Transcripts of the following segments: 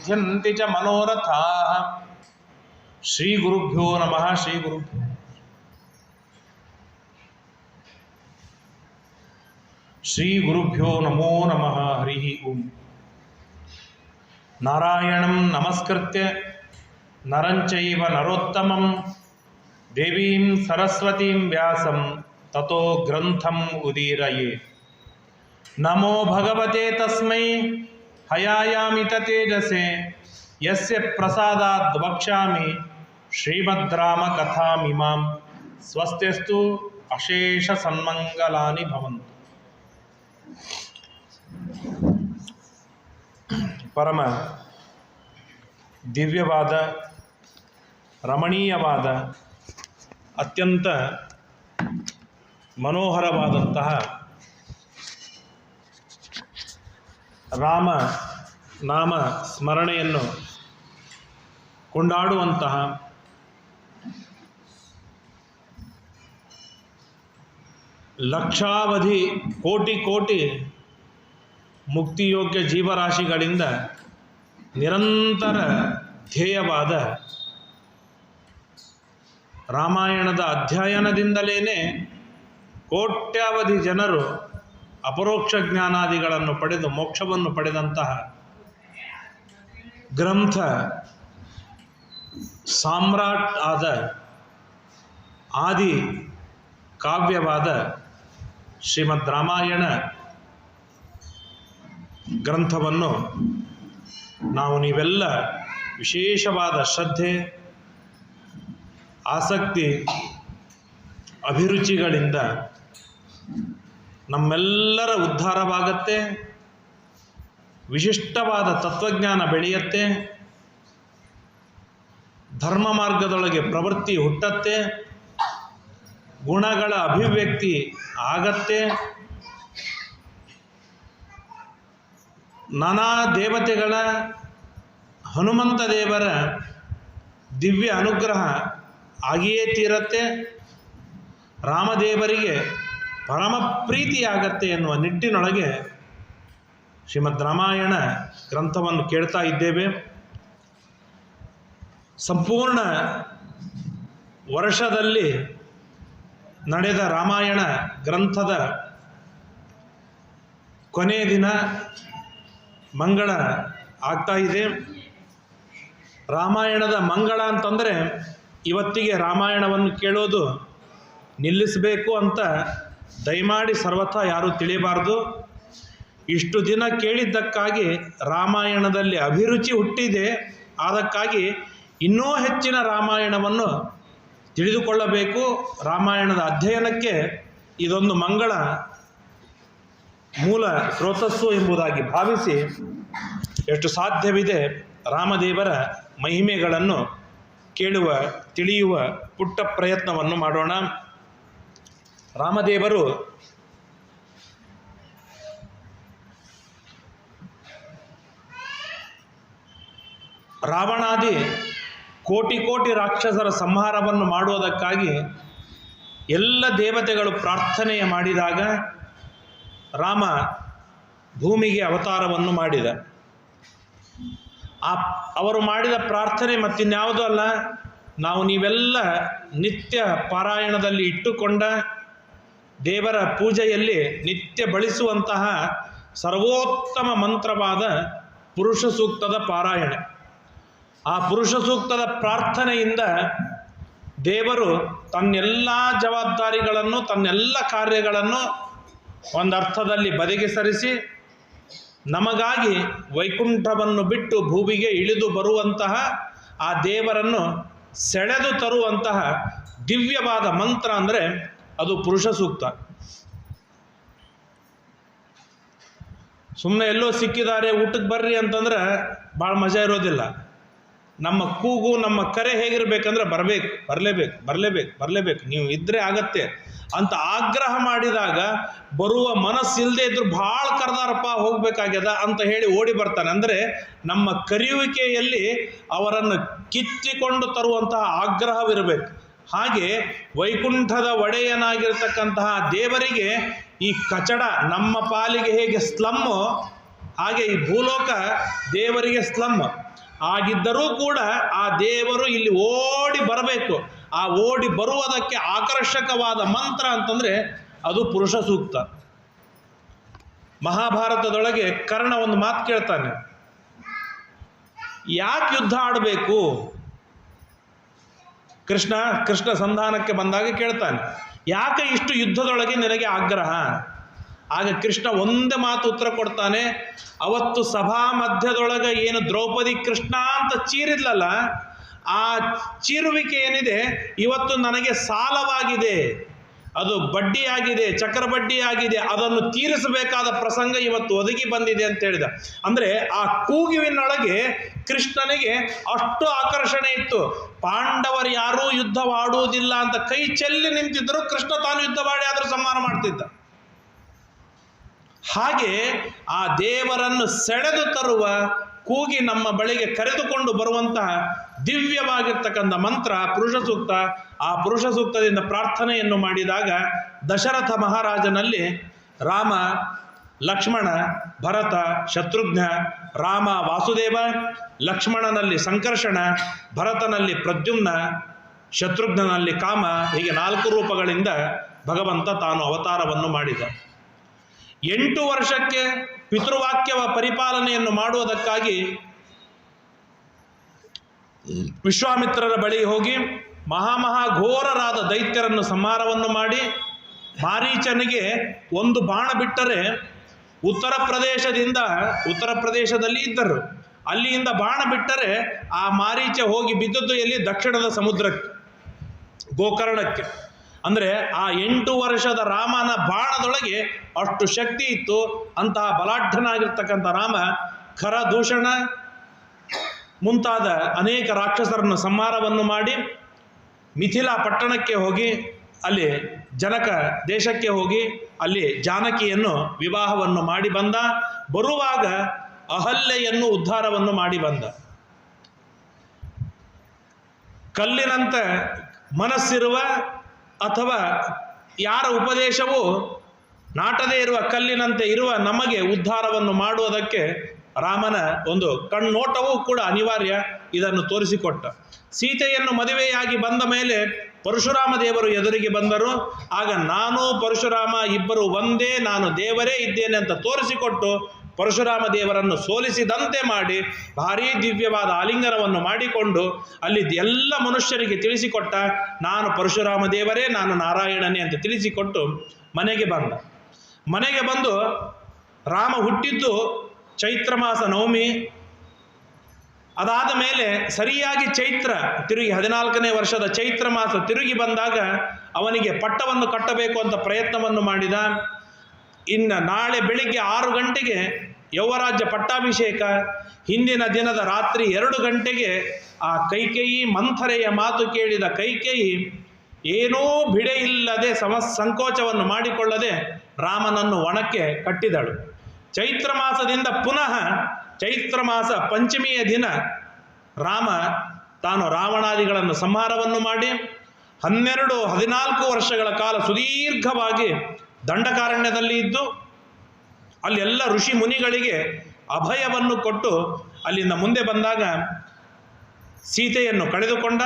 ಸಿದ್ಧ್ಯಂತಿ ಚ ಮನೋರಥಾಃ. ಶ್ರೀ ಗುರುಭ್ಯೋ ನಮಃ. ಶ್ರೀ ಗುರುಭ್ಯೋ ನಮೋ ನಮಃ. ಹರಿ ಓಂ. ನಾರಾಯಣಂ ನಮಸ್ಕೃತ್ಯ ನರಂ ಚೈವ ನರೋತ್ತಮಂ ದೇವೀಂ ಸರಸ್ವತೀಂ ವ್ಯಾಸಂ ತತೋ ಗ್ರಂಥಂ ಉದೀರಯೇ. ನಮೋ ಭಗವತೆ ತಸ್ಮೈ ಹಯಾಯಾಮಿತ ತೇಜಸೆ ಯಸ್ಯ ಪ್ರಸಾದಾದ್ ವಕ್ಷ್ಯಾಮಿ ಶ್ರೀಮದ್ರಾಮ ಕಥಾಮಿಮಾಂ. ಸ್ವಸ್ತ್ಯಸ್ತು ಅಶೇಷ ಸನ್ಮಂಗಲಾನಿ ಭವಂತು. ಪರಮ ದಿವ್ಯವಾದ, ರಮಣೀಯವಾದ, ಅತ್ಯಂತ ಮನೋಹರವಾದಂತಹ ರಾಮ ನಾಮ ಸ್ಮರಣೆಯನ್ನು ಕೊಂಡಾಡುವಂತಹ ಲಕ್ಷಾವಧಿ ಕೋಟಿ ಮುಕ್ತಿಯೋಗ್ಯ ಜೀವರಾಶಿಗಳಿಂದ ನಿರಂತರ ಧ್ಯೇಯವಾದ ರಾಮಾಯಣದ ಅಧ್ಯಯನದಿಂದಲೇ ಕೋಟ್ಯಾವಧಿ ಜನರು ಅಪರೋಕ್ಷ ಜ್ಞಾನಾದಿಗಳನ್ನು ಪಡೆದು ಮೋಕ್ಷವನ್ನು ಪಡೆದಂತಹ ಗ್ರಂಥ ಸಾಮ್ರಾಟ್ ಆದ ಆದಿ ಕಾವ್ಯವಾದ ಶ್ರೀಮದ್ ರಾಮಾಯಣ ಗ್ರಂಥವನ್ನು ನಾವು ನೀವೆಲ್ಲ ವಿಶೇಷವಾದ ಶ್ರದ್ಧೆ, ಆಸಕ್ತಿ, ಅಭಿರುಚಿಗಳಿಂದ ನಮ್ಮೆಲ್ಲರ ಉದ್ಧಾರವಾಗತ್ತೆ, ವಿಶಿಷ್ಟವಾದ ತತ್ವಜ್ಞಾನ ಬೆಳೆಯುತ್ತೆ, ಧರ್ಮ ಮಾರ್ಗದೊಳಗೆ ಪ್ರವೃತ್ತಿ ಹುಟ್ಟತ್ತೆ, ಗುಣಗಳ ಅಭಿವ್ಯಕ್ತಿ ಆಗತ್ತೆ, ನಾನಾ ದೇವತೆಗಳ ಹನುಮಂತ ದೇವರ ದಿವ್ಯ ಅನುಗ್ರಹ ಆಗಿಯೇ ತೀರತ್ತೆ, ರಾಮದೇವರಿಗೆ ಪರಮ ಪ್ರೀತಿಯಾಗತ್ತೆ ಎನ್ನುವ ನಿಟ್ಟಿನೊಳಗೆ ಶ್ರೀಮದ್ ರಾಮಾಯಣ ಗ್ರಂಥವನ್ನು ಕೇಳ್ತಾ ಇದ್ದೇವೆ. ಸಂಪೂರ್ಣ ವರ್ಷದಲ್ಲಿ ನಡೆದ ರಾಮಾಯಣ ಗ್ರಂಥದ ಕೊನೆಯ ದಿನ ಮಂಗಳ ಆಗ್ತಾ ಇದೆ. ರಾಮಾಯಣದ ಮಂಗಳ ಅಂತಂದರೆ ಇವತ್ತಿಗೆ ರಾಮಾಯಣವನ್ನು ಕೇಳೋದು ನಿಲ್ಲಿಸಬೇಕು ಅಂತ ದಯಮಾಡಿ ಸರ್ವಥಾ ಯಾರೂ ತಿಳಿಯಬಾರ್ದು. ಇಷ್ಟು ದಿನ ಕೇಳಿದ್ದಕ್ಕಾಗಿ ರಾಮಾಯಣದಲ್ಲಿ ಅಭಿರುಚಿ ಹುಟ್ಟಿದೆ. ಅದಕ್ಕಾಗಿ ಇನ್ನೂ ಹೆಚ್ಚಿನ ರಾಮಾಯಣವನ್ನು ತಿಳಿದುಕೊಳ್ಳಬೇಕು. ರಾಮಾಯಣದ ಅಧ್ಯಯನಕ್ಕೆ ಇದೊಂದು ಮಂಗಳ ಮೂಲ ಸ್ರೋತಸ್ಸು ಎಂಬುದಾಗಿ ಭಾವಿಸಿ ಎಷ್ಟು ಸಾಧ್ಯವಿದೆ ರಾಮದೇವರ ಮಹಿಮೆಗಳನ್ನು ಕೇಳುವ, ತಿಳಿಯುವ ಪುಟ್ಟ ಪ್ರಯತ್ನವನ್ನು ಮಾಡೋಣ. ರಾಮದೇವರು ರಾವಣಾದಿ ಕೋಟಿ ರಾಕ್ಷಸರ ಸಂಹಾರವನ್ನು ಮಾಡುವುದಕ್ಕಾಗಿ ಎಲ್ಲ ದೇವತೆಗಳು ಪ್ರಾರ್ಥನೆಯ ಮಾಡಿದಾಗ ರಾಮ ಭೂಮಿಗೆ ಅವತಾರವನ್ನು ಮಾಡಿದ. ಅವರು ಮಾಡಿದ ಪ್ರಾರ್ಥನೆ ಮತ್ತಿನ್ಯಾವುದೂ ಅಲ್ಲ, ನಾವು ನೀವೆಲ್ಲ ನಿತ್ಯ ಪಾರಾಯಣದಲ್ಲಿ ಇಟ್ಟುಕೊಂಡ ದೇವರ ಪೂಜೆಯಲ್ಲಿ ನಿತ್ಯ ಬಳಸುವಂತಹ ಸರ್ವೋತ್ತಮ ಮಂತ್ರವಾದ ಪುರುಷ ಸೂಕ್ತದ ಪಾರಾಯಣ. ಆ ಪುರುಷ ಸೂಕ್ತದ ಪ್ರಾರ್ಥನೆಯಿಂದ ದೇವರು ತನ್ನೆಲ್ಲ ಜವಾಬ್ದಾರಿಗಳನ್ನು, ತನ್ನೆಲ್ಲ ಕಾರ್ಯಗಳನ್ನು ಒಂದರ್ಥದಲ್ಲಿ ಬದಿಗೆ ಸರಿಸಿ ನಮಗಾಗಿ ವೈಕುಂಠವನ್ನು ಬಿಟ್ಟು ಭೂಮಿಗೆ ಇಳಿದು ಬರುವಂತಹ ಆ ದೇವರನ್ನು ಸೆಳೆದು ತರುವಂತಹ ದಿವ್ಯವಾದ ಮಂತ್ರ ಅಂದರೆ ಅದು ಪುರುಷ ಸೂಕ್ತ. ಸುಮ್ಮನೆ ಎಲ್ಲೋ ಸಿಕ್ಕಿದ್ದಾರೆ ಊಟಕ್ಕೆ ಬರ್ರಿ ಅಂತಂದ್ರೆ ಭಾಳ ಮಜಾ ಇರೋದಿಲ್ಲ. ನಮ್ಮ ಕೂಗು, ನಮ್ಮ ಕರೆ ಹೇಗಿರಬೇಕಂದ್ರೆ ಬರಲೇಬೇಕು, ನೀವು ಇದ್ದರೆ ಆಗತ್ತೆ ಅಂತ ಆಗ್ರಹ ಮಾಡಿದಾಗ ಬರುವ ಮನಸ್ಸಿಲ್ಲದೆ ಇದ್ರು ಭಾಳ ಕರೆದಾರಪ್ಪ ಹೋಗಬೇಕಾಗ್ಯದ ಅಂತ ಹೇಳಿ ಓಡಿ ಬರ್ತಾನೆ. ಅಂದರೆ ನಮ್ಮ ಕರೆಯುವಿಕೆಯಲ್ಲಿ ಅವರನ್ನು ಕಿತ್ತಿಕೊಂಡು ತರುವಂತಹ ಆಗ್ರಹವಿರಬೇಕು. ಹಾಗೆ ವೈಕುಂಠದ ಒಡೆಯನಾಗಿರ್ತಕ್ಕಂತಹ ದೇವರಿಗೆ ಈ ಕಚಡ ನಮ್ಮ ಪಾಲಿಗೆ ಹೇಗೆ ಸ್ಲಮ್ಮು, ಹಾಗೆ ಈ ಭೂಲೋಕ ದೇವರಿಗೆ ಸ್ಲಮ್. ಆಗಿದ್ದರೂ ಕೂಡ ಆ ದೇವರು ಇಲ್ಲಿ ಓಡಿ ಬರಬೇಕು. ಆ ಓಡಿ ಬರುವುದಕ್ಕೆ ಆಕರ್ಷಕವಾದ ಮಂತ್ರ ಅಂತಂದರೆ ಅದು ಪುರುಷ ಸೂಕ್ತ. ಮಹಾಭಾರತದೊಳಗೆ ಕರ್ಣ ಒಂದು ಮಾತು ಕೇಳ್ತಾನೆ, ಯಾಕೆ ಯುದ್ಧ ಆಡಬೇಕು? ಕೃಷ್ಣ ಸಂಧಾನಕ್ಕೆ ಬಂದಾಗ ಕೇಳ್ತಾನೆ, ಯಾಕೆ ಇಷ್ಟು ಯುದ್ಧದೊಳಗೆ ನಿನಗೆ ಆಗ್ರಹ? ಆಗ ಕೃಷ್ಣ ಒಂದೇ ಮಾತು ಉತ್ತರ ಕೊಡ್ತಾನೆ, ಅವತ್ತು ಸಭಾ ಮಧ್ಯದೊಳಗೆ ಏನು ದ್ರೌಪದಿ ಕೃಷ್ಣ ಅಂತ ಚೀರಿದ್ಲಲ್ಲ, ಆ ಚೀರುವಿಕೆ ಏನಿದೆ ಇವತ್ತು ನನಗೆ ಸಾಲವಾಗಿದೆ, ಅದು ಬಡ್ಡಿಯಾಗಿದೆ, ಚಕ್ರ ಬಡ್ಡಿಯಾಗಿದೆ, ಅದನ್ನು ತೀರಿಸಬೇಕಾದ ಪ್ರಸಂಗ ಇವತ್ತು ಒದಗಿ ಬಂದಿದೆ ಅಂತ ಹೇಳಿದ. ಅಂದರೆ ಆ ಕೂಗುವಿನೊಳಗೆ ಕೃಷ್ಣನಿಗೆ ಅಷ್ಟು ಆಕರ್ಷಣೆ ಇತ್ತು. ಪಾಂಡವರು ಯಾರೂ ಯುದ್ಧವಾಡುವುದಿಲ್ಲ ಅಂತ ಕೈ ಚೆಲ್ಲಿ ನಿಂತಿದ್ದರು, ಕೃಷ್ಣ ತಾನು ಯುದ್ಧವಾಡಿ ಆದರೂ ಸಂಹಾರ ಮಾಡ್ತಿದ್ದ. ಹಾಗೆ ಆ ದೇವರನ್ನು ಸೆಳೆದು ತರುವ, ಕೂಗಿ ನಮ್ಮ ಬಳಿಗೆ ಕರೆದುಕೊಂಡು ಬರುವಂತಹ ದಿವ್ಯವಾಗಿರ್ತಕ್ಕಂಥ ಮಂತ್ರ ಪುರುಷ ಸೂಕ್ತ. ಆ ಪುರುಷ ಸೂಕ್ತದಿಂದ ಪ್ರಾರ್ಥನೆಯನ್ನು ಮಾಡಿದಾಗ ದಶರಥ ಮಹಾರಾಜನಲ್ಲಿ ರಾಮ, ಲಕ್ಷ್ಮಣ, ಭರತ, ಶತ್ರುಘ್ನ, ರಾಮ ವಾಸುದೇವ, ಲಕ್ಷ್ಮಣನಲ್ಲಿ ಸಂಕರ್ಷಣ, ಭರತನಲ್ಲಿ ಪ್ರದ್ಯುಮ್ನ, ಶತ್ರುಘ್ನಲ್ಲಿ ಕಾಮ, ಹೀಗೆ 4 ರೂಪಗಳಿಂದ ಭಗವಂತ ತಾನು ಅವತಾರವನ್ನು ಮಾಡಿದ. 8 ವರ್ಷಕ್ಕೆ ಪಿತೃವಾಕ್ಯವ ಪರಿಪಾಲನೆಯನ್ನು ಮಾಡುವುದಕ್ಕಾಗಿ ವಿಶ್ವಾಮಿತ್ರರ ಬಳಿ ಹೋಗಿ ಮಹಾಘೋರರಾದ ದೈತ್ಯರನ್ನು ಸಂಹಾರವನ್ನು ಮಾಡಿ, ಮಾರೀಚನಿಗೆ ಒಂದು ಬಾಣ ಬಿಟ್ಟರೆ ಉತ್ತರ ಪ್ರದೇಶದಲ್ಲಿ ಇದ್ದರು, ಅಲ್ಲಿಂದ ಬಾಣ ಬಿಟ್ಟರೆ ಆ ಮಾರೀಚ ಹೋಗಿ ಬಿದ್ದದ್ದು ಎಲ್ಲಿ? ದಕ್ಷಿಣದ ಸಮುದ್ರಕ್ಕೆ, ಗೋಕರ್ಣಕ್ಕೆ. ಅಂದರೆ ಆ 8 ವರ್ಷದ ರಾಮನ ಬಾಣದೊಳಗೆ ಅಷ್ಟು ಶಕ್ತಿ ಇತ್ತು. ಅಂತಹ ಬಲಾಢ್ಯನಾಗಿರ್ತಕ್ಕಂಥ ರಾಮ ಖರದೂಷಣ ಮುಂತಾದ ಅನೇಕ ರಾಕ್ಷಸರನ್ನು ಸಂಹಾರವನ್ನು ಮಾಡಿ ಮಿಥಿಲಾ ಪಟ್ಟಣಕ್ಕೆ ಹೋಗಿ, ಅಲ್ಲಿ ಜನಕ ದೇಶಕ್ಕೆ ಹೋಗಿ ಅಲ್ಲಿ ಜಾನಕಿಯನ್ನು ವಿವಾಹವನ್ನು ಮಾಡಿ ಬಂದ. ಬರುವಾಗ ಅಹಲ್ಯೆಯನ್ನು ಉದ್ಧಾರವನ್ನು ಮಾಡಿ ಬಂದ. ಕಲ್ಲಿನಂತೆ ಮನಸ್ಸಿರುವ ಅಥವಾ ಯಾರ ಉಪದೇಶವು ನಾಟದೇ ಇರುವ ಕಲ್ಲಿನಂತೆ ಇರುವ ನಮಗೆ ಉದ್ಧಾರವನ್ನು ಮಾಡುವುದಕ್ಕೆ ರಾಮನ ಒಂದು ಕಣ್ಣೋಟವೂ ಕೂಡ ಅನಿವಾರ್ಯ. ಇದನ್ನು ತೋರಿಸಿಕೊಟ್ಟ. ಸೀತೆಯನ್ನು ಮದುವೆಯಾಗಿ ಬಂದ ಮೇಲೆ ಪರಶುರಾಮ ದೇವರು ಎದುರಿಗೆ ಬಂದರು. ಆಗ ನಾನು ಪರಶುರಾಮ ಇಬ್ಬರು ಒಂದೇ, ನಾನು ದೇವರೇ ಇದ್ದೇನೆ ಅಂತ ತೋರಿಸಿಕೊಟ್ಟು ಪರಶುರಾಮ ದೇವರನ್ನು ಸೋಲಿಸಿದಂತೆ ಮಾಡಿ ಭಾರೀ ದಿವ್ಯವಾದ ಆಲಿಂಗನವನ್ನು ಮಾಡಿಕೊಂಡು ಅಲ್ಲಿ ಎಲ್ಲ ಮನುಷ್ಯರಿಗೆ ತಿಳಿಸಿಕೊಟ್ಟ, ನಾನು ಪರಶುರಾಮ ದೇವರೇ, ನಾನು ನಾರಾಯಣನೇ ಅಂತ ತಿಳಿಸಿಕೊಟ್ಟು ಮನೆಗೆ ಬಂದ. ಮನೆಗೆ ಬಂದು ರಾಮ ಹುಟ್ಟಿದ್ದು ಚೈತ್ರ ಮಾಸ ನವಮಿ. ಅದಾದ ಮೇಲೆ ಸರಿಯಾಗಿ ಚೈತ್ರ ತಿರುಗಿ 14ನೇ ವರ್ಷದ ಚೈತ್ರ ಮಾಸ ತಿರುಗಿ ಬಂದಾಗ ಅವನಿಗೆ ಪಟ್ಟವನ್ನು ಕಟ್ಟಬೇಕು ಅಂತ ಪ್ರಯತ್ನವನ್ನು ಮಾಡಿದ. ಇನ್ನು ನಾಳೆ ಬೆಳಿಗ್ಗೆ 6 ಗಂಟೆಗೆ ಯೌವರಾಜ್ಯ ಪಟ್ಟಾಭಿಷೇಕ. ಹಿಂದಿನ ದಿನದ ರಾತ್ರಿ 2 ಗಂಟೆಗೆ ಆ ಕೈಕೇಯಿ ಮಂಥರೆಯ ಮಾತು ಕೇಳಿದ ಕೈಕೇಯಿ ಏನೂ ಬಿಡೆ ಇಲ್ಲದೆ ಸಂಕೋಚವನ್ನು ಮಾಡಿಕೊಳ್ಳದೆ ರಾಮನನ್ನು ಒಣಕ್ಕೆ ಕಟ್ಟಿದಳು. ಚೈತ್ರ ಮಾಸದಿಂದ ಪುನಃ ಚೈತ್ರ ಮಾಸ ಪಂಚಮಿಯ ದಿನ ರಾಮ ತಾನು ರಾವಣಾದಿಗಳನ್ನು ಸಂಹಾರವನ್ನು ಮಾಡಿ 14 ವರ್ಷಗಳ ಕಾಲ ಸುದೀರ್ಘವಾಗಿ ದಂಡಕಾರಣ್ಯದಲ್ಲಿ ಇದ್ದು ಅಲ್ಲಿ ಎಲ್ಲ ಋಷಿ ಮುನಿಗಳಿಗೆ ಅಭಯವನ್ನು ಕೊಟ್ಟು ಅಲ್ಲಿಂದ ಮುಂದೆ ಬಂದಾಗ ಸೀತೆಯನ್ನು ಕಳೆದುಕೊಂಡ.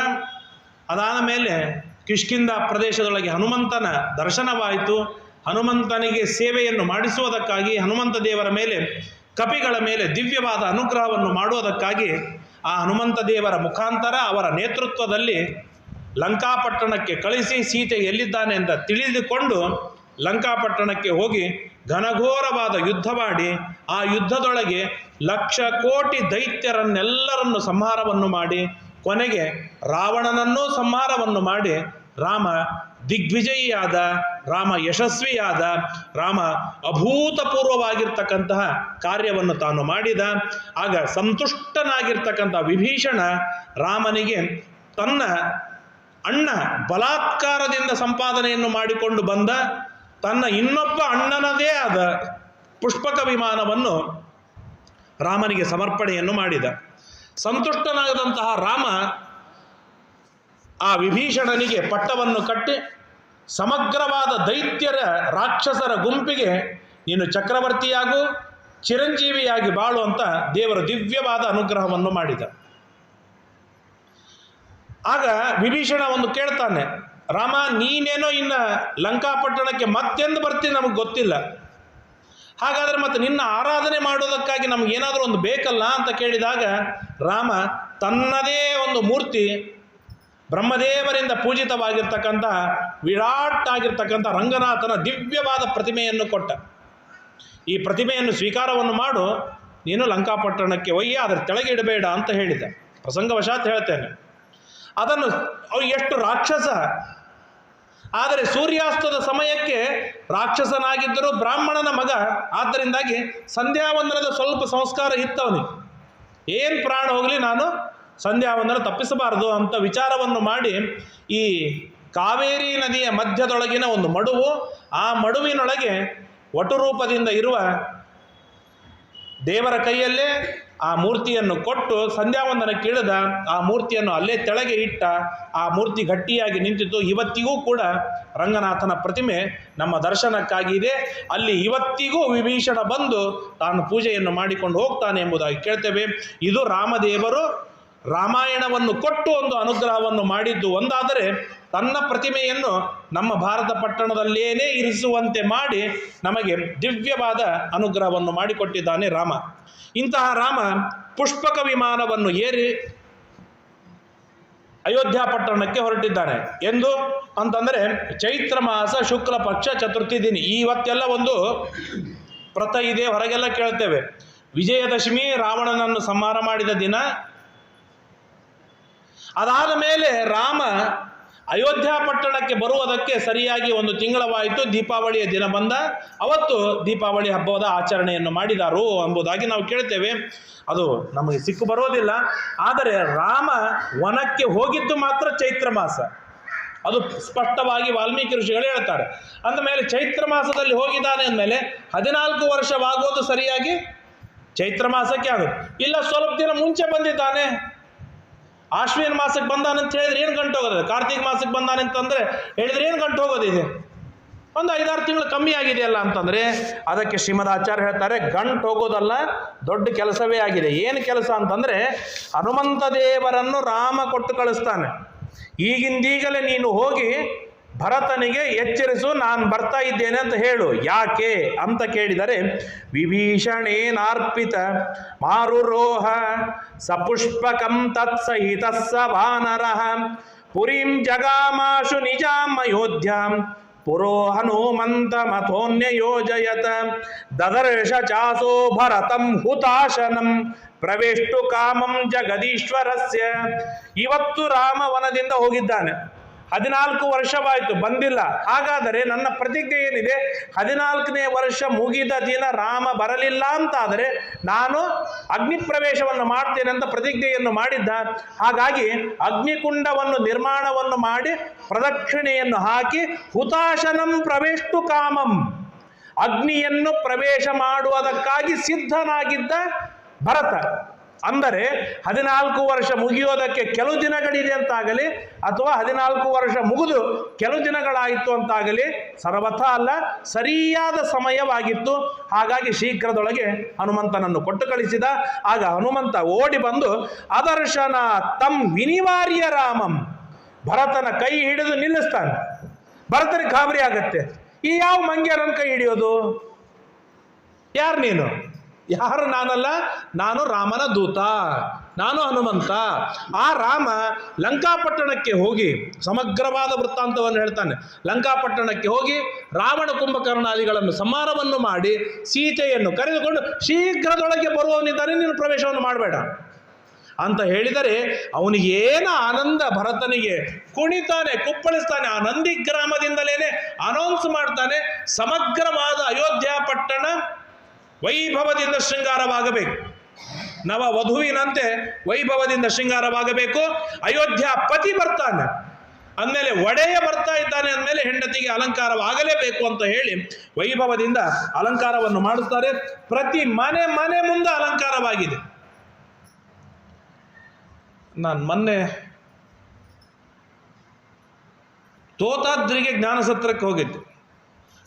ಅದಾದ ಮೇಲೆ ಕಿಷ್ಕಿಂಧ ಪ್ರದೇಶದೊಳಗೆ ಹನುಮಂತನ ದರ್ಶನವಾಯಿತು. ಹನುಮಂತನಿಗೆ ಸೇವೆಯನ್ನು ಮಾಡಿಸುವುದಕ್ಕಾಗಿ ಹನುಮಂತ ದೇವರ ಮೇಲೆ, ಕಪಿಗಳ ಮೇಲೆ ದಿವ್ಯವಾದ ಅನುಗ್ರಹವನ್ನು ಮಾಡುವುದಕ್ಕಾಗಿ ಆ ಹನುಮಂತ ದೇವರ ಮುಖಾಂತರ ಅವರ ನೇತೃತ್ವದಲ್ಲಿ ಲಂಕಾಪಟ್ಟಣಕ್ಕೆ ಕಳಿಸಿ ಸೀತೆ ಎಲ್ಲಿದ್ದಾನೆ ಅಂತ ತಿಳಿದುಕೊಂಡು ಲಂಕಾಪಟ್ಟಣಕ್ಕೆ ಹೋಗಿ ಘನಘೋರವಾದ ಯುದ್ಧ ಮಾಡಿ ಆ ಯುದ್ಧದೊಳಗೆ 1,00,000 ಕೋಟಿ ದೈತ್ಯರನ್ನೆಲ್ಲರನ್ನು ಸಂಹಾರವನ್ನು ಮಾಡಿ ಕೊನೆಗೆ ರಾವಣನನ್ನೂ ಸಂಹಾರವನ್ನು ಮಾಡಿ ರಾಮ ದಿಗ್ವಿಜಯಿಯಾದ, ರಾಮ ಯಶಸ್ವಿಯಾದ, ರಾಮ ಅಭೂತಪೂರ್ವವಾಗಿರ್ತಕ್ಕಂತಹ ಕಾರ್ಯವನ್ನು ತಾನು ಮಾಡಿದ. ಆಗ ಸಂತುಷ್ಟನಾಗಿರ್ತಕ್ಕಂಥ ವಿಭೀಷಣ ರಾಮನಿಗೆ ತನ್ನ ಅಣ್ಣ ಬಲಾತ್ಕಾರದಿಂದ ಸಂಪಾದನೆಯನ್ನು ಮಾಡಿಕೊಂಡು ಬಂದ ತನ್ನ ಇನ್ನೊಬ್ಬ ಅಣ್ಣನದೇ ಆದ ಪುಷ್ಪಕ ವಿಮಾನವನ್ನು ರಾಮನಿಗೆ ಸಮರ್ಪಣೆಯನ್ನು ಮಾಡಿದ. ಸಂತುಷ್ಟನಾದಂತಹ ರಾಮ ಆ ವಿಭೀಷಣನಿಗೆ ಪಟ್ಟವನ್ನು ಕಟ್ಟಿ ಸಮಗ್ರವಾದ ದೈತ್ಯರ ರಾಕ್ಷಸರ ಗುಂಪಿಗೆ ನೀನು ಚಕ್ರವರ್ತಿಯಾಗು, ಚಿರಂಜೀವಿಯಾಗಿ ಬಾಳು ಅಂತ ದೇವರು ದಿವ್ಯವಾದ ಅನುಗ್ರಹವನ್ನು ಮಾಡಿದ. ಆಗ ವಿಭೀಷಣ ಒಂದು ಕೇಳ್ತಾನೆ, ರಾಮ ನೀನೇನೋ ಇನ್ನು ಲಂಕಾಪಟ್ಟಣಕ್ಕೆ ಮತ್ತೆಂದು ಬರ್ತೀನಿ ನಮಗೆ ಗೊತ್ತಿಲ್ಲ, ಹಾಗಾದರೆ ಮತ್ತೆ ನಿನ್ನ ಆರಾಧನೆ ಮಾಡೋದಕ್ಕಾಗಿ ನಮಗೇನಾದರೂ ಒಂದು ಬೇಕಲ್ಲ ಅಂತ ಕೇಳಿದಾಗ ರಾಮ ತನ್ನದೇ ಒಂದು ಮೂರ್ತಿ, ಬ್ರಹ್ಮದೇವರಿಂದ ಪೂಜಿತವಾಗಿರ್ತಕ್ಕಂಥ ವಿರಾಟ್ ಆಗಿರ್ತಕ್ಕಂಥ ರಂಗನಾಥನ ದಿವ್ಯವಾದ ಪ್ರತಿಮೆಯನ್ನು ಕೊಟ್ಟ. ಈ ಪ್ರತಿಮೆಯನ್ನು ಸ್ವೀಕಾರವನ್ನು ಮಾಡು, ನೀನು ಲಂಕಾಪಟ್ಟಣಕ್ಕೆ ಒಯ್ಯಿ, ಅದರ ಕೆಳಗೆ ಇಡಬೇಡ ಅಂತ ಹೇಳಿದ. ಪ್ರಸಂಗವಶಾತ್ ಹೇಳ್ತೇನೆ. ಅದನ್ನು ಅವ್ರು ಎಷ್ಟು ರಾಕ್ಷಸ, ಆದರೆ ಸೂರ್ಯಾಸ್ತದ ಸಮಯಕ್ಕೆ ರಾಕ್ಷಸನಾಗಿದ್ದರೂ ಬ್ರಾಹ್ಮಣನ ಮಗ, ಆದ್ದರಿಂದಾಗಿ ಸಂಧ್ಯಾವಂದನದ ಸ್ವಲ್ಪ ಸಂಸ್ಕಾರ ಇತ್ತವನಿಗೆ. ಏನು ಪ್ರಾಣ ಹೋಗಲಿ ನಾನು ಸಂಧ್ಯಾವಂದನ ತಪ್ಪಿಸಬಾರದು ಅಂತ ವಿಚಾರವನ್ನು ಮಾಡಿ ಈ ಕಾವೇರಿ ನದಿಯ ಮಧ್ಯದೊಳಗಿನ ಒಂದು ಮಡುವು, ಆ ಮಡುವಿನೊಳಗೆ ವಟುರೂಪದಿಂದ ಇರುವ ದೇವರ ಕೈಯಲ್ಲೇ ಆ ಮೂರ್ತಿಯನ್ನು ಕೊಟ್ಟು ಸಂಧ್ಯಾವಂದನಕ್ಕೆ ಇಳಿದ. ಆ ಮೂರ್ತಿಯನ್ನು ಅಲ್ಲೇ ತೆಳಗೆ ಇಟ್ಟ. ಆ ಮೂರ್ತಿ ಗಟ್ಟಿಯಾಗಿ ನಿಂತಿತು. ಇವತ್ತಿಗೂ ಕೂಡ ರಂಗನಾಥನ ಪ್ರತಿಮೆ ನಮ್ಮ ದರ್ಶನಕ್ಕಾಗಿ ಇದೆ. ಅಲ್ಲಿ ಇವತ್ತಿಗೂ ವಿಭೀಷಣ ಬಂದು ತಾನು ಪೂಜೆಯನ್ನು ಮಾಡಿಕೊಂಡು ಹೋಗ್ತಾನೆ ಎಂಬುದಾಗಿ ಕೇಳ್ತೇವೆ. ಇದು ರಾಮದೇವರು ರಾಮಾಯಣವನ್ನು ಕೊಟ್ಟು ಒಂದು ಅನುಗ್ರಹವನ್ನು ಮಾಡಿದ್ದು ಒಂದಾದರೆ, ತನ್ನ ಪ್ರತಿಮೆಯನ್ನು ನಮ್ಮ ಭಾರತ ಪಟ್ಟಣದಲ್ಲೇನೇ ಇರಿಸುವಂತೆ ಮಾಡಿ ನಮಗೆ ದಿವ್ಯವಾದ ಅನುಗ್ರಹವನ್ನು ಮಾಡಿಕೊಟ್ಟಿದ್ದಾನೆ ರಾಮ. ಇಂತಹ ರಾಮ ಪುಷ್ಪಕ ವಿಮಾನವನ್ನು ಏರಿ ಅಯೋಧ್ಯ ಪಟ್ಟಣಕ್ಕೆ ಹೊರಟಿದ್ದಾನೆ. ಎಂದು ಅಂತಂದರೆ ಚೈತ್ರ ಮಾಸ ಶುಕ್ಲ ಪಕ್ಷ ಚತುರ್ಥಿ ದಿನ. ಇವತ್ತೆಲ್ಲ ಒಂದು ವ್ರತ ಇದೆ, ಹೊರಗೆಲ್ಲ ಕೇಳ್ತೇವೆ. ವಿಜಯದಶಮಿ ರಾವಣನನ್ನು ಸಂಹಾರ ಮಾಡಿದ ದಿನ. ಅದಾದ ಮೇಲೆ ರಾಮ ಅಯೋಧ್ಯ ಪಟ್ಟಣಕ್ಕೆ ಬರುವುದಕ್ಕೆ ಸರಿಯಾಗಿ ಒಂದು ತಿಂಗಳವಾಯಿತು. ದೀಪಾವಳಿಯ ದಿನ ಬಂದ. ಅವತ್ತು ದೀಪಾವಳಿ ಹಬ್ಬದ ಆಚರಣೆಯನ್ನು ಮಾಡಿದಾರು ಎಂಬುದಾಗಿ ನಾವು ಕೇಳ್ತೇವೆ. ಅದು ನಮಗೆ ಸಿಕ್ಕು ಬರೋದಿಲ್ಲ. ಆದರೆ ರಾಮ ವನಕ್ಕೆ ಹೋಗಿದ್ದು ಮಾತ್ರ ಚೈತ್ರ ಮಾಸ. ಅದು ಸ್ಪಷ್ಟವಾಗಿ ವಾಲ್ಮೀಕಿ ಋಷಿಗಳು ಹೇಳ್ತಾರೆ. ಅಂದಮೇಲೆ ಚೈತ್ರ ಮಾಸದಲ್ಲಿ ಹೋಗಿದ್ದಾನೆ ಅಂದಮೇಲೆ 14 ವರ್ಷವಾಗೋದು ಸರಿಯಾಗಿ ಚೈತ್ರ ಮಾಸಕ್ಕೆ ಆಗುತ್ತೆ. ಇಲ್ಲ ಸ್ವಲ್ಪ ದಿನ ಮುಂಚೆ ಬಂದಿದ್ದಾನೆ, ಆಶ್ವಿನ ಮಾಸಕ್ಕೆ ಬಂದಾನಂತ ಹೇಳಿದ್ರೆ ಏನು ಗಂಟು ಹೋಗೋದಿದೆ. ಕಾರ್ತಿಕ ಮಾಸಕ್ಕೆ ಬಂದಾನೆ ಅಂತಂದರೆ ಹೇಳಿದ್ರೆ ಏನು ಗಂಟು ಹೋಗೋದಿದೆ. ಒಂದು 5-6 ತಿಂಗಳು ಕಮ್ಮಿ ಆಗಿದೆಯಲ್ಲ ಅಂತಂದರೆ ಅದಕ್ಕೆ ಶ್ರೀಮದಾಚಾರ್ಯ ಹೇಳ್ತಾರೆ, ಗಂಟು ಹೋಗೋದಲ್ಲ, ದೊಡ್ಡ ಕೆಲಸವೇ ಆಗಿದೆ. ಏನು ಕೆಲಸ ಅಂತಂದರೆ ಹನುಮಂತ ದೇವರನ್ನು ರಾಮ ಕೊಟ್ಟು ಕಳಿಸ್ತಾನೆ. ಈಗಿಂದೀಗಲೇ ನೀನು ಹೋಗಿ ಭರತನಿಗೆ ಎಚ್ಚರಿಸು, ನಾನು ಬರ್ತಾ ಇದ್ದೇನೆ ಅಂತ ಹೇಳು. ಯಾಕೆ ಅಂತ ಕೇಳಿದರೆ, ವಿಭೀಷಣೇನಾರ್ಪಿತ ಮಾರುರೋಹ ಸಪುಷ್ಪಕಂ ತತ್ಸಹಿತ ಸ ವಾನರಃ ಪುರೀಂ ಜಗಾಮಾಶು ನಿಜಾಂ ಅಯೋಧ್ಯಾಂ ಪುರೋ ಹನುಮಂತ ಮಥೋನ್ಯ ಯೋಜಯತ ದದರ್ಶ ಚಾಸೋ ಭರತಂ ಹುತಾಶನಂ ಪ್ರವೇಷ್ಟು ಕಾಮಂ ಜಗದೀಶ್ವರಸ್ಯ. ಇವತ್ತು ರಾಮ ವನದಿಂದ ಹೋಗಿದ್ದಾನೆ. 14 ವರ್ಷವಾಯಿತು, ಬಂದಿಲ್ಲ. ಹಾಗಾದರೆ ನನ್ನ ಪ್ರತಿಜ್ಞೆ ಏನಿದೆ? 14ನೇ ವರ್ಷ ಮುಗಿದ ದಿನ ರಾಮ ಬರಲಿಲ್ಲ ಅಂತಾದರೆ ನಾನು ಅಗ್ನಿ ಪ್ರವೇಶವನ್ನು ಮಾಡ್ತೇನೆ ಅಂತ ಪ್ರತಿಜ್ಞೆಯನ್ನು ಮಾಡಿದ್ದ. ಹಾಗಾಗಿ ಅಗ್ನಿಕುಂಡವನ್ನು ನಿರ್ಮಾಣವನ್ನು ಮಾಡಿ ಪ್ರದಕ್ಷಿಣೆಯನ್ನು ಹಾಕಿ ಹುತಾಶನಂ ಪ್ರವೇಷ್ಟು ಕಾಮಂ, ಅಗ್ನಿಯನ್ನು ಪ್ರವೇಶ ಮಾಡುವುದಕ್ಕಾಗಿ ಸಿದ್ಧನಾಗಿದ್ದ ಭರತ. ಅಂದರೆ 14 ವರ್ಷ ಮುಗಿಯೋದಕ್ಕೆ ಕೆಲವು ದಿನಗಳಿದೆ ಅಂತಾಗಲಿ, ಅಥವಾ 14 ವರ್ಷ ಮುಗಿದು ಕೆಲವು ದಿನಗಳಾಯಿತು ಅಂತಾಗಲಿ, ಸರ್ವಥಾ ಅಲ್ಲ, ಸರಿಯಾದ ಸಮಯವಾಗಿತ್ತು. ಹಾಗಾಗಿ ಶೀಘ್ರದೊಳಗೆ ಹನುಮಂತನನ್ನು ಕೊಟ್ಟು ಕಳಿಸಿದ. ಆಗ ಹನುಮಂತ ಓಡಿ ಬಂದು ಅದರ್ಶನ ತಂ ವಿನಿವಾರ್ಯ ರಾಮಂ, ಭರತನ ಕೈ ಹಿಡಿದು ನಿಲ್ಲಿಸ್ತಾನೆ. ಭರತನಿಗೆ ಗಾಬರಿ ಆಗತ್ತೆ. ಈ ಯಾವ ಮಂಗ್ಯ ನನ್ನ ಕೈ ಹಿಡಿಯೋದು? ಯಾರು ನೀನು? ಯಾರು? ನಾನಲ್ಲ, ನಾನು ರಾಮನ ದೂತ, ನಾನು ಹನುಮಂತ. ಆ ರಾಮ ಲಂಕಾಪಟ್ಟಣಕ್ಕೆ ಹೋಗಿ ಸಮಗ್ರವಾದ ವೃತ್ತಾಂತವನ್ನು ಹೇಳ್ತಾನೆ. ಲಂಕಾಪಟ್ಟಣಕ್ಕೆ ಹೋಗಿ ರಾವಣ ಕುಂಭಕರ್ಣಾದಿಗಳನ್ನು ಸಂಹಾರವನ್ನು ಮಾಡಿ ಸೀತೆಯನ್ನು ಕರೆದುಕೊಂಡು ಶೀಘ್ರದೊಳಗೆ ಬರುವವನಿದ್ದಾನೆ, ನೀನು ಪ್ರವೇಶವನ್ನು ಮಾಡಬೇಡ ಅಂತ ಹೇಳಿದರೆ ಅವನಿಗೆ ಏನು ಆನಂದ! ಭರತನಿಗೆ ಕುಣಿತಾನೆ, ಕುಪ್ಪಳಿಸ್ತಾನೆ. ಆ ನಂದಿ ಗ್ರಾಮದಿಂದಲೇ ಅನೌನ್ಸ್ ಮಾಡ್ತಾನೆ, ಸಮಗ್ರವಾದ ಅಯೋಧ್ಯ ಪಟ್ಟಣ ವೈಭವದಿಂದ ಶೃಂಗಾರವಾಗಬೇಕು, ನವ ವಧುವಿನಂತೆ ವೈಭವದಿಂದ ಶೃಂಗಾರವಾಗಬೇಕು. ಅಯೋಧ್ಯ ಪತಿ ಬರ್ತಾನೆ ಅಂದಮೇಲೆ ಒಡೆಯ ಬರ್ತಾ ಇದ್ದಾನೆ ಅಂದಮೇಲೆ ಹೆಂಡತಿಗೆ ಅಲಂಕಾರವಾಗಲೇಬೇಕು ಅಂತ ಹೇಳಿ ವೈಭವದಿಂದ ಅಲಂಕಾರವನ್ನು ಮಾಡುತ್ತಾರೆ. ಪ್ರತಿ ಮನೆ ಮನೆ ಮುಂದೆ ಅಲಂಕಾರವಾಗಿದೆ. ನಾನು ಮೊನ್ನೆ ತೋತಾದ್ರಿಗೆ ಜ್ಞಾನಸತ್ರಕ್ಕೆ ಹೋಗಿದ್ದೆ.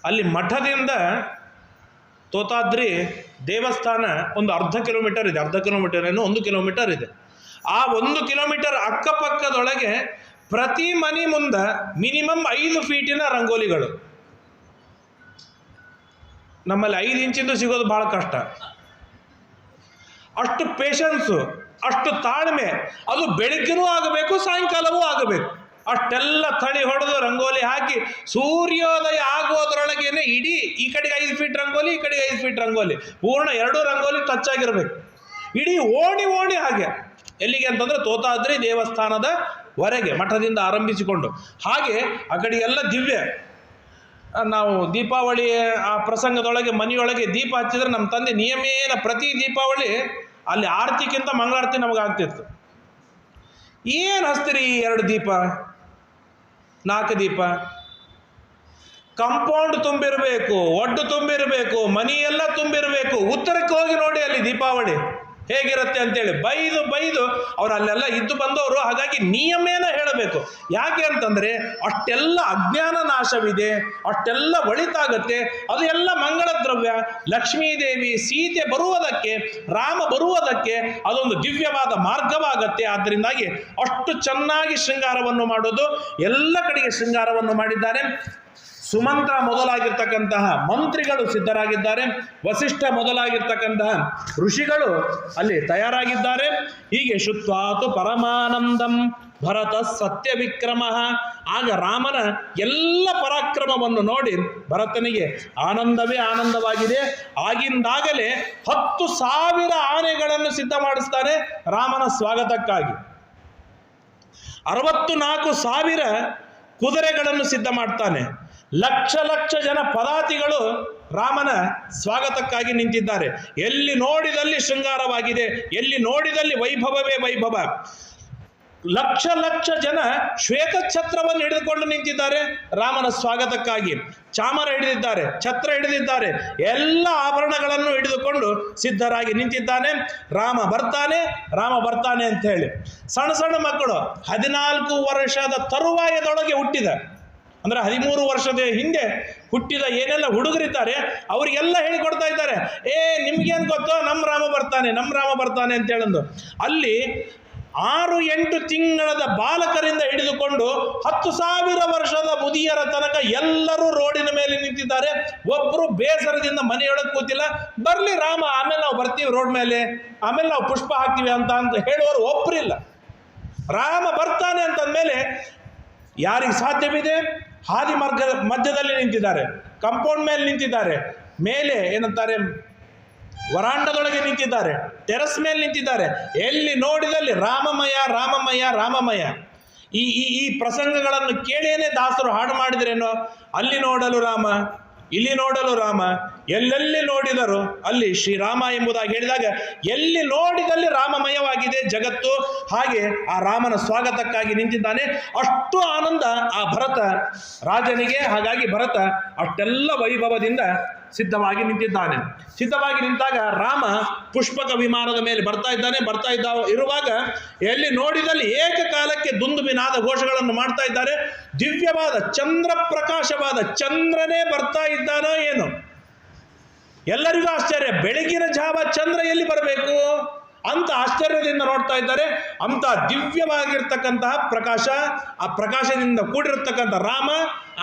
ಅಲ್ಲಿ ಮಠದಿಂದ ತೋತಾದ್ರಿ ದೇವಸ್ಥಾನ ಒಂದು ಅರ್ಧ ಕಿಲೋಮೀಟರ್ ಇದೆ, 1 ಕಿಲೋಮೀಟರ್ ಇದೆ. ಆ 1 ಕಿಲೋಮೀಟರ್ ಅಕ್ಕಪಕ್ಕದೊಳಗೆ ಪ್ರತಿ ಮನೆ ಮುಂದೆ ಮಿನಿಮಮ್ 5 ಫೀಟಿನ ರಂಗೋಲಿಗಳು. ನಮ್ಮಲ್ಲಿ 5 ಇಂಚಿಂದು ಸಿಗೋದು ಬಹಳ ಕಷ್ಟ. ಅಷ್ಟು ಪೇಷನ್ಸು, ಅಷ್ಟು ತಾಳ್ಮೆ, ಅದು ಬೆಳಗ್ಗೆನೂ ಆಗಬೇಕು ಸಾಯಂಕಾಲವೂ ಆಗಬೇಕು. ಅಷ್ಟೆಲ್ಲ ತಳಿ ಹೊಡೆದು ರಂಗೋಲಿ ಹಾಕಿ ಸೂರ್ಯೋದಯ ಆಗೋದ್ರೊಳಗೇನೆ ಇಡೀ ಈ ಕಡೆಗೆ 5 ಫೀಟ್ ರಂಗೋಲಿ, ಈ ಕಡೆಗೆ 5 ಫೀಟ್ ರಂಗೋಲಿ, ಪೂರ್ಣ 2 ರಂಗೋಲಿ ಟಚ್ ಆಗಿರ್ಬೇಕು. ಇಡೀ ಓಣಿ ಹಾಗೆ. ಎಲ್ಲಿಗೆ ಅಂತಂದ್ರೆ ತೋತಾದ್ರಿ ದೇವಸ್ಥಾನದ ವರೆಗೆ, ಮಠದಿಂದ ಆರಂಭಿಸಿಕೊಂಡು ಹಾಗೆ ಆ ಕಡೆ ಎಲ್ಲ ದಿವ್ಯ. ನಾವು ದೀಪಾವಳಿ ಆ ಪ್ರಸಂಗದೊಳಗೆ ಮನೆಯೊಳಗೆ ದೀಪ ಹಚ್ಚಿದ್ರೆ ನಮ್ಮ ತಂದೆ ನಿಯಮೇನ ಪ್ರತಿ ದೀಪಾವಳಿ ಅಲ್ಲಿ ಆರತಿಗಿಂತ ಮಂಗಳಾರತಿ ನಮಗಾಗ್ತಿತ್ತು. ಏನು ಹಚ್ತೀರಿ 2 ದೀಪ 4 ದೀಪ? ಕಂಪೌಂಡ್ ತುಂಬಿರಬೇಕು, ಒಡ್ಡು ತುಂಬಿರಬೇಕು, ಮನೆಯೆಲ್ಲ ತುಂಬಿರಬೇಕು. ಉತ್ತರಕ್ಕೆ ಹೋಗಿ ನೋಡಿ ಅಲ್ಲಿ ದೀಪಾವಳಿ ಹೇಗಿರುತ್ತೆ ಅಂತೇಳಿ ಬೈದು ಅವ್ರು ಅಲ್ಲೆಲ್ಲ ಇದ್ದು ಬಂದವರು. ಹಾಗಾಗಿ ನಿಯಮೇನ ಹೇಳಬೇಕು. ಯಾಕೆ ಅಂತಂದರೆ ಅಷ್ಟೆಲ್ಲ ಅಜ್ಞಾನ ನಾಶವಿದೆ, ಅಷ್ಟೆಲ್ಲ ಒಳಿತಾಗತ್ತೆ. ಅದು ಎಲ್ಲ ಮಂಗಳ ದ್ರವ್ಯ. ಲಕ್ಷ್ಮೀದೇವಿ ಸೀತೆ ಬರುವುದಕ್ಕೆ, ರಾಮ ಬರುವುದಕ್ಕೆ ಅದೊಂದು ದಿವ್ಯವಾದ ಮಾರ್ಗವಾಗತ್ತೆ. ಆದ್ದರಿಂದಾಗಿ ಅಷ್ಟು ಚೆನ್ನಾಗಿ ಶೃಂಗಾರವನ್ನು ಮಾಡೋದು. ಎಲ್ಲ ಕಡೆಗೆ ಶೃಂಗಾರವನ್ನು ಮಾಡಿದ್ದಾರೆ. ಸುಮಂತ್ರ ಮೊದಲಾಗಿರ್ತಕ್ಕಂತಹ ಮಂತ್ರಿಗಳು ಸಿದ್ಧರಾಗಿದ್ದಾರೆ. ವಸಿಷ್ಠ ಮೊದಲಾಗಿರ್ತಕ್ಕಂತಹ ಋಷಿಗಳು ಅಲ್ಲಿ ತಯಾರಾಗಿದ್ದಾರೆ. ಹೀಗೆ ಶುತ್ವಾತು ಪರಮಾನಂದಂ ಭರತ ಸತ್ಯ ವಿಕ್ರಮ. ಆಗ ರಾಮನ ಎಲ್ಲ ಪರಾಕ್ರಮವನ್ನು ನೋಡಿ ಭರತನಿಗೆ ಆನಂದವೇ ಆನಂದವಾಗಿದೆ. ಆಗಿಂದಾಗಲೇ 10,000 ಆನೆಗಳನ್ನು ಸಿದ್ಧ ಮಾಡಿಸ್ತಾನೆ ರಾಮನ ಸ್ವಾಗತಕ್ಕಾಗಿ. 64,000 ಕುದುರೆಗಳನ್ನು ಸಿದ್ಧ ಮಾಡ್ತಾನೆ. ಲಕ್ಷ ಜನ ಪದಾತಿಗಳು ರಾಮನ ಸ್ವಾಗತಕ್ಕಾಗಿ ನಿಂತಿದ್ದಾರೆ. ಎಲ್ಲಿ ನೋಡಿದಲ್ಲಿ ಶೃಂಗಾರವಾಗಿದೆ, ಎಲ್ಲಿ ನೋಡಿದಲ್ಲಿ ವೈಭವವೇ ವೈಭವ. ಲಕ್ಷ ಜನ ಶ್ವೇತ ಛತ್ರವನ್ನು ಹಿಡಿದುಕೊಂಡು ನಿಂತಿದ್ದಾರೆ ರಾಮನ ಸ್ವಾಗತಕ್ಕಾಗಿ. ಚಾಮರ ಹಿಡಿದಿದ್ದಾರೆ, ಛತ್ರ ಹಿಡಿದಿದ್ದಾರೆ, ಎಲ್ಲ ಆಭರಣಗಳನ್ನು ಹಿಡಿದುಕೊಂಡು ಸಿದ್ಧರಾಗಿ ನಿಂತಿದ್ದಾನೆ. ರಾಮ ಬರ್ತಾನೆ ಅಂತ ಹೇಳಿ ಸಣ್ಣ ಮಕ್ಕಳು 14 ವರ್ಷದ ತರುವಾಯದೊಳಗೆ ಹುಟ್ಟಿದ, ಅಂದ್ರೆ 13 ವರ್ಷದ ಹಿಂದೆ ಹುಟ್ಟಿದ ಏನೆಲ್ಲ ಹುಡುಗರಿದ್ದಾರೆ ಅವರಿಗೆಲ್ಲ ಹೇಳಿಕೊಡ್ತಾ ಇದ್ದಾರೆ. ನಿಮ್ಗೇನು ಗೊತ್ತೋ, ನಮ್ಮ ರಾಮ ಬರ್ತಾನೆ ಅಂತ ಹೇಳಂದು. ಅಲ್ಲಿ 6-8 ತಿಂಗಳದ ಬಾಲಕರಿಂದ ಹಿಡಿದುಕೊಂಡು 10,000 ವರ್ಷದ ಮುದಿಯರ ತನಕ ಎಲ್ಲರೂ ರೋಡಿನ ಮೇಲೆ ನಿಂತಿದ್ದಾರೆ. ಒಬ್ಬರು ಬೇಸರದಿಂದ ಮನೆಯೊಳಗೆ ಕೂತಿಲ್ಲ. ಬರಲಿ ರಾಮ, ಆಮೇಲೆ ನಾವು ಬರ್ತೀವಿ ರೋಡ್ ಮೇಲೆ, ಆಮೇಲೆ ನಾವು ಪುಷ್ಪ ಹಾಕ್ತೀವಿ ಅಂತ ಹೇಳುವವರು ಒಬ್ಬರಿಲ್ಲ. ರಾಮ ಬರ್ತಾನೆ ಅಂತಂದ್ಮೇಲೆ ಯಾರಿಗೆ ಸಾಧ್ಯವಿದೆ? ಹಾದಿ ಮಾರ್ಗ ಮಧ್ಯದಲ್ಲಿ ನಿಂತಿದ್ದಾರೆ, ಕಾಂಪೌಂಡ್ ಮೇಲೆ ನಿಂತಿದ್ದಾರೆ, ಮೇಲೆ ಏನಂತಾರೆ ವರಾಂಡದೊಳಗೆ ನಿಂತಿದ್ದಾರೆ, ಟೆರಸ್ ಮೇಲೆ ನಿಂತಿದ್ದಾರೆ. ಎಲ್ಲಿ ನೋಡಿದಲ್ಲಿ ರಾಮಮಯ. ಈ ಪ್ರಸಂಗಗಳನ್ನು ಕೇಳೇನೆ ದಾಸರು ಹಾಡು ಮಾಡಿದ್ರೇನೋ. ಅಲ್ಲಿ ನೋಡಲು ರಾಮ, ಇಲ್ಲಿ ನೋಡಲು ರಾಮ, ಎಲ್ಲೆಲ್ಲಿ ನೋಡಿದರು ಅಲ್ಲಿ ಶ್ರೀರಾಮ ಎಂಬುದಾಗಿ ಹೇಳಿದಾಗ ಎಲ್ಲಿ ನೋಡಿದಲ್ಲಿ ರಾಮಮಯವಾಗಿದೆ ಜಗತ್ತು. ಹಾಗೆ ಆ ರಾಮನ ಸ್ವಾಗತಕ್ಕಾಗಿ ನಿಂತಿದ್ದಾನೆ. ಅಷ್ಟು ಆನಂದ ಆ ಭರತ ರಾಜನಿಗೆ. ಹಾಗಾಗಿ ಭರತ ಅಷ್ಟೆಲ್ಲ ವೈಭವದಿಂದ ಸಿದ್ಧವಾಗಿ ನಿಂತಿದ್ದಾನೆ. ಸಿದ್ಧವಾಗಿ ನಿಂತಾಗ ರಾಮ ಪುಷ್ಪಕ ವಿಮಾನದ ಮೇಲೆ ಬರ್ತಾ ಇರುವಾಗ ಎಲ್ಲಿ ನೋಡಿದಲ್ಲಿ ಏಕಕಾಲಕ್ಕೆ ದುಂದುಬಿನಾದ ಘೋಷಗಳನ್ನು ಮಾಡ್ತಾ ಇದ್ದಾರೆ. ದಿವ್ಯವಾದ ಚಂದ್ರ ಪ್ರಕಾಶವಾದ ಚಂದ್ರನೇ ಬರ್ತಾ ಇದ್ದಾನೋ ಏನು, ಎಲ್ಲರಿಗೂ ಆಶ್ಚರ್ಯ. ಬೆಳಗಿನ ಜಾವ ಚಂದ್ರ ಎಲ್ಲಿ ಬರಬೇಕು ಅಂತ ಆಶ್ಚರ್ಯದಿಂದ ನೋಡ್ತಾ ಇದ್ದಾರೆ. ಅಂತ ದಿವ್ಯವಾಗಿರ್ತಕ್ಕಂತಹ ಪ್ರಕಾಶ, ಆ ಪ್ರಕಾಶದಿಂದ ಕೂಡಿರತಕ್ಕಂಥ ರಾಮ,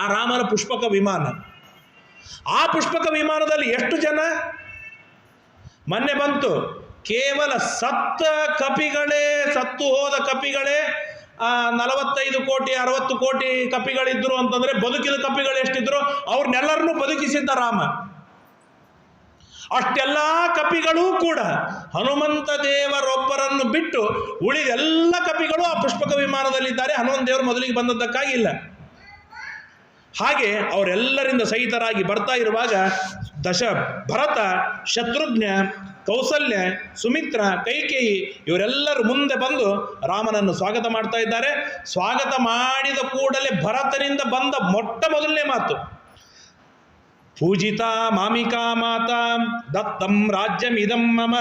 ಆ ರಾಮನ ಪುಷ್ಪಕ ವಿಮಾನ. ಆ ಪುಷ್ಪಕ ವಿಮಾನದಲ್ಲಿ ಎಷ್ಟು ಜನ? ಮೊನ್ನೆ ಬಂತು, ಕೇವಲ ಸತ್ತು ಹೋದ ಕಪಿಗಳೇ 45 ಕೋಟಿ 60 ಕೋಟಿ ಕಪಿಗಳಿದ್ರು ಅಂತಂದ್ರೆ ಬದುಕಿದ ಕಪಿಗಳು ಎಷ್ಟಿದ್ರು ಅವ್ರನ್ನೆಲ್ಲರನ್ನೂ ಬದುಕಿಸಿದ್ದ ರಾಮ. ಅಷ್ಟೆಲ್ಲ ಕಪಿಗಳೂ ಕೂಡ ಹನುಮಂತ ದೇವರೊಬ್ಬರನ್ನು ಬಿಟ್ಟು ಉಳಿದೆಲ್ಲ ಕಪಿಗಳು ಆ ಪುಷ್ಪಕ ವಿಮಾನದಲ್ಲಿದ್ದಾರೆ. ಹನುಮಂತ ದೇವರು ಮೊದಲಿಗೆ ಬಂದದ್ದಕ್ಕಾಗಿಲ್ಲ. ಹಾಗೆ ಅವರೆಲ್ಲರಿಂದ ಸಹಿತರಾಗಿ ಬರ್ತಾ ಇರುವಾಗ ಭರತ, ಶತ್ರುಘ್ನ, ಕೌಸಲ್ಯ, ಸುಮಿತ್ರ, ಕೈಕೇಯಿ ಇವರೆಲ್ಲರೂ ಮುಂದೆ ಬಂದು ರಾಮನನ್ನು ಸ್ವಾಗತ ಮಾಡ್ತಾ ಇದ್ದಾರೆ. ಸ್ವಾಗತ ಮಾಡಿದ ಕೂಡಲೇ ಭರತನಿಂದ ಬಂದ ಮೊಟ್ಟ ಮೊದಲನೇ ಮಾತು, ಪೂಜಿತಾ ಮಾಮಿಕಾ ಮಾತಾ ದತ್ತಂ ರಾಜ್ಯಮಿದಂ ಮಮ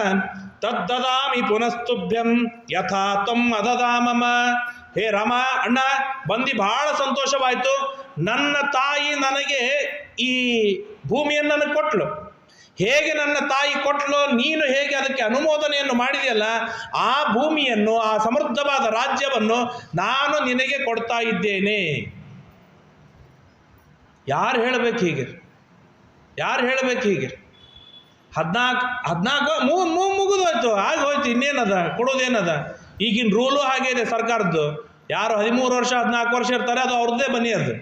ತದ್ದದಾಮಿ ಪುನಸ್ತುಭ್ಯಂ ಯಥಾ ತ್ವಂ ಅದದಾ ಮಮ. ಹೇ ರಾಮ, ಅಣ್ಣ ಬಂದು ಬಹಳ ಸಂತೋಷವಾಯಿತು. ನನ್ನ ತಾಯಿ ನನಗೆ ಈ ಭೂಮಿಯನ್ನು ನನಗೆ ಕೊಟ್ಲು. ಹೇಗೆ ನನ್ನ ತಾಯಿ ಕೊಟ್ಲೋ ನೀನು ಹೇಗೆ ಅದಕ್ಕೆ ಅನುಮೋದನೆಯನ್ನು ಮಾಡಿದೆಯಲ್ಲ, ಆ ಭೂಮಿಯನ್ನು, ಆ ಸಮೃದ್ಧವಾದ ರಾಜ್ಯವನ್ನು ನಾನು ನಿನಗೆ ಕೊಡ್ತಾ ಇದ್ದೇನೆ. ಯಾರು ಹೇಳಬೇಕು ಹೀಗೆ? ಯಾರು ಹೇಳಬೇಕು ಹೀಗೆ? 14 ಮುಗಿದೋಯ್ತು, ಆಗಿ ಹೋಯ್ತು, ಇನ್ನೇನದ ಕೊಡೋದೇನದ? ಈಗಿನ ರೂಲು ಹಾಗೆ ಇದೆ ಸರ್ಕಾರದ್ದು. ಯಾರು 13 ವರ್ಷ 14 ವರ್ಷ ಇರ್ತಾರೆ ಅದು ಅವ್ರದ್ದೇ ಬನ್ನಿ. ಅದು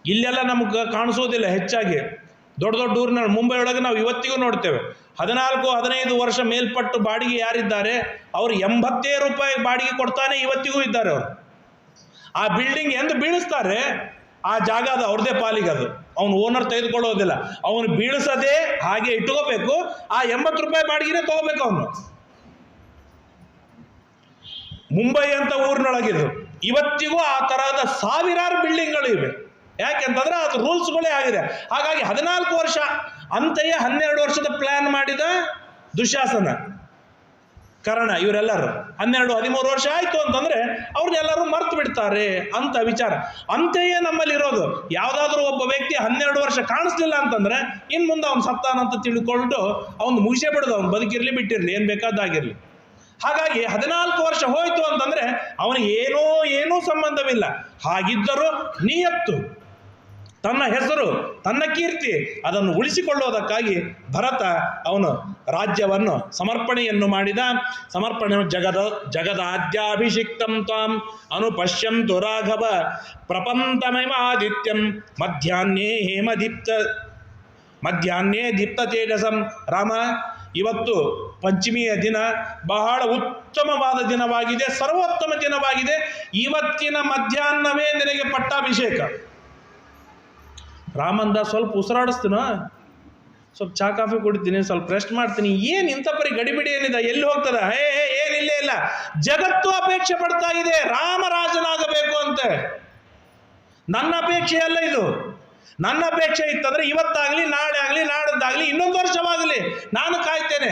ಇಲ್ಲೆಲ್ಲ ನಮ್ಗೆ ಕಾಣಿಸೋದಿಲ್ಲ ಹೆಚ್ಚಾಗಿ. ದೊಡ್ಡ ದೊಡ್ಡ ಊರಿನ ಮುಂಬೈ ಒಳಗೆ ನಾವು ಇವತ್ತಿಗೂ ನೋಡ್ತೇವೆ. 14-15 ವರ್ಷ ಮೇಲ್ಪಟ್ಟು ಬಾಡಿಗೆ ಯಾರಿದ್ದಾರೆ ಅವರು 80 ರೂಪಾಯಿ ಬಾಡಿಗೆ ಕೊಡ್ತಾನೆ ಇವತ್ತಿಗೂ ಇದ್ದಾರೆ. ಅವರು ಆ ಬಿಲ್ಡಿಂಗ್ ಎಂದು ಬೀಳಿಸ್ತಾರೆ ಆ ಜಾಗ ಅದು ಅವ್ರದೇ ಪಾಲಿಗೆ, ಅದು ಅವನು ಓನರ್ ತೆಗೆದುಕೊಳ್ಳೋದಿಲ್ಲ. ಅವನು ಬೀಳಿಸದೆ ಹಾಗೆ ಇಟ್ಕೋಬೇಕು. ಆ 80 ರೂಪಾಯಿ ಬಾಡಿಗೆನೇ ತಗೋಬೇಕು ಅವನು. ಮುಂಬೈ ಅಂತ ಊರಿನೊಳಗಿದ್ದು ಇವತ್ತಿಗೂ ಆ ತರಹದ ಸಾವಿರಾರು ಬಿಲ್ಡಿಂಗ್ಗಳು ಇವೆ. ಯಾಕೆಂತಂದ್ರೆ ಅದು ರೂಲ್ಸ್ಗಳೇ ಆಗಿದೆ. ಹಾಗಾಗಿ 14 ವರ್ಷ ಅಂತೆಯೇ 12 ವರ್ಷದ ಪ್ಲಾನ್ ಮಾಡಿದ ದುಶಾಸನ, ಕರ್ಣ, ಇವರೆಲ್ಲರೂ 12-13 ವರ್ಷ ಆಯ್ತು ಅಂತಂದ್ರೆ ಅವ್ರನ್ನೆಲ್ಲರೂ ಮರ್ತು ಬಿಡ್ತಾರೆ ಅಂತ ವಿಚಾರ. ಅಂತೆಯೇ ನಮ್ಮಲ್ಲಿರೋದು. ಯಾವುದಾದ್ರೂ ಒಬ್ಬ ವ್ಯಕ್ತಿ 12 ವರ್ಷ ಕಾಣಿಸ್ಲಿಲ್ಲ ಅಂತಂದ್ರೆ ಇನ್ ಮುಂದೆ ಅವ್ನು ಸತ್ತಾನಂತ ತಿಳ್ಕೊಂಡು ಅವ್ನು ಮುಗಿಸೇ ಬಿಡೋದು. ಅವ್ನು ಬದುಕಿರ್ಲಿ ಬಿಟ್ಟಿರ್ಲಿ, ಏನ್ ಬೇಕಾದಾಗಿರ್ಲಿ. ಹಾಗಾಗಿ 14 ವರ್ಷ ಹೋಯ್ತು ಅಂತಂದ್ರೆ ಅವನಿಗೆ ಏನೂ ಸಂಬಂಧವಿಲ್ಲ. ಹಾಗಿದ್ದರೂ ನಿಯತ್ತು, ತನ್ನ ಹೆಸರು, ತನ್ನ ಕೀರ್ತಿ ಅದನ್ನು ಉಳಿಸಿಕೊಳ್ಳುವುದಕ್ಕಾಗಿ ಭರತ ಅವನು ರಾಜ್ಯವನ್ನು ಸಮರ್ಪಣೆಯನ್ನು ಮಾಡಿದ. ಸಮರ್ಪಣೆ ಜಗದಾದ್ಯಾಭಿಷಿಕ್ತಂ ತ್ವಾಂ ಅನುಪಶ್ಯಂತು ರಾಘವ ಪ್ರಪಂತಮೈವಾದಿತ್ಯಂ ಮಧ್ಯಾಹ್ನೇ ದೀಪ್ತ ತೇಜಸಂ. ರಾಮ, ಇವತ್ತು ಪಂಚಮಿಯ ದಿನ ಬಹಳ ಉತ್ತಮವಾದ ದಿನವಾಗಿದೆ, ಸರ್ವೋತ್ತಮ ದಿನವಾಗಿದೆ. ಇವತ್ತಿನ ಮಧ್ಯಾಹ್ನವೇ ನಿನಗೆ ಪಟ್ಟಾಭಿಷೇಕ. ರಾಮಂದ ಸ್ವಲ್ಪ ಉಸಿರಾಡಿಸ್ತೀನೋ, ಸ್ವಲ್ಪ ಚಾ ಕಾಫಿ ಕುಡಿತೀನಿ, ಸ್ವಲ್ಪ ರೆಸ್ಟ್ ಮಾಡ್ತೀನಿ. ಏನು ಇಂಥ ಪರಿ ಗಡಿಬಿಡಿ ಏನಿದೆ? ಎಲ್ಲಿ ಹೋಗ್ತದ? ಏನಿಲ್ಲೇ ಇಲ್ಲ. ಜಗತ್ತು ಅಪೇಕ್ಷೆ ಪಡ್ತಾ ಇದೆ ರಾಮರಾಜನಾಗಬೇಕು ಅಂತೆ. ನನ್ನ ಅಪೇಕ್ಷೆ ಅಲ್ಲ ಇದು. ನನ್ನ ಅಪೇಕ್ಷೆ ಇತ್ತಂದ್ರೆ ಇವತ್ತಾಗಲಿ, ನಾಳೆ ಆಗಲಿ, ನಾಡದ್ದಾಗಲಿ, ಇನ್ನೊಂದು ವರ್ಷವಾಗಲಿ ನಾನು ಕಾಯ್ತೇನೆ.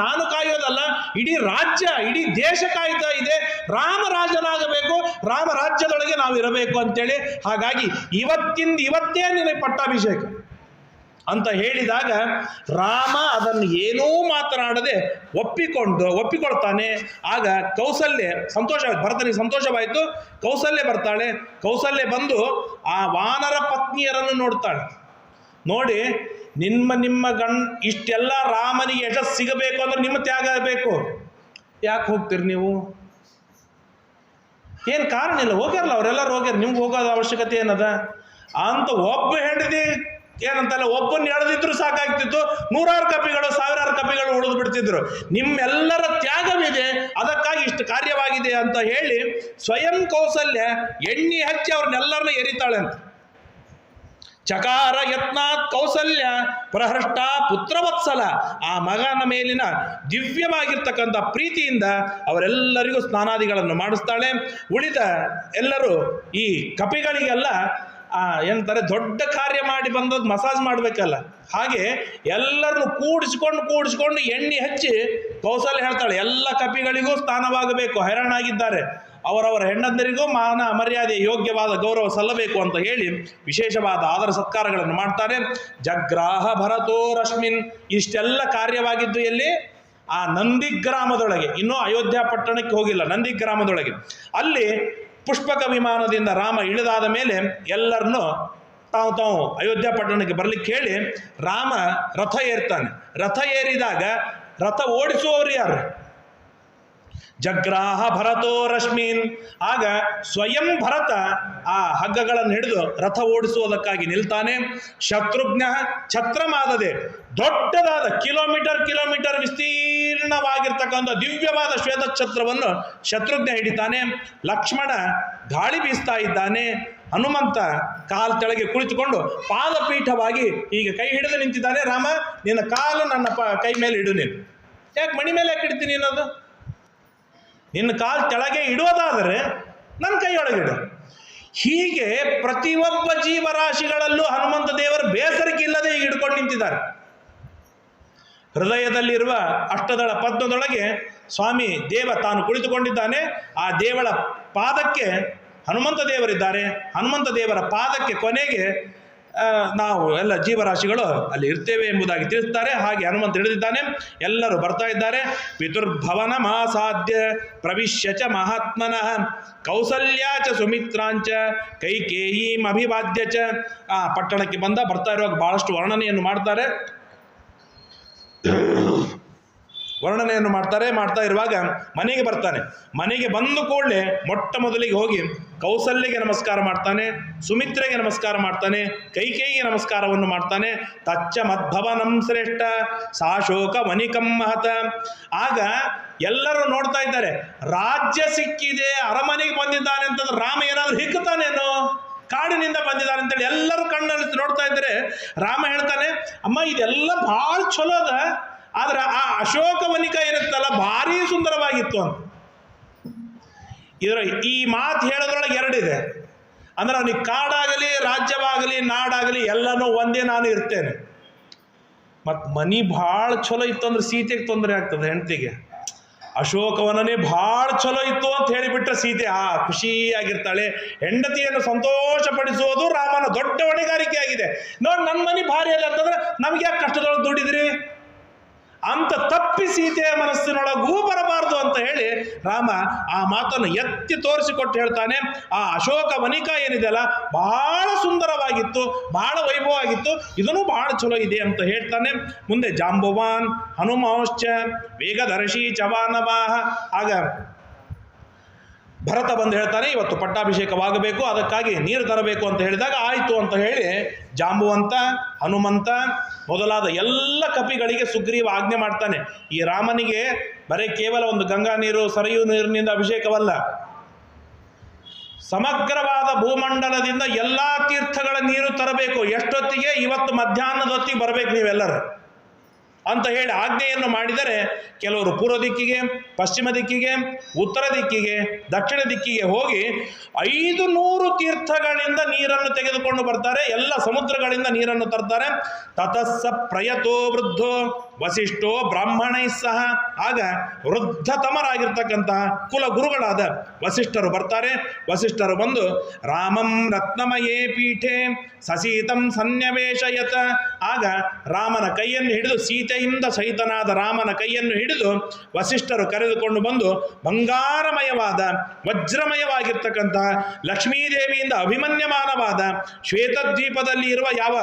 ನಾನು ಕಾಯೋದಲ್ಲ, ಇಡೀ ರಾಜ್ಯ, ಇಡೀ ದೇಶ ಕಾಯ್ತಾ ಇದೆ. ರಾಮರಾಜನಾಗಬೇಕು, ರಾಮರಾಜ್ಯದೊಳಗೆ ನಾವು ಇರಬೇಕು ಅಂತೇಳಿ. ಹಾಗಾಗಿ ಇವತ್ತೇ ನಿನಗೆ ಪಟ್ಟಾಭಿಷೇಕ ಅಂತ ಹೇಳಿದಾಗ ರಾಮ ಅದನ್ನು ಏನೂ ಮಾತನಾಡದೆ ಒಪ್ಪಿಕೊಳ್ತಾನೆ. ಆಗ ಕೌಸಲ್ಯ ಸಂತೋಷವಾಯಿತು, ಭರತನಿಗೆ ಸಂತೋಷವಾಯಿತು. ಕೌಸಲ್ಯ ಬರ್ತಾಳೆ. ಕೌಸಲ್ಯ ಬಂದು ಆ ವಾನರ ಪತ್ನಿಯರನ್ನು ನೋಡ್ತಾಳೆ. ನೋಡಿ, ನಿಮ್ಮ ಇಷ್ಟೆಲ್ಲ ರಾಮನಿಗೆ ಯಶಸ್ಸು ಸಿಗಬೇಕು ಅಂದ್ರೆ ನಿಮ್ಮ ತ್ಯಾಗ ಬೇಕು. ಯಾಕೆ ಹೋಗ್ತೀರಿ ನೀವು? ಏನು ಕಾರಣ ಇಲ್ಲ, ಹೋಗ್ಯಾರಲ್ಲ ಅವರೆಲ್ಲರೂ ಹೋಗ್ಯಾರ, ನಿಮ್ಗೆ ಹೋಗೋದ ಅವಶ್ಯಕತೆ ಏನದ ಅಂತ ಒಬ್ಬ ಹೆಂಡತಿ ಏನಂತಲ್ಲ, ಒಬ್ಬನ ಎಳೆದಿದ್ರು ಸಾಕಾಗ್ತಿತ್ತು. 100,000 ಕಪಿಗಳು 1,000 ಕಪಿಗಳು ಉಳಿದು ಬಿಡ್ತಿದ್ರು. ನಿಮ್ಮೆಲ್ಲರ ತ್ಯಾಗವಿದೆ, ಅದಕ್ಕಾಗಿ ಇಷ್ಟು ಕಾರ್ಯವಾಗಿದೆ ಅಂತ ಹೇಳಿ ಸ್ವಯಂ ಕೌಸಲ್ಯ ಎಣ್ಣೆ ಹಚ್ಚಿ ಅವ್ರನ್ನೆಲ್ಲರನ್ನ ಎರಿತಾಳೆ ಅಂತ. ಚಕಾರ ಯತ್ನಾತ್ ಕೌಸಲ್ಯ ಪ್ರಹೃಷ್ಟ ಪುತ್ರವತ್ಸಲ. ಆ ಮಗನ ಮೇಲಿನ ದಿವ್ಯವಾಗಿರ್ತಕ್ಕಂಥ ಪ್ರೀತಿಯಿಂದ ಅವರೆಲ್ಲರಿಗೂ ಸ್ನಾನಾದಿಗಳನ್ನು ಮಾಡಿಸ್ತಾಳೆ. ಉಳಿದ ಎಲ್ಲರೂ ಈ ಕಪಿಗಳಿಗೆಲ್ಲ ಏನಂತಾರೆ, ದೊಡ್ಡ ಕಾರ್ಯ ಮಾಡಿ ಬಂದದ್ದು ಮಸಾಜ್ ಮಾಡಬೇಕಲ್ಲ, ಹಾಗೆ ಎಲ್ಲರನ್ನು ಕೂಡಿಸ್ಕೊಂಡು ಎಣ್ಣೆ ಹಚ್ಚಿ ಕೌಸಲ್ಯ ಹೇಳ್ತಾಳೆ, ಎಲ್ಲ ಕಪಿಗಳಿಗೂ ಸ್ನಾನವಾಗಬೇಕು, ಹೈರಾಣಾಗಿದ್ದಾರೆ, ಅವರವರ ಹೆಣ್ಣಂದರಿಗೂ ಮಾನ ಮರ್ಯಾದೆ ಯೋಗ್ಯವಾದ ಗೌರವ ಸಲ್ಲಬೇಕು ಅಂತ ಹೇಳಿ ವಿಶೇಷವಾದ ಆದರ ಸತ್ಕಾರಗಳನ್ನು ಮಾಡ್ತಾರೆ. ಜಗ್ರಾಹ ಭರತೋ ರಶ್ಮಿನ್. ಇಷ್ಟೆಲ್ಲ ಕಾರ್ಯವಾಗಿದ್ದು ಎಲ್ಲಿ? ಆ ನಂದಿಗ್ರಾಮದೊಳಗೆ. ಇನ್ನೂ ಅಯೋಧ್ಯ ಪಟ್ಟಣಕ್ಕೆ ಹೋಗಿಲ್ಲ, ನಂದಿಗ್ರಾಮದೊಳಗೆ. ಅಲ್ಲಿ ಪುಷ್ಪಕ ವಿಮಾನದಿಂದ ರಾಮ ಇಳಿದಾದ ಮೇಲೆ ಎಲ್ಲರನ್ನು ತಾವು ಅಯೋಧ್ಯ ಪಟ್ಟಣಕ್ಕೆ ಬರ್ಲಿಕ್ಕೆ ಹೇಳಿ ರಾಮ ರಥ ಏರ್ತಾನೆ. ರಥ ಏರಿದಾಗ ರಥ ಓಡಿಸುವವರು ಯಾರು? ಜಗ್ರಾಹ ಭರತೋ ರಶ್ಮೀನ್. ಆಗ ಸ್ವಯಂ ಭರತ ಆ ಹಗ್ಗಗಳನ್ನು ಹಿಡಿದು ರಥ ಓಡಿಸುವುದಕ್ಕಾಗಿ ನಿಲ್ತಾನೆ. ಶತ್ರುಘ್ನ ಛತ್ರಮಾದದೆ ದೊಡ್ಡದಾದ ಕಿಲೋಮೀಟರ್ ವಿಸ್ತೀರ್ಣವಾಗಿರ್ತಕ್ಕಂಥ ದಿವ್ಯವಾದ ಶ್ವೇತ ಛತ್ರವನ್ನು ಶತ್ರುಘ್ನ ಹಿಡಿತಾನೆ. ಲಕ್ಷ್ಮಣ ಗಾಳಿ ಬೀಸ್ತಾ ಇದ್ದಾನೆ. ಹನುಮಂತ ಕಾಲು ತೆಳಗೆ ಕುಳಿತುಕೊಂಡು ಪಾದಪೀಠವಾಗಿ ಈಗ ಕೈ ಹಿಡಿದು ನಿಂತಿದ್ದಾನೆ. ರಾಮ, ನಿನ್ನ ಕಾಲು ನನ್ನ ಕೈ ಮೇಲೆ ಇಡು. ನೀನು ಯಾಕೆ ಮಣಿ ಮೇಲೆ ಯಾಕೆ ಇಡ್ತೀನಿ ಅನ್ನೋದು? ನಿನ್ನ ಕಾಲು ಕೆಳಗೆ ಇಡೋದಾದರೆ ನನ್ನ ಕೈಯೊಳಗಿಡು. ಹೀಗೆ ಪ್ರತಿಯೊಬ್ಬ ಜೀವರಾಶಿಗಳಲ್ಲೂ ಹನುಮಂತ ದೇವರು ಬೇಸರಿಕೆ ಇಲ್ಲದೆ ಹಿಡ್ಕೊಂಡು ನಿಂತಿದ್ದಾರೆ. ಹೃದಯದಲ್ಲಿರುವ ಅಷ್ಟದಳ ಪದ್ಮದೊಳಗೆ ಸ್ವಾಮಿ ದೇವ ತಾನು ಕುಳಿತುಕೊಂಡಿದ್ದಾನೆ. ಆ ದೇವಳ ಪಾದಕ್ಕೆ ಹನುಮಂತ ದೇವರಿದ್ದಾರೆ. ಹನುಮಂತ ದೇವರ ಪಾದಕ್ಕೆ ಕೊನೆಗೆ ನಾವು ಎಲ್ಲ ಜೀವರಾಶಿಗಳು ಅಲ್ಲಿ ಇರ್ತೇವೆ ಎಂಬುದಾಗಿ ತಿಳಿಸ್ತಾರೆ. ಹಾಗೆ ಹನುಮಂತ ತಿಳಿದಿದ್ದಾನೆ. ಎಲ್ಲರೂ ಬರ್ತಾ ಇದ್ದಾರೆ. ಪಿತುರ್ಭವನ ಮಾಸಾಧ್ಯ ಪ್ರವಿಶ್ಯ ಚ ಮಹಾತ್ಮನಃ ಕೌಸಲ್ಯ ಚ ಸುಮಿತ್ರಾಂಚ ಕೈಕೇಯೀಂ ಅಭಿವಾದ್ಯ ಚ. ಪಟ್ಟಣಕ್ಕೆ ಬರ್ತಾ ಇರುವಾಗ ಬಹಳಷ್ಟು ವರ್ಣನೆಯನ್ನು ಮಾಡ್ತಾರೆ. ಮಾಡ್ತಾ ಇರುವಾಗ ಮನೆಗೆ ಬರ್ತಾನೆ. ಮನೆಗೆ ಬಂದು ಕೂಡಲೇ ಮೊಟ್ಟ ಮೊದಲಿಗೆ ಹೋಗಿ ಕೌಸಲ್ಯಗೆ ನಮಸ್ಕಾರ ಮಾಡ್ತಾನೆ, ಸುಮಿತ್ರೆಗೆ ನಮಸ್ಕಾರ ಮಾಡ್ತಾನೆ, ಕೈಕೇಯಿಗೆ ನಮಸ್ಕಾರವನ್ನು ಮಾಡ್ತಾನೆ. ತಚ್ಚ ಮದ್ಭವನಂ ಶ್ರೇಷ್ಠ ಸಾಶೋಕ ವನಿಕಂ ಮಹತ. ಆಗ ಎಲ್ಲರೂ ನೋಡ್ತಾ ಇದ್ದಾರೆ, ರಾಜ್ಯ ಸಿಕ್ಕಿದೆ, ಅರಮನೆಗೆ ಬಂದಿದ್ದಾನೆ ಅಂತಂದ್ರೆ ರಾಮ ಏನಾದರೂ ಹಿಕ್ಕುತ್ತಾನೇನೋ, ಕಾಡಿನಿಂದ ಬಂದಿದ್ದಾನೆ ಅಂತೇಳಿ ಎಲ್ಲರೂ ಕಣ್ಣಲ್ಲಿ ನೋಡ್ತಾ ಇದ್ದಾರೆ. ರಾಮ ಹೇಳ್ತಾನೆ, ಅಮ್ಮ ಇದೆಲ್ಲ ಭಾಳ ಚಲೋ ಅದ, ಆದ್ರೆ ಆ ಅಶೋಕವನಿಕ ಇರುತ್ತಲ್ಲ ಭಾರಿ ಸುಂದರವಾಗಿತ್ತು ಅಂತ. ಈ ಮಾತು ಹೇಳೋದ್ರೊಳಗೆ ಎರಡಿದೆ. ಅಂದ್ರೆ ಅವನಿಗೆ ಕಾಡಾಗಲಿ ರಾಜ್ಯವಾಗಲಿ ನಾಡಾಗಲಿ ಎಲ್ಲನೂ ಒಂದೇ, ನಾನು ಇರ್ತೇನೆ. ಮತ್ತು ಮನಿ ಭಾಳ ಚಲೋ ಇತ್ತು ಅಂದ್ರೆ ಸೀತೆಗೆ ತೊಂದರೆ ಆಗ್ತದೆ, ಹೆಂಡತಿಗೆ. ಅಶೋಕವನೇ ಭಾಳ ಚಲೋ ಇತ್ತು ಅಂತ ಹೇಳಿಬಿಟ್ರೆ ಸೀತೆ ಖುಷಿಯಾಗಿರ್ತಾಳೆ. ಹೆಂಡತಿಯನ್ನು ಸಂತೋಷಪಡಿಸುವುದು ರಾಮನ ದೊಡ್ಡ ಹೊಣೆಗಾರಿಕೆ ಆಗಿದೆ. ನೋಡಿ, ನನ್ನ ಮನೆ ಭಾರಿ ಅಲ್ಲ ಅಂತಂದ್ರೆ ನಮ್ಗೆ ಯಾಕೆ ಕಷ್ಟದೊಳಗೆ ದುಡಿದ್ರಿ ಅಂತ ತಪ್ಪಿ ಸೀತೆಯ ಮನಸ್ಸಿನೊಳಗೂ ಬರಬಾರದು ಅಂತ ಹೇಳಿ ರಾಮ ಆ ಮಾತನ್ನು ಎತ್ತಿ ತೋರಿಸಿಕೊಟ್ಟು ಹೇಳ್ತಾನೆ. ಆ ಅಶೋಕ ವನಿಕ ಏನಿದೆಯಲ್ಲ ಬಹಳ ಸುಂದರವಾಗಿತ್ತು, ಬಹಳ ವೈಭವ ಆಗಿತ್ತು, ಇದನ್ನು ಬಹಳ ಚಲೋ ಇದೆ ಅಂತ ಹೇಳ್ತಾನೆ. ಮುಂದೆ ಜಾಂಬುವಾನ್ ಹನುಮಾಂಶ್ಚ ವೇಗದರ್ಶಿ ಚವಾನವಾಹ. ಆಗ ಭರತ ಬಂದು ಹೇಳ್ತಾನೆ, ಇವತ್ತು ಪಟ್ಟಾಭಿಷೇಕವಾಗಬೇಕು, ಅದಕ್ಕಾಗಿ ನೀರು ತರಬೇಕು ಅಂತ ಹೇಳಿದಾಗ ಆಯಿತು ಅಂತ ಹೇಳಿ ಜಾಂಬುವಂತ, ಹನುಮಂತ ಮೊದಲಾದ ಎಲ್ಲ ಕಪಿಗಳಿಗೆ ಸುಗ್ರೀವ ಆಜ್ಞೆ ಮಾಡ್ತಾನೆ. ಈ ರಾಮನಿಗೆ ಬರೀ ಕೇವಲ ಒಂದು ಗಂಗಾ ನೀರು ಸರಿಯು ನೀರಿನಿಂದ ಅಭಿಷೇಕವಲ್ಲ, ಸಮಗ್ರವಾದ ಭೂಮಂಡಲದಿಂದ ಎಲ್ಲ ತೀರ್ಥಗಳ ನೀರು ತರಬೇಕು. ಎಷ್ಟೊತ್ತಿಗೆ? ಇವತ್ತು ಮಧ್ಯಾಹ್ನದೊತ್ತಿಗೆ ಬರಬೇಕು ನೀವೆಲ್ಲರೂ ಅಂತ ಹೇಳಿ ಆಜ್ಞೆಯನ್ನು ಮಾಡಿದರೆ, ಕೆಲವರು ಪೂರ್ವ ದಿಕ್ಕಿಗೆ, ಪಶ್ಚಿಮ ದಿಕ್ಕಿಗೆ, ಉತ್ತರ ದಿಕ್ಕಿಗೆ, ದಕ್ಷಿಣ ದಿಕ್ಕಿಗೆ ಹೋಗಿ 500 ತೀರ್ಥಗಳಿಂದ ನೀರನ್ನು ತೆಗೆದುಕೊಂಡು ಬರ್ತಾರೆ. ಎಲ್ಲ ಸಮುದ್ರಗಳಿಂದ ನೀರನ್ನು ತರ್ತಾರೆ. ತತಸ್ಸ ಪ್ರಯತೋ ವೃದ್ಧೋ ವಸಿಷ್ಠೋ ಬ್ರಾಹ್ಮಣೈ ಸಹ. ಆಗ ವೃದ್ಧತಮರಾಗಿರ್ತಕ್ಕಂತಹ ಕುಲಗುರುಗಳಾದ ವಸಿಷ್ಠರು ಬರ್ತಾರೆ. ವಸಿಷ್ಠರು ಬಂದು ರಾಮಂ ರತ್ನಮಯೇ ಪೀಠೆ ಸಸೀತಂ ಸನ್ಯವೇಶಯತ. ಆಗ ರಾಮನ ಕೈಯನ್ನು ಹಿಡಿದು, ಸೀತೆಯಿಂದ ಸಹಿತನಾದ ರಾಮನ ಕೈಯನ್ನು ಹಿಡಿದು ವಸಿಷ್ಠರು ಕರೆದುಕೊಂಡು ಬಂದು ಬಂಗಾರಮಯವಾದ ವಜ್ರಮಯವಾಗಿರ್ತಕ್ಕಂತಹ ಲಕ್ಷ್ಮೀದೇವಿಯಿಂದ ಅಭಿಮನ್ಯಮಾನವಾದ ಶ್ವೇತದ್ವೀಪದಲ್ಲಿ ಇರುವ ಯಾವ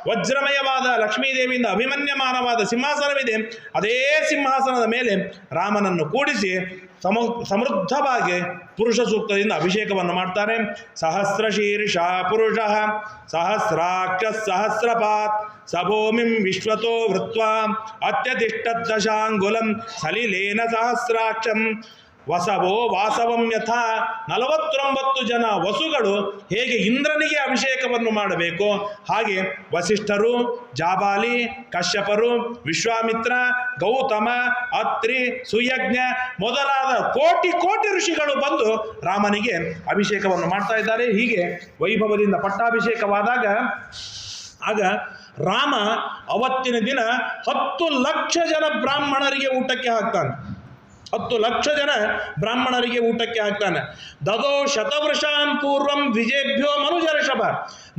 ವಜ್ರಮಯವಾದ ಲಕ್ಷ್ಮೀದೇವಿಯಿಂದ ಅಭಿಮನ್ಯಮಾನವಾದ ಸಿಂಹಾಸನವಿದೆ, ಅದೇ ಸಿಂಹಾಸನದ ಮೇಲೆ ರಾಮನನ್ನು ಕೂಡಿಸಿ ಸಮೃದ್ಧವಾಗಿ ಪುರುಷ ಸೂಕ್ತದಿಂದ ಅಭಿಷೇಕವನ್ನು ಮಾಡ್ತಾರೆ. ಸಹಸ್ರ ಶೀರ್ಷ ಪುರುಷ ಸಹಸ್ರಾಕ್ಷ ಸಹಸ್ರಪಾತ್ ಸಭೂಮಿಂ ವಿಶ್ವತೋ ವೃತ್ವಾ ಅತ್ಯತಿಷ್ಠದಶಾಂಗುಲಂ ಸಲಿಲೇನ ಸಹಸ್ರಾಕ್ಷಂ ವಸವೋ ವಾಸವಂ ಯಥಾ. 49 ಜನ ವಸುಗಳು ಹೇಗೆ ಇಂದ್ರನಿಗೆ ಅಭಿಷೇಕವನ್ನು ಮಾಡಬೇಕು, ಹಾಗೆ ವಸಿಷ್ಠರು, ಜಾಬಾಲಿ, ಕಶ್ಯಪರು, ವಿಶ್ವಾಮಿತ್ರ, ಗೌತಮ, ಅತ್ರಿ, ಸುಯಜ್ಞ ಮೊದಲಾದ ಕೋಟಿ ಕೋಟಿ ಋಷಿಗಳು ಬಂದು ರಾಮನಿಗೆ ಅಭಿಷೇಕವನ್ನು ಮಾಡ್ತಾ ಇದ್ದಾರೆ. ಹೀಗೆ ವೈಭವದಿಂದ ಪಟ್ಟಾಭಿಷೇಕವಾದಾಗ ಆಗ ರಾಮ ಅವತ್ತಿನ ದಿನ 10 ಲಕ್ಷ ಜನ ಬ್ರಾಹ್ಮಣರಿಗೆ ಊಟಕ್ಕೆ ಹಾಕ್ತಾನೆ. 10 ಲಕ್ಷ ಜನ ಬ್ರಾಹ್ಮಣರಿಗೆ ಊಟಕ್ಕೆ ಹಾಕ್ತಾನೆ. ದದೋ ಶತವೃಷಾನ್ ಪೂರ್ವಂ ದ್ವಿಜೇಭ್ಯೋ ಮನುಜರ್ಷಭ.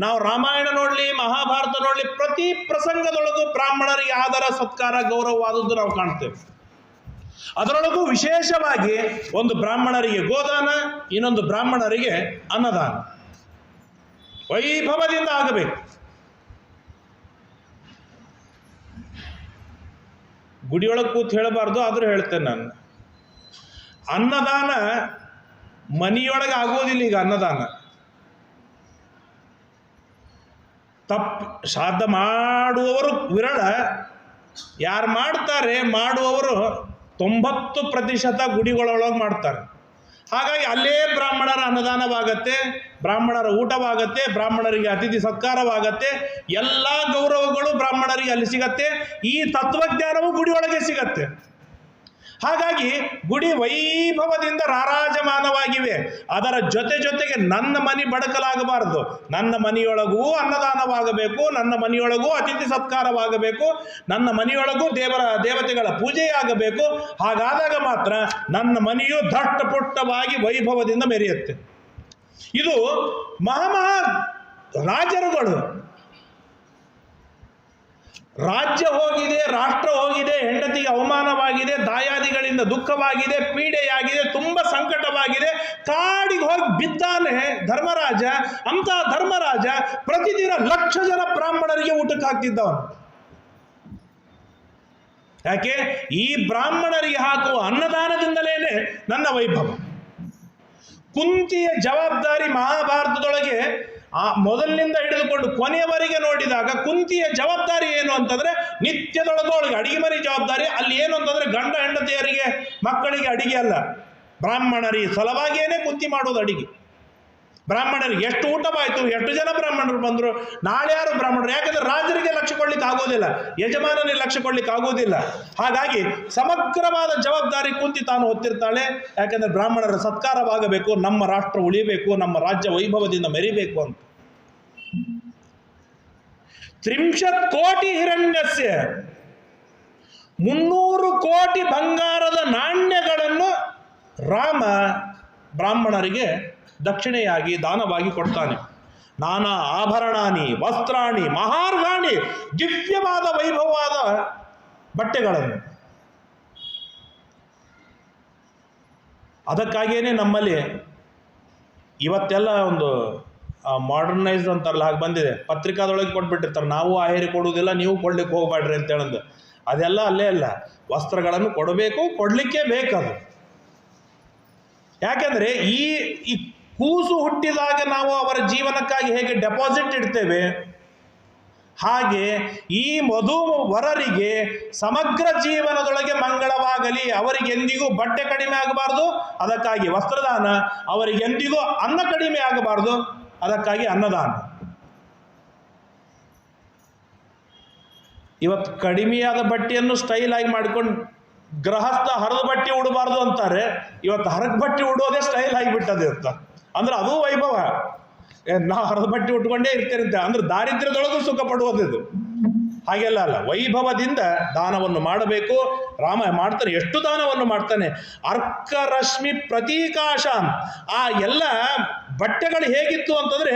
ನಾವು ರಾಮಾಯಣ ನೋಡಲಿ, ಮಹಾಭಾರತ ನೋಡಲಿ, ಪ್ರತಿ ಪ್ರಸಂಗದೊಳಗೂ ಬ್ರಾಹ್ಮಣರಿಗೆ ಆದರ ಸತ್ಕಾರ ಗೌರವವಾದದ್ದು ನಾವು ಕಾಣ್ತೇವೆ. ಅದರೊಳಗೂ ವಿಶೇಷವಾಗಿ ಒಂದು ಬ್ರಾಹ್ಮಣರಿಗೆ ಗೋದಾನ, ಇನ್ನೊಂದು ಬ್ರಾಹ್ಮಣರಿಗೆ ಅನ್ನದಾನ ವೈಭವದಿಂದ ಆಗಬೇಕು. ಗುಡಿಯೊಳಗೆ ಕೂತು ಹೇಳಬಾರ್ದು, ಆದರೂ ಹೇಳ್ತೇನೆ ನಾನು. ಅನ್ನದಾನ ಮನೆಯೊಳಗೆ ಆಗೋದಿಲ್ಲ. ಈಗ ಅನ್ನದಾನ ಶ್ರಾದ್ದ ಮಾಡುವವರು ವಿರಳ. ಯಾರು ಮಾಡ್ತಾರೆ, ಮಾಡುವವರು 90% ಗುಡಿಗಳೊಳಗೆ ಮಾಡ್ತಾರೆ. ಹಾಗಾಗಿ ಅಲ್ಲೇ ಬ್ರಾಹ್ಮಣರ ಅನ್ನದಾನವಾಗತ್ತೆ, ಬ್ರಾಹ್ಮಣರ ಊಟವಾಗತ್ತೆ, ಬ್ರಾಹ್ಮಣರಿಗೆ ಅತಿಥಿ ಸತ್ಕಾರವಾಗತ್ತೆ, ಎಲ್ಲ ಗೌರವಗಳು ಬ್ರಾಹ್ಮಣರಿಗೆ ಅಲ್ಲಿ ಸಿಗತ್ತೆ. ಈ ತತ್ವಜ್ಞಾನವು ಗುಡಿಯೊಳಗೆ ಸಿಗತ್ತೆ. ಹಾಗಾಗಿ ಗುಡಿ ವೈಭವದಿಂದ ರಾರಾಜಮಾನವಾಗಿವೆ. ಅದರ ಜೊತೆಗೆ ನನ್ನ ಮನೆ ಬಡಕಲಾಗಬಾರದು. ನನ್ನ ಮನೆಯೊಳಗೂ ಅನ್ನದಾನವಾಗಬೇಕು, ನನ್ನ ಮನೆಯೊಳಗೂ ಅತಿಥಿ ಸತ್ಕಾರವಾಗಬೇಕು, ನನ್ನ ಮನೆಯೊಳಗೂ ದೇವತೆಗಳ ಪೂಜೆಯಾಗಬೇಕು. ಹಾಗಾದಾಗ ಮಾತ್ರ ನನ್ನ ಮನೆಯು ದಟ್ಟಪುಟ್ಟವಾಗಿ ವೈಭವದಿಂದ ಮೆರೆಯುತ್ತೆ. ಇದು ಮಹಾ ರಾಜರುಗಳು ರಾಜ್ಯ ಹೋಗಿದೆ, ರಾಷ್ಟ್ರ ಹೋಗಿದೆ, ಹೆಂಡತಿಗೆ ಅವಮಾನವಾಗಿದೆ, ದಾಯಾದಿಗಳಿಂದ ದುಃಖವಾಗಿದೆ, ಪೀಡೆಯಾಗಿದೆ, ತುಂಬ ಸಂಕಟವಾಗಿದೆ, ಕಾಡಿಗೆ ಹೋಗಿ ಬಿದ್ದಾನೆ ಧರ್ಮರಾಜ. ಅಂತ ಧರ್ಮರಾಜ ಪ್ರತಿದಿನ 1,00,000 ಜನ ಬ್ರಾಹ್ಮಣರಿಗೆ ಊಟಕ್ಕೆ ಹಾಕ್ತಿದ್ದವನು. ಯಾಕೆ? ಈ ಬ್ರಾಹ್ಮಣರಿಗೆ ಹಾಕುವ ಅನ್ನದಾನದಿಂದಲೇನೆ ನನ್ನ ವೈಭವ. ಕುಂತಿಯ ಜವಾಬ್ದಾರಿ ಮಹಾಭಾರತದೊಳಗೆ ಮೊದಲಿನಿಂದ ಹಿಡಿದುಕೊಂಡು ಕೊನೆಯವರೆಗೆ ನೋಡಿದಾಗ ಕುಂತಿಯ ಜವಾಬ್ದಾರಿ ಏನು ಅಂತಂದ್ರೆ ನಿತ್ಯದೊಳಗೆ ಅಡಿಗೆ ಮನೆ ಜವಾಬ್ದಾರಿ. ಅಲ್ಲಿ ಏನು ಅಂತಂದ್ರೆ ಗಂಡ ಹೆಂಡತಿಯರಿಗೆ ಮಕ್ಕಳಿಗೆ ಅಡಿಗೆ ಅಲ್ಲ, ಬ್ರಾಹ್ಮಣರಿಗೆ ಸಲುವಾಗಿಯೇನೆ ಕುಂತಿ ಮಾಡೋದು ಅಡಿಗೆ. ಬ್ರಾಹ್ಮಣರಿಗೆ ಎಷ್ಟು ಊಟವಾಯಿತು, ಎಷ್ಟು ಜನ ಬ್ರಾಹ್ಮಣರು ಬಂದರು, ನಾಳೆ ಯಾರು ಬ್ರಾಹ್ಮಣರು. ಯಾಕಂದ್ರೆ ರಾಜರಿಗೆ ಲಕ್ಷ್ಯ ಕೊಡ್ಲಿಕ್ಕೆ ಆಗೋದಿಲ್ಲ, ಯಜಮಾನನಿಗೆ ಲಕ್ಷ್ಯ ಕೊಡ್ಲಿಕ್ಕೆ ಆಗೋದಿಲ್ಲ. ಹಾಗಾಗಿ ಸಮಗ್ರವಾದ ಜವಾಬ್ದಾರಿ ಕುಂತಿ ತಾನು ಹೊತ್ತಿರ್ತಾಳೆ. ಯಾಕಂದ್ರೆ ಬ್ರಾಹ್ಮಣರ ಸತ್ಕಾರವಾಗಬೇಕು, ನಮ್ಮ ರಾಷ್ಟ್ರ ಉಳಿಬೇಕು, ನಮ್ಮ ರಾಜ್ಯ ವೈಭವದಿಂದ ಮೆರಿಬೇಕು ಅಂತ. 30 ಕೋಟಿ ಹಿರಣ್ಯಸ್ಯ, 300 ಕೋಟಿ ಬಂಗಾರದ ನಾಣ್ಯಗಳನ್ನು ರಾಮ ಬ್ರಾಹ್ಮಣರಿಗೆ ದಕ್ಷಿಣೆಯಾಗಿ ದಾನವಾಗಿ ಕೊಡ್ತಾನೆ. ನಾನಾ ಆಭರಣಾನಿ ವಸ್ತ್ರಾಣಿ ಮಹಾರ್ಘಾಣಿ, ದಿವ್ಯವಾದ ವೈಭವವಾದ ಬಟ್ಟೆಗಳನ್ನು. ಅದಕ್ಕಾಗಿಯೇ ನಮ್ಮಲ್ಲಿ ಇವತ್ತೆಲ್ಲ ಒಂದು ಮಾಡರ್ನೈಸ್ ಅಂತಾರಲ್ಲ, ಹಾಗೆ ಬಂದಿದೆ. ಪತ್ರಿಕಾದೊಳಗೆ ಕೊಟ್ಬಿಟ್ಟಿರ್ತಾರೆ, ನಾವು ಆಹೇರಿ ಕೊಡುವುದಿಲ್ಲ, ನೀವು ಕೊಡ್ಲಿಕ್ಕೆ ಹೋಗ್ಬೇಡ್ರಿ ಅಂತ ಹೇಳಂದು. ಅದೆಲ್ಲ ಅಲ್ಲೇ ಅಲ್ಲ, ವಸ್ತ್ರಗಳನ್ನು ಕೊಡಬೇಕು, ಕೊಡಲಿಕ್ಕೆ ಬೇಕದು. ಯಾಕೆಂದರೆ ಈ ಕೂಸು ಹುಟ್ಟಿದಾಗ ನಾವು ಅವರ ಜೀವನಕ್ಕಾಗಿ ಹೇಗೆ ಡೆಪಾಸಿಟ್ ಇಡ್ತೇವೆ, ಹಾಗೆ ಈ ವಧುವರರಿಗೆ ಸಮಗ್ರ ಜೀವನದೊಳಗೆ ಮಂಗಳವಾಗಲಿ, ಅವರಿಗೆಂದಿಗೂ ಬಟ್ಟೆ ಕಡಿಮೆ ಆಗಬಾರ್ದು, ಅದಕ್ಕಾಗಿ ವಸ್ತ್ರದಾನ. ಅವರಿಗೆಂದಿಗೂ ಅನ್ನ ಕಡಿಮೆ ಆಗಬಾರ್ದು, ಅದಕ್ಕಾಗಿ ಅನ್ನದಾನ. ಇವತ್ತು ಕಡಿಮೆಯಾದ ಬಟ್ಟೆಯನ್ನು ಸ್ಟೈಲ್ ಆಗಿ ಮಾಡಿಕೊಂಡು ಗೃಹಸ್ಥ ಹರಿದ ಬಟ್ಟೆ ಉಡಬಾರ್ದು ಅಂತಾರೆ. ಇವತ್ತು ಹರದ ಬಟ್ಟೆ ಉಡೋದೇ ಸ್ಟೈಲ್ ಆಗಿಬಿಟ್ಟದೆ ಅಂತ. ಅಂದ್ರೆ ಅದು ವೈಭವ. ನಾ ಹರಿದ ಬಟ್ಟೆ ಉಟ್ಕೊಂಡೇ ಇರ್ತೇನೆ ಅಂದ್ರೆ ದಾರಿದ್ರ್ಯದೊಳಗೂ ಸುಖ ಪಡುವುದಿದು. ಹಾಗೆಲ್ಲ ಅಲ್ಲ, ವೈಭವದಿಂದ ದಾನವನ್ನು ಮಾಡಬೇಕು. ರಾಮ ಮಾಡ್ತಾನೆ, ಎಷ್ಟು ದಾನವನ್ನು ಮಾಡ್ತಾನೆ. ಅರ್ಕರಶ್ಮಿ ಪ್ರತೀಕಾಶಾಂ, ಆ ಎಲ್ಲ ಬಟ್ಟೆಗಳು ಹೇಗಿತ್ತು ಅಂತಂದ್ರೆ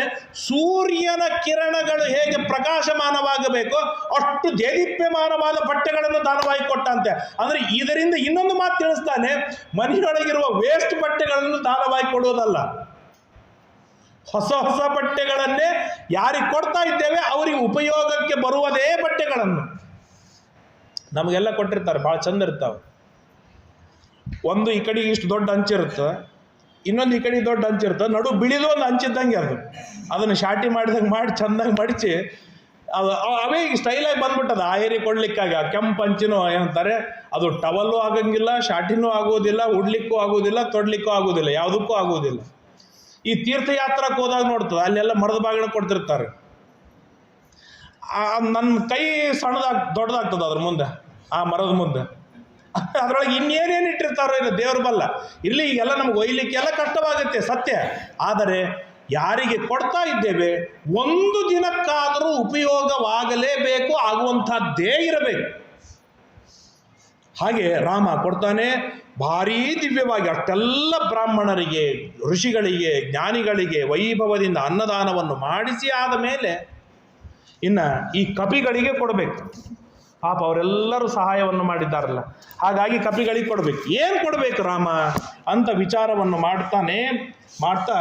ಸೂರ್ಯನ ಕಿರಣಗಳು ಹೇಗೆ ಪ್ರಕಾಶಮಾನವಾಗಬೇಕು ಅಷ್ಟು ದೇದೀಪ್ಯಮಾನವಾದ ಬಟ್ಟೆಗಳನ್ನು ದಾನವಾಗಿ ಕೊಟ್ಟಂತೆ. ಅಂದ್ರೆ ಇದರಿಂದ ಇನ್ನೊಂದು ಮಾತು ತಿಳಿಸ್ತಾನೆ, ಮನೆಯೊಳಗಿರುವ ವೇಸ್ಟ್ ಬಟ್ಟೆಗಳನ್ನು ದಾನವಾಗಿ ಕೊಡುವುದಲ್ಲ, ಹೊಸ ಹೊಸ ಬಟ್ಟೆಗಳನ್ನೇ ಯಾರಿಗೆ ಕೊಡ್ತಾ ಇದ್ದೇವೆ ಅವರಿಗೆ ಉಪಯೋಗಕ್ಕೆ ಬರುವುದೇ ಬಟ್ಟೆಗಳನ್ನು. ನಮಗೆಲ್ಲ ಕೊಟ್ಟಿರ್ತಾರೆ, ಭಾಳ ಚಂದ ಇರ್ತಾವೆ. ಒಂದು ಈ ಕಡೆ ಇಷ್ಟು ದೊಡ್ಡ ಹಂಚಿರುತ್ತೆ, ಇನ್ನೊಂದು ಈ ಕಡೆ ದೊಡ್ಡ ಹಂಚಿರುತ್ತೆ, ನಡು ಬಿಳಿದು ಒಂದು ಹಂಚಿದ್ದಂಗೆ ಅದು. ಅದನ್ನು ಶಾಟಿ ಮಾಡಿದಂಗೆ ಮಾಡಿ ಚೆಂದಾಗಿ ಮಡಿಸಿ ಅದು ಅವೇ ಈಗ ಸ್ಟೈಲಾಗಿ ಬಂದ್ಬಿಟ್ಟದ. ಆಯರಿ ಕೊಡ್ಲಿಕ್ಕಾಗಿ ಆ ಕೆಂಪು ಹಂಚಿನೂ ಏನಂತಾರೆ, ಅದು ಟವಲ್ಲು ಆಗಂಗಿಲ್ಲ, ಶಾಟಿನೂ ಆಗೋದಿಲ್ಲ, ಉಡ್ಲಿಕ್ಕೂ ಆಗೋದಿಲ್ಲ, ತೊಡ್ಲಿಕ್ಕೂ ಆಗೋದಿಲ್ಲ, ಯಾವುದಕ್ಕೂ ಆಗೋದಿಲ್ಲ. ಈ ತೀರ್ಥಯಾತ್ರಕ್ಕೆ ಹೋದಾಗ ನೋಡ್ತದೆ, ಅಲ್ಲೆಲ್ಲ ಮರದ ಬಾಗಿಣ ಕೊಡ್ತಿರ್ತಾರೆ. ನನ್ನ ಕೈ ದೊಡ್ಡದಾಗ್ತದೆ ಅದ್ರ ಮುಂದೆ, ಆ ಮರದ ಮುಂದೆ. ಅದರೊಳಗೆ ಇನ್ನೇನೇನು ಇಟ್ಟಿರ್ತಾರೋ ಇಲ್ಲ ದೇವ್ರ ಬಲ್ಲ. ಇಲ್ಲಿ ಈಗೆಲ್ಲ ನಮ್ಗೆ ಒಯ್ಲಿಕ್ಕೆಲ್ಲ ಕಷ್ಟವಾಗುತ್ತೆ ಸತ್ಯ. ಆದರೆ ಯಾರಿಗೆ ಕೊಡ್ತಾ ಇದ್ದೇವೆ ಒಂದು ದಿನಕ್ಕಾದರೂ ಉಪಯೋಗವಾಗಲೇಬೇಕು, ಆಗುವಂಥದ್ದೇ ಇರಬೇಕು. ಹಾಗೆ ರಾಮ ಕೊಡ್ತಾನೆ ಭಾರೀ ದಿವ್ಯವಾಗಿ. ಅಷ್ಟೆಲ್ಲ ಬ್ರಾಹ್ಮಣರಿಗೆ, ಋಷಿಗಳಿಗೆ, ಜ್ಞಾನಿಗಳಿಗೆ ವೈಭವದಿಂದ ಅನ್ನದಾನವನ್ನು ಮಾಡಿಸಿ ಆದ ಮೇಲೆ ಇನ್ನು ಈ ಕಪಿಗಳಿಗೆ ಕೊಡಬೇಕು. ಪಾಪ ಅವರೆಲ್ಲರೂ ಸಹಾಯವನ್ನು ಮಾಡಿದ್ದಾರಲ್ಲ, ಹಾಗಾಗಿ ಕಪಿಗಳಿಗೆ ಕೊಡಬೇಕು. ಏನು ಕೊಡಬೇಕು ರಾಮ ಅಂತ ವಿಚಾರವನ್ನು ಮಾಡ್ತಾ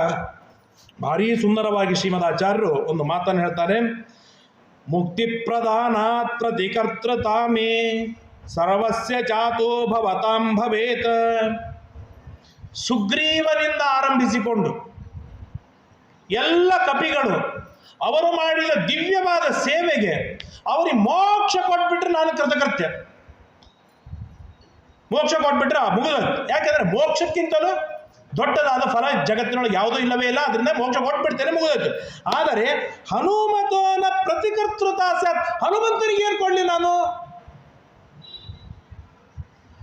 ಭಾರೀ ಸುಂದರವಾಗಿ ಶ್ರೀಮದಾಚಾರ್ಯರು ಒಂದು ಮಾತನ್ನು ಹೇಳ್ತಾರೆ. ಮುಕ್ತಿ ಪ್ರದಾನಾತ್ ಪ್ರತಿಕರ್ತೃತಾಮೇ ಸರ್ವಸ್ಯ ಚಾತೋ ಭವತಾಂ ಭವೇತ್. ಸುಗ್ರೀವನಿಂದ ಆರಂಭಿಸಿಕೊಂಡು ಎಲ್ಲ ಕಪಿಗಳು ಅವರು ಮಾಡಿದ ದಿವ್ಯವಾದ ಸೇವೆಗೆ ಅವರಿಗೆ ಮೋಕ್ಷ ಕೊಟ್ಬಿಟ್ರೆ ನಾನು ಕೃತಕೃತ್ಯ. ಮೋಕ್ಷ ಕೊಟ್ಬಿಟ್ರೆ ಮುಗಿದ. ಯಾಕೆಂದ್ರೆ ಮೋಕ್ಷಕ್ಕಿಂತಲೂ ದೊಡ್ಡದಾದ ಫಲ ಜಗತ್ತಿನೊಳಗೆ ಯಾವುದೂ ಇಲ್ಲವೇ ಇಲ್ಲ. ಅದರಿಂದ ಮೋಕ್ಷ ಕೊಟ್ಬಿಡ್ತೇನೆ, ಮುಗಿದೋಯ್ತು. ಆದರೆ ಹನುಮತೋನ ಪ್ರತಿಕರ್ತೃತ ಸ್ಯಾತ್, ಹನುಮಂತನಿಗೆ ಏನು ಕೊಡಲಿ ನಾನು?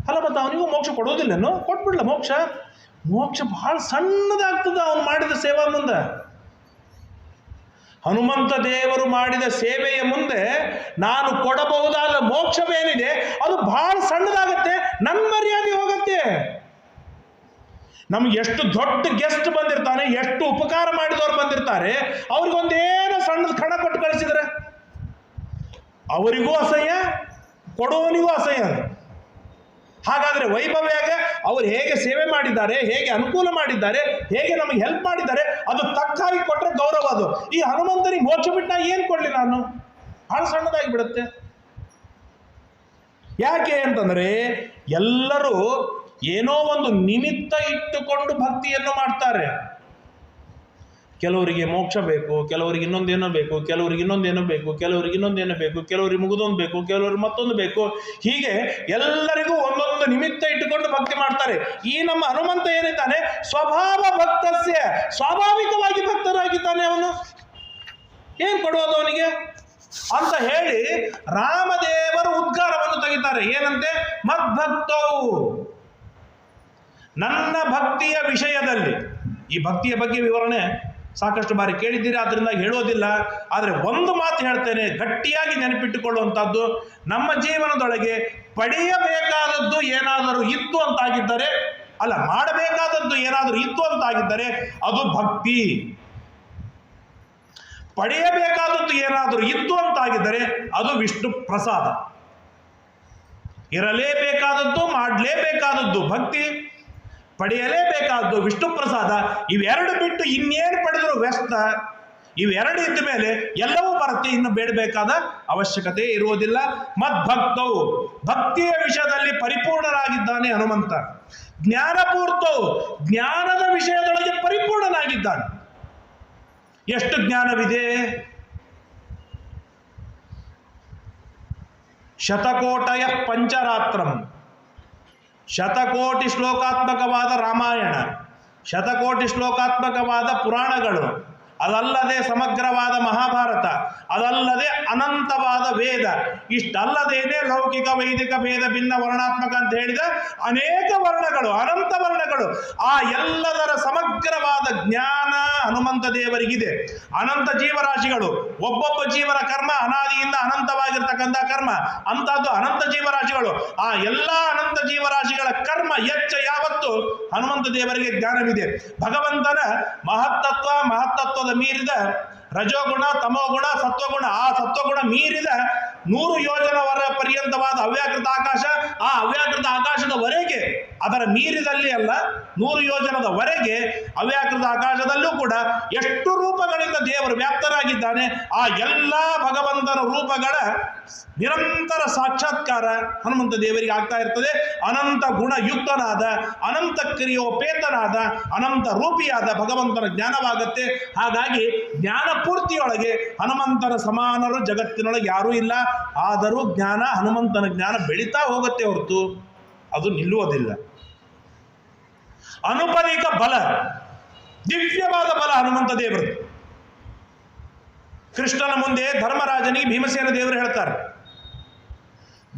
ಅಲ್ಲ, ಮತ್ತೆ ಅವನಿಗೂ ಮೋಕ್ಷ ಕೊಡೋದಿಲ್ಲನು? ಕೊಟ್ಬಿಡ್ಲ ಮೋಕ್ಷ. ಮೋಕ್ಷ ಬಹಳ ಸಣ್ಣದಾಗ್ತದೆ ಅವನು ಮಾಡಿದ ಸೇವಾ ಮುಂದೆ. ಹನುಮಂತ ದೇವರು ಮಾಡಿದ ಸೇವೆಯ ಮುಂದೆ ನಾನು ಕೊಡಬಹುದಾದ ಮೋಕ್ಷವೇನಿದೆ ಅದು ಬಹಳ ಸಣ್ಣದಾಗತ್ತೆ. ನನ್ನ ಮರ್ಯಾದೆ ಹೋಗತ್ತೆ. ನಮ್ಗೆ ಎಷ್ಟು ದೊಡ್ಡ ಗೆಸ್ಟ್ ಬಂದಿರ್ತಾನೆ, ಎಷ್ಟು ಉಪಕಾರ ಮಾಡಿದವರು ಬಂದಿರ್ತಾರೆ, ಅವ್ರಿಗೊಂದೇನೋ ಸಣ್ಣದ ಕಣ ಕೊಟ್ಟು ಕಳಿಸಿದ್ರೆ ಅವರಿಗೂ ಅಸಹ್ಯ, ಕೊಡುವವನಿಗೂ ಅಸಹ್ಯ. ಹಾಗಾದ್ರೆ ವೈಭವ್ಯಾಗ ಅವರು ಹೇಗೆ ಸೇವೆ ಮಾಡಿದ್ದಾರೆ, ಹೇಗೆ ಅನುಕೂಲ ಮಾಡಿದ್ದಾರೆ, ಹೇಗೆ ನಮಗೆ ಹೆಲ್ಪ್ ಮಾಡಿದ್ದಾರೆ, ಅದು ತಕ್ಕಾಗಿ ಕೊಟ್ಟರೆ ಗೌರವ. ಅದು ಈ ಹನುಮಂತನಿಗೆ ಮೋಕ್ಷ ಬಿಟ್ಟ ಏನು ಕೊಡ್ಲಿ ನಾನು, ಬಹಳ ಸಣ್ಣದಾಗಿ ಬಿಡುತ್ತೆ. ಯಾಕೆ ಅಂತಂದ್ರೆ ಎಲ್ಲರೂ ಏನೋ ಒಂದು ನಿಮಿತ್ತ ಇಟ್ಟುಕೊಂಡು ಭಕ್ತಿಯನ್ನು ಮಾಡ್ತಾರೆ. ಕೆಲವರಿಗೆ ಮೋಕ್ಷ ಬೇಕು, ಕೆಲವರಿಗೆ ಇನ್ನೊಂದೇನೋ ಬೇಕು, ಕೆಲವರಿಗೆ ಇನ್ನೊಂದೇನೋ ಬೇಕು, ಕೆಲವರಿಗೆ ಇನ್ನೊಂದೇನೋ ಬೇಕು, ಕೆಲವರಿಗೆ ಮುಗಿದೊಂದು ಬೇಕು, ಕೆಲವರಿಗೆ ಮತ್ತೊಂದು ಬೇಕು. ಹೀಗೆ ಎಲ್ಲರಿಗೂ ಒಂದೊಂದು ನಿಮಿತ್ತ ಇಟ್ಟುಕೊಂಡು ಭಕ್ತಿ ಮಾಡ್ತಾರೆ. ಈ ನಮ್ಮ ಹನುಮಂತ ಏನಿದ್ದಾನೆ, ಸ್ವಭಾವ ಭಕ್ತಸ್ಯ, ಸ್ವಾಭಾವಿಕವಾಗಿ ಭಕ್ತರಾಗಿದ್ದಾನೆ. ಅವನು ಏನ್ ಕೊಡೋದು ಅವನಿಗೆ ಅಂತ ಹೇಳಿ ರಾಮದೇವರು ಉದ್ಗಾರವನ್ನು ತೆಗಿತಾರೆ. ಏನಂತೆ? ಮದ್ಭಕ್ತೌ, ನನ್ನ ಭಕ್ತಿಯ ವಿಷಯದಲ್ಲಿ. ಈ ಭಕ್ತಿಯ ಬಗ್ಗೆ ವಿವರಣೆ ಸಾಕಷ್ಟು ಬಾರಿ ಕೇಳಿದ್ದೀರಿ, ಆದ್ರಿಂದ ಹೇಳೋದಿಲ್ಲ. ಆದರೆ ಒಂದು ಮಾತು ಹೇಳ್ತೇನೆ, ಗಟ್ಟಿಯಾಗಿ ನೆನಪಿಟ್ಟುಕೊಳ್ಳುವಂಥದ್ದು. ನಮ್ಮ ಜೀವನದೊಳಗೆ ಪಡೆಯಬೇಕಾದದ್ದು ಏನಾದರೂ ಇತ್ತು ಅಂತಾಗಿದ್ದರೆ, ಅಲ್ಲ, ಮಾಡಬೇಕಾದದ್ದು ಏನಾದರೂ ಇತ್ತು ಅಂತಾಗಿದ್ದರೆ ಅದು ಭಕ್ತಿ. ಪಡೆಯಬೇಕಾದದ್ದು ಏನಾದರೂ ಇತ್ತು ಅಂತಾಗಿದ್ದರೆ ಅದು ವಿಷ್ಣು ಪ್ರಸಾದ. ಇರಲೇಬೇಕಾದದ್ದು, ಮಾಡಲೇಬೇಕಾದದ್ದು ಭಕ್ತಿ, ಪಡೆಯಲೇಬೇಕಾದದ್ದು ವಿಷ್ಣು ಪ್ರಸಾದ. ಇವೆರಡು ಬಿಟ್ಟು ಇನ್ನೇನು ಪಡೆದರೂ ವ್ಯಸ್ತ. ಇವೆರಡು ಇದ್ದ ಮೇಲೆ ಎಲ್ಲವೂ ಬರುತ್ತೆ, ಇನ್ನು ಬೇಡಬೇಕಾದ ಅವಶ್ಯಕತೆ ಇರುವುದಿಲ್ಲ. ಮದ್ಭಕ್ತವು, ಭಕ್ತಿಯ ವಿಷಯದಲ್ಲಿ ಪರಿಪೂರ್ಣನಾಗಿದ್ದಾನೆ ಹನುಮಂತ. ಜ್ಞಾನಪೂರ್ತವು, ಜ್ಞಾನದ ವಿಷಯದೊಳಗೆ ಪರಿಪೂರ್ಣನಾಗಿದ್ದಾನೆ. ಎಷ್ಟು ಜ್ಞಾನವಿದೆ? ಶತಕೋಟಯ ಪಂಚರಾತ್ರಂ, ಶತಕೋಟಿ ಶ್ಲೋಕಾತ್ಮಕವಾದ ರಾಮಾಯಣ, ಶತಕೋಟಿ ಶ್ಲೋಕಾತ್ಮಕವಾದ ಪುರಾಣಗಳು, ಅದಲ್ಲದೆ ಸಮಗ್ರವಾದ ಮಹಾಭಾರತ, ಅದಲ್ಲದೆ ಅನಂತವಾದ ವೇದ, ಇಷ್ಟಲ್ಲದೇನೆ ಲೌಕಿಕ ವೈದಿಕ ಭೇದ ಭಿನ್ನ ವರ್ಣಾತ್ಮಕ ಅಂತ ಹೇಳಿದ ಅನೇಕ ವರ್ಣಗಳು, ಅನಂತ ವರ್ಣಗಳು. ಆ ಎಲ್ಲದರ ಸಮಗ್ರವಾದ ಜ್ಞಾನ ಹನುಮಂತ ದೇವರಿಗಿದೆ. ಅನಂತ ಜೀವರಾಶಿಗಳು, ಒಬ್ಬೊಬ್ಬ ಜೀವನ ಕರ್ಮ ಅನಾದಿಯಿಂದ ಅನಂತವಾಗಿರ್ತಕ್ಕಂಥ ಕರ್ಮ, ಅಂತಹದ್ದು ಅನಂತ ಜೀವರಾಶಿಗಳು. ಆ ಎಲ್ಲ ಅನಂತ ಜೀವರಾಶಿಗಳ ಕರ್ಮ ಎಚ್ಚ ಯಾವತ್ತು ಹನುಮಂತ ದೇವರಿಗೆ ಜ್ಞಾನವಿದೆ. ಭಗವಂತನ ಮಹತ್ತತ್ವದ ಮೀರಿದ ರಜೋಗುಣ, ತಮೋಗುಣ, ಸತ್ವಗುಣ, ಆ ಸತ್ವಗುಣ ಮೀರಿದ 100 ಯೋಜನವರ ಪರ್ಯಂತವಾದ ಅವ್ಯಾಕೃತ ಆಕಾಶ, ಆ ಅವ್ಯಾಕೃತ ಆಕಾಶದವರೆಗೆ, ಅದರ ಮೀರಿದಲ್ಲಿ ಅಲ್ಲ, 100 ಯೋಜನದವರೆಗೆ ಅವ್ಯಾಕೃತ ಆಕಾಶದಲ್ಲೂ ಕೂಡ ಎಷ್ಟು ರೂಪಗಳಿಂದ ದೇವರು ವ್ಯಾಪ್ತರಾಗಿದ್ದಾನೆ. ಆ ಎಲ್ಲ ಭಗವಂತನ ರೂಪಗಳ ನಿರಂತರ ಸಾಕ್ಷಾತ್ಕಾರ ಹನುಮಂತ ದೇವರಿಗೆ ಆಗ್ತಾ ಇರ್ತದೆ. ಅನಂತ ಗುಣಯುಕ್ತನಾದ, ಅನಂತ ಕ್ರಿಯೋಪೇತನಾದ, ಅನಂತ ರೂಪಿಯಾದ ಭಗವಂತನ ಜ್ಞಾನವಾಗತ್ತೆ. ಹಾಗಾಗಿ ಜ್ಞಾನಪೂರ್ತಿಯೊಳಗೆ ಹನುಮಂತನ ಸಮಾನರು ಜಗತ್ತಿನೊಳಗೆ ಯಾರೂ ಇಲ್ಲ. ಆದರೂ ಜ್ಞಾನ, ಹನುಮಂತನ ಜ್ಞಾನ ಬೆಳೀತಾ ಹೋಗುತ್ತೆ ಹೊರತು ಅದು ನಿಲ್ಲುವುದಿಲ್ಲ. ಅನುಪರಿಕ ಬಲ, ದಿವ್ಯವಾದ ಬಲ ಹನುಮಂತ ದೇವರು. ಕೃಷ್ಣನ ಮುಂದೆ ಧರ್ಮರಾಜನಿಗೆ ಭೀಮಸೇನ ದೇವರು ಹೇಳ್ತಾರೆ,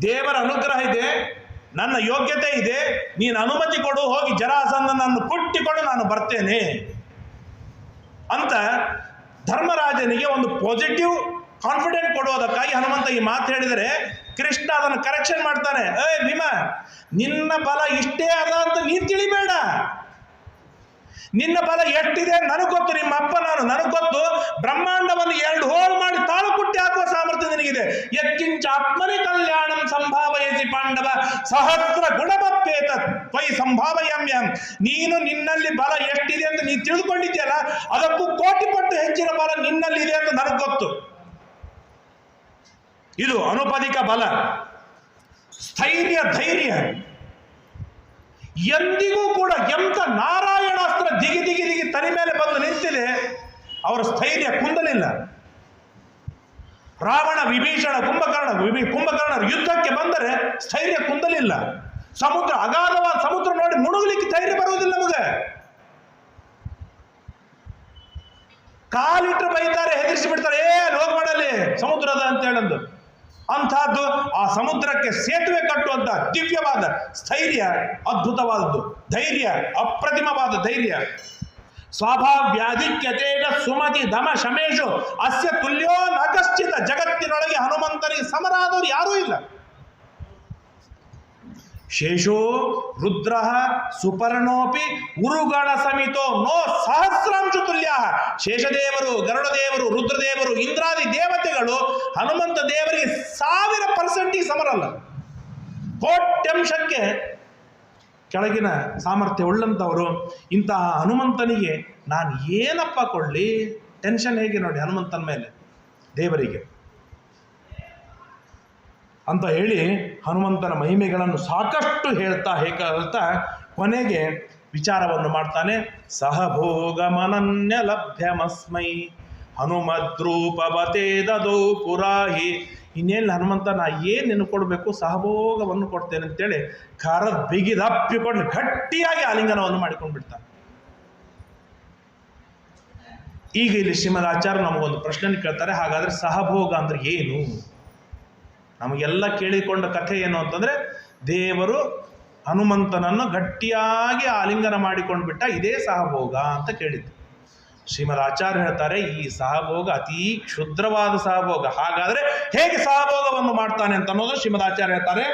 ದೇವರ ಅನುಗ್ರಹ ಇದೆ, ನನ್ನ ಯೋಗ್ಯತೆ ಇದೆ, ನೀನು ಅನುಮತಿ ಕೊಡು, ಹೋಗಿ ಜರಾಸಂಧನನ್ನು ಕುಟ್ಟಿಕೊಂಡು ನಾನು ಬರ್ತೇನೆ ಅಂತ ಧರ್ಮರಾಜನಿಗೆ ಒಂದು ಪಾಸಿಟಿವ್ ಕಾನ್ಫಿಡೆಂಟ್ ಕೊಡುವುದಕ್ಕಾಗಿ ಹನುಮಂತ ಈ ಮಾತು ಹೇಳಿದರೆ, ಕೃಷ್ಣ ಅದನ್ನು ಕರೆಕ್ಷನ್ ಮಾಡ್ತಾನೆ. ಭೀಮ, ನಿನ್ನ ಬಲ ಇಷ್ಟೇ ಅದ ಅಂತ ನೀನು ತಿಳಿಬೇಡ. ನಿನ್ನ ಬಲ ಎಷ್ಟಿದೆ ನನಗೆ ಗೊತ್ತು, ನಿಮ್ಮ ಅಪ್ಪ ನಾನು, ನನಗೆ ಗೊತ್ತು. ಬ್ರಹ್ಮಾಂಡವನ್ನು 2 ಹೋಳು ಮಾಡಿ ತಾಳು ಕುಟ್ಟಿ ಹಾಕುವ ಸಾಮರ್ಥ್ಯ ನಿನಗಿದೆ. ಯತ್ಕಿಂಚ ಆತ್ಮನಿ ಕಲ್ಯಾಣಂ ಸಂಭಾವಯಸಿ ಪಾಂಡವ ಸಹಸ್ರ ಗುಣಮಪ್ಪೇತ ತ್ವಯಿ ಸಂಭಾವಯಾಮ್ಯಂ. ನೀನು ನಿನ್ನಲ್ಲಿ ಬಲ ಎಷ್ಟಿದೆ ಅಂತ ನೀನು ತಿಳಿದುಕೊಂಡಿದ್ಯಲ್ಲ, ಅದಕ್ಕೂ ಕೋಟಿ ಪಟ್ಟು ಹೆಚ್ಚಿನ ಬಲ ನಿನ್ನಲ್ಲಿದೆ ಅಂತ ನನಗೆ ಗೊತ್ತು. ಇದು ಅನುಪದಿಕ ಬಲ, ಸ್ಥೈರ್ಯ, ಧೈರ್ಯ. ಎಂದಿಗೂ ಕೂಡ ಎಂತ ನಾರಾಯಣಾಸ್ತ್ರ ದಿಗಿ ದಿಗಿ ದಿಗಿ ತಲೆ ಮೇಲೆ ಬಂದು ನಿಂತಿದೆ, ಅವರ ಸ್ಥೈರ್ಯ ಕುಂದಲಿಲ್ಲ. ರಾವಣ, ವಿಭೀಷಣ, ಕುಂಭಕರ್ಣರು ಯುದ್ಧಕ್ಕೆ ಬಂದರೆ ಸ್ಥೈರ್ಯ ಕುಂದಲಿಲ್ಲ. ಸಮುದ್ರ, ಅಗಾಧವಾದ ಸಮುದ್ರ ನೋಡಿ ಮುಳುಗಲಿಕ್ಕೆ ಧೈರ್ಯ ಬರುವುದಿಲ್ಲ ನಮಗೆ. ಕಾಲಿಟ್ರೆ ಬೈತಾರೆ, ಹೆದರಿಸಿ ಬಿಡ್ತಾರೆ, ಹೋಗಿ ಮಾಡಲಿ ಸಮುದ್ರದ ಅಂತ ಹೇಳಂದು. ಅಂಥದ್ದು ಆ ಸಮುದ್ರಕ್ಕೆ ಸೇತುವೆ ಕಟ್ಟುವಂತ ದಿವ್ಯವಾದ ಸ್ಥೈರ್ಯ, ಅದ್ಭುತವಾದದ್ದು ಧೈರ್ಯ, ಅಪ್ರತಿಮವಾದ ಧೈರ್ಯ. ಸ್ವಾಭಾವ್ಯಾಧಿಕ್ಯತೇನ ಸುಮತಿ ದಮ ಶಮೇಶು ಅಸ್ಯ ತುಲ್ಯೋ ನ ಕಶ್ಚಿತ. ಜಗತ್ತಿನೊಳಗೆ ಹನುಮಂತನಿಗೆ ಸಮರಾದವರು ಯಾರೂ ಇಲ್ಲ. ಶೇಷೋ ರುದ್ರ ಸುಪರ್ಣೋಪಿ ಉರುಗಣ ಸಮಿತೋ ನೋ ಸಹಸ್ರಾಂಶು ತುಲ್ಯ. ಶೇಷದೇವರು, ಗರುಡದೇವರು, ರುದ್ರದೇವರು, ಇಂದ್ರಾದಿ ದೇವತೆಗಳು ಹನುಮಂತ ದೇವರಿಗೆ 1000% ಸಮರಲ್ಲ. ಕೋಟ್ಯಂಶಕ್ಕೆ ಕೆಳಗಿನ ಸಾಮರ್ಥ್ಯ ಉಳ್ಳಂಥವರು. ಇಂತಹ ಹನುಮಂತನಿಗೆ ನಾನು ಏನಪ್ಪ ಕೊಡಲಿ? ಟೆನ್ಷನ್ ಹೇಗೆ ನೋಡಿ ಹನುಮಂತನ ಮೇಲೆ ದೇವರಿಗೆ ಅಂತ ಹೇಳಿ ಹನುಮಂತನ ಮಹಿಮೆಗಳನ್ನು ಸಾಕಷ್ಟು ಹೇಳ್ತಾ ಕೊನೆಗೆ ವಿಚಾರವನ್ನು ಮಾಡ್ತಾನೆ. ಸಹಭೋಗಮನನ್ಯ ಲಭ್ಯಮಸ್ಮೈ ಹನುಮದ್ರೂಪವತೆ ದದೌ ಪುರಾಹಿ. ಇನ್ನೇನು ಹನುಮಂತ, ನಾ ಏನು ನಿನ್ನ ಕೊಡಬೇಕು? ಸಹಭೋಗವನ್ನು ಕೊಡ್ತೇನೆ ಅಂತೇಳಿ ಬಿಗಿದಪ್ಪಿಕೊಂಡು ಗಟ್ಟಿಯಾಗಿ ಆಲಿಂಗನವನ್ನು ಮಾಡಿಕೊಂಡು ಬಿಡ್ತಾನೆ. ಈಗ ಇಲ್ಲಿ ಶ್ರೀಮದ್ ಆಚಾರ್ಯ ನಮಗೊಂದು ಪ್ರಶ್ನೆ ಕೇಳ್ತಾರೆ, ಹಾಗಾದ್ರೆ ಸಹಭೋಗ ಅಂದ್ರೆ ಏನು? ನಮಗೆಲ್ಲ ಕೇಳಿಕೊಂಡ ಕಥೆ ಏನು ಅಂತಂದ್ರೆ, ದೇವರು ಹನುಮಂತನನ್ನು ಗಟ್ಟಿಯಾಗಿ ಆಲಿಂಗನ ಮಾಡಿಕೊಂಡು ಬಿಟ್ಟ, ಇದೇ ಸಹಭೋಗ ಅಂತ ಕೇಳಿದ್ದು. ಶ್ರೀಮದ್ ಆಚಾರ್ಯ ಹೇಳ್ತಾರೆ, ಈ ಸಹಭೋಗ ಅತೀ ಕ್ಷುದ್ರವಾದ ಸಹಭೋಗ. ಹಾಗಾದ್ರೆ ಹೇಗೆ ಸಹಭೋಗವನ್ನು ಮಾಡ್ತಾನೆ ಅಂತ ಅನ್ನೋದು ಶ್ರೀಮದ್ ಆಚಾರ್ಯ ಹೇಳ್ತಾರೆ.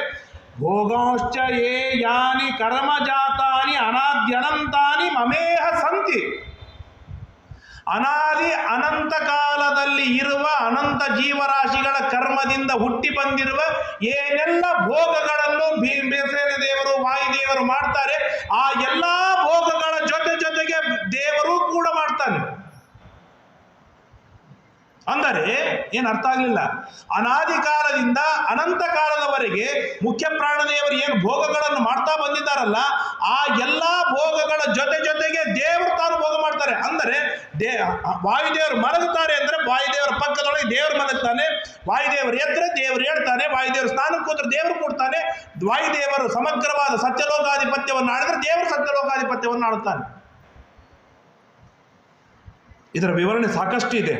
ಭೋಗಾಶ್ಚ ಯೇ ಯಾನಿ ಕರ್ಮಜಾತಾನಿ ಅನಾದ್ಯನಂತಾನಿ ಮಮೇಹ ಸಂತಿ. ಅನಾದಿ ಅನಂತ ಕಾಲದಲ್ಲಿ ಇರುವ ಅನಂತ ಜೀವರಾಶಿಗಳ ಕರ್ಮದಿಂದ ಹುಟ್ಟಿ ಬಂದಿರುವ ಏನೆಲ್ಲ ಭೋಗಗಳನ್ನು ಭೀಮಸೇನ ದೇವರು, ವಾಯುದೇವರು ಮಾಡ್ತಾರೆ, ಆ ಎಲ್ಲ ಭೋಗಗಳ ಜೊತೆಗೆ ದೇವರು ಕೂಡ ಮಾಡ್ತಾನೆ. ಅಂದರೆ ಏನು ಅರ್ಥ ಆಗಲಿಲ್ಲ. ಅನಾದಿ ಕಾಲದಿಂದ ಅನಂತ ಕಾಲದವರೆಗೆ ಮುಖ್ಯ ಪ್ರಾಣದೇವರು ಏನು ಭೋಗಗಳನ್ನು ಮಾಡ್ತಾ ಬಂದಿದ್ದಾರಲ್ಲ, ಆ ಎಲ್ಲ ಭೋಗಗಳ ಜೊತೆಗೆ ದೇವರು ತಾನು ಭೋಗ ಮಾಡ್ತಾರೆ. ಅಂದರೆ ವಾಯುದೇವರು ಮಲಗುತ್ತಾರೆ ಅಂದ್ರೆ ವಾಯುದೇವರ ಪಕ್ಕದೊಳಗೆ ದೇವರು ಮಲಗ್ತಾನೆ, ವಾಯುದೇವರು ಎದ್ರೆ ದೇವರು ಹೇಳ್ತಾನೆ, ವಾಯುದೇವರು ಸ್ನಾನಕ್ಕೆ ಕೂತ್ರೆ ದೇವರು ಕೊಡ್ತಾನೆ, ವಾಯುದೇವರು ಸಮಗ್ರವಾದ ಸತ್ಯಲೋಕಾಧಿಪತ್ಯವನ್ನು ಆಡಿದ್ರೆ ದೇವರು ಸತ್ಯಲೋಕಾಧಿಪತ್ಯವನ್ನು ಆಡುತ್ತಾನೆ. ಇದರ ವಿವರಣೆ ಸಾಕಷ್ಟು ಇದೆ.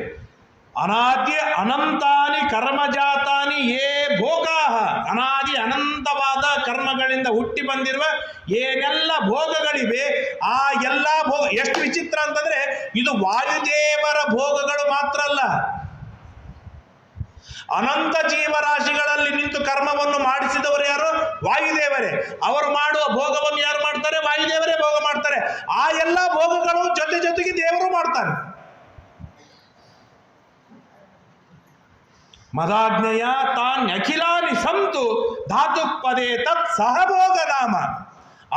ಅನಾದಿ ಅನಂತಾನಿ ಕರ್ಮಜಾತಾನಿ ಯೇ ಭೋಗಾಹ. ಅನಾದಿ ಅನಂತವಾದ ಕರ್ಮಗಳಿಂದ ಹುಟ್ಟಿ ಬಂದಿರುವ ಏನೆಲ್ಲ ಭೋಗಗಳಿವೆ, ಆ ಎಲ್ಲ ಭೋಗ ಎಷ್ಟು ವಿಚಿತ್ರ ಅಂತಂದ್ರೆ, ಇದು ವಾಯುದೇವರ ಭೋಗಗಳು ಮಾತ್ರ ಅಲ್ಲ, ಅನಂತ ಜೀವರಾಶಿಗಳಲ್ಲಿ ನಿಂತು ಕರ್ಮವನ್ನು ಮಾಡಿಸಿದವರು ಯಾರು? ವಾಯುದೇವರೇ. ಅವರು ಮಾಡುವ ಭೋಗವನ್ನು ಯಾರು ಮಾಡ್ತಾರೆ? ವಾಯುದೇವರೇ ಭೋಗ ಮಾಡ್ತಾರೆ. ಆ ಎಲ್ಲ ಭೋಗಗಳು ಜೊತೆಗೆ ದೇವರು ಮಾಡ್ತಾನೆ. ಮದಾಜ್ಞೆಯ ತಾನ್ಯಖಿಲಾನಿ ಸಂತು ಧಾತು ಪದೇ ತತ್ ಸಹಭೋಗ ನಾಮ.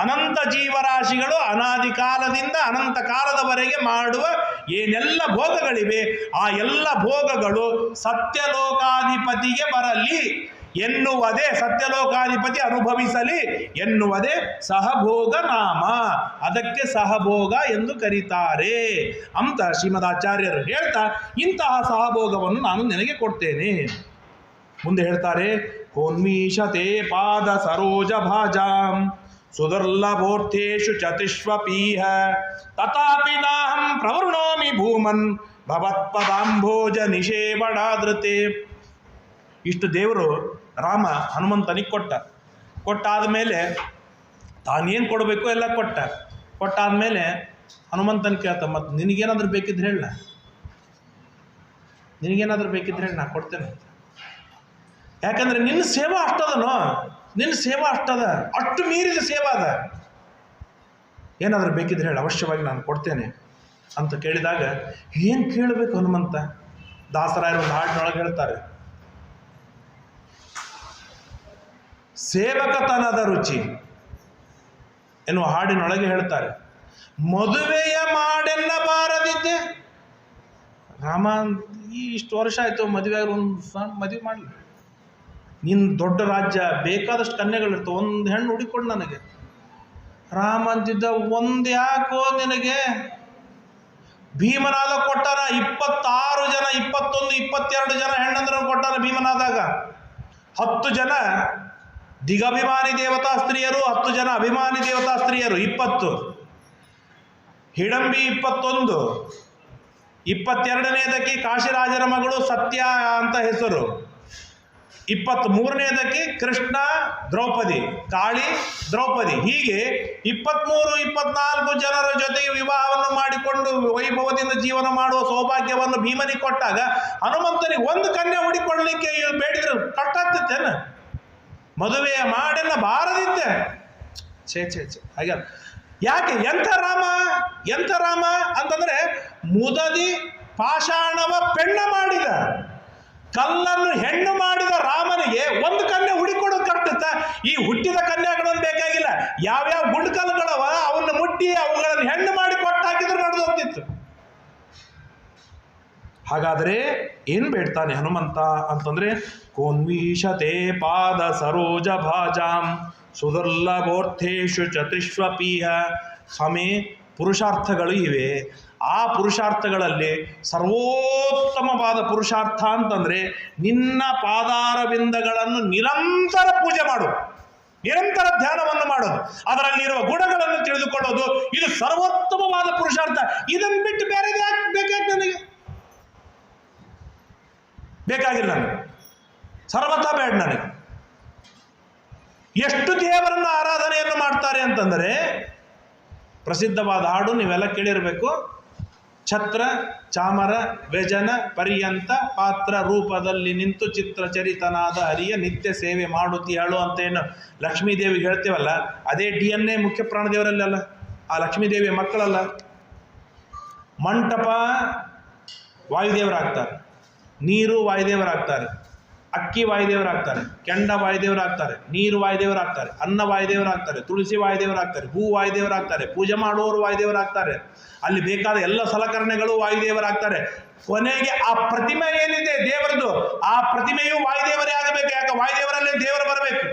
ಅನಂತ ಜೀವರಾಶಿಗಳು ಅನಾದಿ ಕಾಲದಿಂದ ಅನಂತ ಕಾಲದವರೆಗೆ ಮಾಡುವ ಏನೆಲ್ಲ ಭೋಗಗಳಿವೆ, ಆ ಎಲ್ಲ ಭೋಗಗಳು ಸತ್ಯಲೋಕಾಧಿಪತಿಗೆ ಬರಲಿ ಎನ್ನುವುದೇ, ಸತ್ಯಲೋಕಾಧಿಪತಿ ಅನುಭವಿಸಲಿ ಎನ್ನುವುದೇ ಸಹಭೋಗ ನಾಮ. ಅದಕ್ಕೆ ಸಹಭೋಗ ಎಂದು ಕರೀತಾರೆ ಅಂತ ಶ್ರೀಮದಾಚಾರ್ಯರು ಹೇಳ್ತಾ, ಇಂತಹ ಸಹಭೋಗವನ್ನು ನಾನು ನಿನಗೆ ಕೊಡ್ತೇನೆ. ಮುಂದೆ ಹೇಳ್ತಾರೆ, ಕೋನ್ಮೀಶತೆ ಪಾದ ಸರೋಜ ಭಾಜಾಂ ಸುದುರ್ಲಭೋರ್ಥೇಷು ಚತುಷ್ವಪೀಹ ತಥಾಪಿ ನಾಹಂ ಪ್ರವೃಣೋಮಿ ಭೂಮನ್ ಭವತ್ಪದಾಂಭೋಜ ನಿಷೇವಣಾದೃತೆ. ಇಷ್ಟು ದೇವರು ರಾಮ ಹನುಮಂತನಿಗೆ ಕೊಟ್ಟಾದ ಮೇಲೆ ತಾನೇನು ಕೊಡಬೇಕು ಎಲ್ಲ ಕೊಟ್ಟಾದ್ಮೇಲೆ ಹನುಮಂತನ ಕೇಳ್ತ, ಮತ್ತು ನಿನಗೇನಾದ್ರೂ ಬೇಕಿದ್ರೆ ಹೇಳ, ನಾ ಕೊಡ್ತೇನೆ. ಯಾಕಂದ್ರೆ ನಿನ್ನ ಸೇವಾ ಅಷ್ಟದನೋ, ನಿನ್ನ ಸೇವಾ ಅಷ್ಟದ, ಅಷ್ಟು ಮೀರಿದ ಸೇವಾ ಅದ, ಏನಾದರೂ ಬೇಕಿದ್ರೆ ಹೇಳಿ, ಅವಶ್ಯವಾಗಿ ನಾನು ಕೊಡ್ತೇನೆ ಅಂತ ಕೇಳಿದಾಗ ಏನು ಕೇಳಬೇಕು ಹನುಮಂತ? ದಾಸರಾಯರು ಒಂದು ಹಾಡಿನೊಳಗೆ ಹೇಳ್ತಾರೆ, ಸೇವಕತನದ ರುಚಿ ಎನ್ನುವ ಹಾಡಿನೊಳಗೆ ಹೇಳ್ತಾರೆ, ಮದುವೆಯ ಮಾಡೆನ್ನ ಬಾರದಿದ್ದೆ. ರಾಮ, ಇಷ್ಟು ವರ್ಷ ಆಯಿತು ಮದುವೆ, ಮದುವೆ ಮಾಡಲಿ, ನಿನ್ನ ದೊಡ್ಡ ರಾಜ್ಯ, ಬೇಕಾದಷ್ಟು ಕನ್ಯೆಗಳಿರ್ತವೆ, ಒಂದು ಹೆಣ್ಣು ಹುಡುಕೊಂಡು ನನಗೆ. ರಾಮ ಅಂತಿದ್ದ, ಒಂದು ಯಾಕೋ ನಿನಗೆ? ಭೀಮನಾದ ಕೊಟ್ಟಾನ 26 ಜನ, 21, 22 ಜನ ಹೆಣ್ಣಂದ್ರನ್ನು ಕೊಟ್ಟಾನ ಭೀಮನಾದಾಗ. 10 ಜನ ದಿಗಭಿಮಾನಿ ದೇವತಾ ಸ್ತ್ರೀಯರು, 10 ಜನ ಅಭಿಮಾನಿ ದೇವತಾ ಸ್ತ್ರೀಯರು, 20. ಹಿಡಂಬಿ 21, 22ನೇದಕ್ಕೆ ಕಾಶಿರಾಜನ ಮಗಳು ಸತ್ಯ ಅಂತ ಹೆಸರು, 23ನೇದಕ್ಕೆ ಕೃಷ್ಣ ದ್ರೌಪದಿ, ಕಾಳಿ ದ್ರೌಪದಿ. ಹೀಗೆ 23, 24 ಜನರ ಜೊತೆಗೆ ವಿವಾಹವನ್ನು ಮಾಡಿಕೊಂಡು ವೈಭವದಿಂದ ಜೀವನ ಮಾಡುವ ಸೌಭಾಗ್ಯವನ್ನು ಭೀಮನಿಗೆ ಕೊಟ್ಟಾಗ ಹನುಮಂತನಿಗೆ ಒಂದು ಕನ್ಯೆ ಹುಡಿಕೊಳ್ಳಲಿಕ್ಕೆ ಬೇಡಿದ್ರು ಕಷ್ಟ ಆಗ್ತಿತ್ತೇನು? ಮದುವೆಯ ಮಾಡೆಲ್ಲ ಬಾರದಿದ್ದೆ. ಛೇ ಛೇ ಛೇ ಹಾಗೆ ಯಾಕೆ? ಎಂಥ ರಾಮ ಅಂತಂದ್ರೆ ಮುದದಿ ಪಾಷಾಣವ ಪೆಣ್ಣ ಮಾಡಿದ, ಕಲ್ಲನ್ನು ಹೆಣ್ಣು ಮಾಡಿದ ರಾಮನಿಗೆ ಒಂದು ಕನ್ಯೆ ಹುಡುಕೊಡೋದು ಕಟ್ಟುತ್ತ. ಈ ಹುಟ್ಟಿದ ಕನ್ಯಾಗಳನ್ನು ಬೇಕಾಗಿಲ್ಲ, ಯಾವ್ಯಾವ ಗುಂಡ್ಕಲ್ಲುಗಳವ ಅವನ್ನ ಮುಟ್ಟಿ ಅವುಗಳನ್ನು ಹೆಣ್ಣು ಮಾಡಿ ಕೊಟ್ಟು ಹಾಕಿದ್ರು ನಡೆದು ಹೋಗ್ತಿತ್ತು. ಹಾಗಾದ್ರೆ ಏನ್ ಬೇಡ್ತಾನೆ ಹನುಮಂತ ಅಂತಂದ್ರೆ, ಕೋನ್ವೀಶತೆ ಪಾದ ಸರೋಜ ಭಾಜಾಂ ಸುದುರ್ಲಭೋರ್ಥೇಶು ಚತುಷ್ವಪೀಹ. ಸ್ವಾಮಿ, ಪುರುಷಾರ್ಥಗಳು ಇವೆ. ಆ ಪುರುಷಾರ್ಥಗಳಲ್ಲಿ ಸರ್ವೋತ್ತಮವಾದ ಪುರುಷಾರ್ಥ ಅಂತಂದ್ರೆ ನಿನ್ನ ಪಾದಾರವಿಂದಗಳನ್ನು ನಿರಂತರ ಪೂಜೆ ಮಾಡು, ನಿರಂತರ ಧ್ಯಾನವನ್ನು ಮಾಡೋದು, ಅದರಲ್ಲಿರುವ ಗುಣಗಳನ್ನು ತಿಳಿದುಕೊಳ್ಳೋದು, ಇದು ಸರ್ವೋತ್ತಮವಾದ ಪುರುಷಾರ್ಥ. ಇದನ್ನು ಬಿಟ್ಟು ಬೇರೆ ಬೇಕಾಗಿ ನನಗೆ ಬೇಕಾಗಿಲ್ಲ, ನನಗೆ ಸರ್ವತಾ ಬೇಡ. ನನಗೆ ಎಷ್ಟು ದೇವರನ್ನ ಆರಾಧನೆಯನ್ನು ಮಾಡ್ತಾರೆ ಅಂತಂದರೆ, ಪ್ರಸಿದ್ಧವಾದ ಹಾಡು ನೀವೆಲ್ಲ ಕೇಳಿರಬೇಕು. ಛತ್ರ ಚಾಮರ ವ್ಯಜನ ಪರ್ಯಂತ ಪಾತ್ರ ರೂಪದಲ್ಲಿ ನಿಂತು ಚಿತ್ರ ಚರಿತನಾದ ಹರಿಯ ನಿತ್ಯ ಸೇವೆ ಮಾಡುತ್ತೀಯಾಳು ಅಂತ ಏನು ಲಕ್ಷ್ಮೀದೇವಿಗೆ ಹೇಳ್ತೇವಲ್ಲ, ಅದೇ DNA ಮುಖ್ಯ ಪ್ರಾಣದೇವರಲ್ಲಿ ಅಲ್ಲ, ಆ ಲಕ್ಷ್ಮೀದೇವಿಯ ಮಕ್ಕಳಲ್ಲ. ಮಂಟಪ ವಾಯುದೇವರಾಗ್ತಾರೆ, ನೀರು ವಾಯುದೇವರಾಗ್ತಾರೆ, ಅಕ್ಕಿ ವಾಯುದೇವರಾಗ್ತಾರೆ, ಕೆಂಡ ವಾಯುದೇವರಾಗ್ತಾರೆ, ನೀರು ವಾಯುದೇವರಾಗ್ತಾರೆ, ಅನ್ನ ವಾಯುದೇವರಾಗ್ತಾರೆ, ತುಳಸಿ ವಾಯುದೇವರಾಗ್ತಾರೆ, ಹೂ ವಾಯುದೇವರಾಗ್ತಾರೆ, ಪೂಜೆ ಮಾಡುವವರು ವಾಯುದೇವರಾಗ್ತಾರೆ, ಅಲ್ಲಿ ಬೇಕಾದ ಎಲ್ಲ ಸಲಕರಣೆಗಳು ವಾಯುದೇವರಾಗ್ತಾರೆ. ಕೊನೆಗೆ ಆ ಪ್ರತಿಮೆ ಏನಿದೆ ದೇವರದು, ಆ ಪ್ರತಿಮೆಯು ವಾಯುದೇವರೇ ಆಗಬೇಕು. ಯಾಕೆ? ವಾಯುದೇವರಲ್ಲೇ ದೇವರು ಬರಬೇಕು.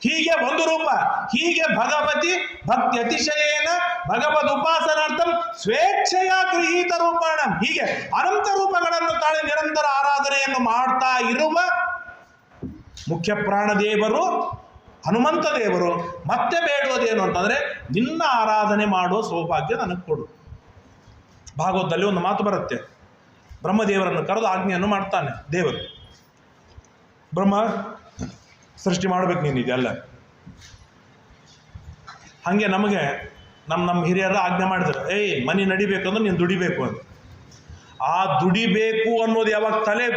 ಹೀಗೆ ಒಂದು ರೂಪ, ಹೀಗೆ ಭಗವತಿ ಭಕ್ತಿ ಅತಿಶಯೇನ ಭಗವದ್ ಉಪಾಸನಾರ್ಥಂ ಸ್ವೇಚ್ಛೆಯ ಗೃಹೀತ ರೂಪಾಣ. ಹೀಗೆ ಅನಂತ ರೂಪಗಳನ್ನು ತಾಳಿ ನಿರಂತರ ಆರಾಧನೆಯನ್ನು ಮಾಡ್ತಾ ಇರುವ ಮುಖ್ಯ ಪ್ರಾಣದೇವರು ಹನುಮಂತ ದೇವರು ಮತ್ತೆ ಬೇಡುವುದೇನು ಅಂತಂದ್ರೆ, ನಿನ್ನ ಆರಾಧನೆ ಮಾಡುವ ಸೌಭಾಗ್ಯ ನನಗೆ ಕೊಡು. ಭಾಗವತದಲ್ಲಿ ಒಂದು ಮಾತು ಬರುತ್ತೆ, ಬ್ರಹ್ಮದೇವರನ್ನು ಕರೆದು ಆಜ್ಞೆಯನ್ನು ಮಾಡ್ತಾನೆ ದೇವರು. ಬ್ರಹ್ಮ, ಸೃಷ್ಟಿ ಮಾಡ್ಬೇಕು ನೀನು ಇದೆಲ್ಲ. ಹಾಗೆ ನಮಗೆ ನಮ್ಮ ಹಿರಿಯರ ಆಜ್ಞೆ ಮಾಡಿದ್ರು, ಮನೆ ನಡಿಬೇಕು ಅಂದ್ರೆ ನೀನು ದುಡಿಬೇಕು ಅಂತ. ಆ ದುಡಿಬೇಕು ಅನ್ನೋದು ಯಾವಾಗ ತಲೆ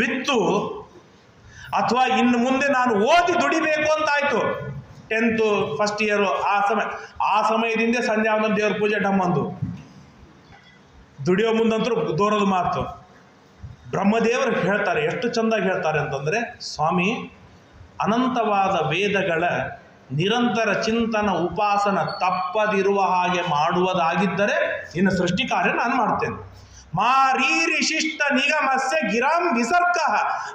ಬಿತ್ತು, ಅಥವಾ ಇನ್ನು ಮುಂದೆ ನಾನು ಓದಿ ದುಡಿಬೇಕು ಅಂತ ಆಯ್ತು, 10th ಫಸ್ಟ್ ಇಯರು, ಆ ಸಮಯದಿಂದ ಸಂಧ್ಯಾ ವಂದನ ದೇವ್ರ ಪೂಜೆ ಡಮ್ಮಂದು ದುಡಿಯೋ ಮುಂದಂತರೂ ದೂರದ ಮಾತು. ಬ್ರಹ್ಮದೇವರು ಹೇಳ್ತಾರೆ, ಎಷ್ಟು ಚೆಂದಾಗಿ ಹೇಳ್ತಾರೆ ಅಂತಂದ್ರೆ, ಸ್ವಾಮಿ, ಅನಂತವಾದ ವೇದಗಳ ನಿರಂತರ ಚಿಂತನ ಉಪಾಸನ ತಪ್ಪದಿರುವ ಹಾಗೆ ಮಾಡುವುದಾಗಿದ್ದರೆ ನಿನ್ನ ಸೃಷ್ಟಿ ಕಾರ್ಯ ನಾನು ಮಾಡ್ತೇನೆ. ಮಾರೀರಿ ಶಿಷ್ಟ ನಿಗಮಸ್ಯ ಗಿರಾಂ ವಿಸರ್ಗ.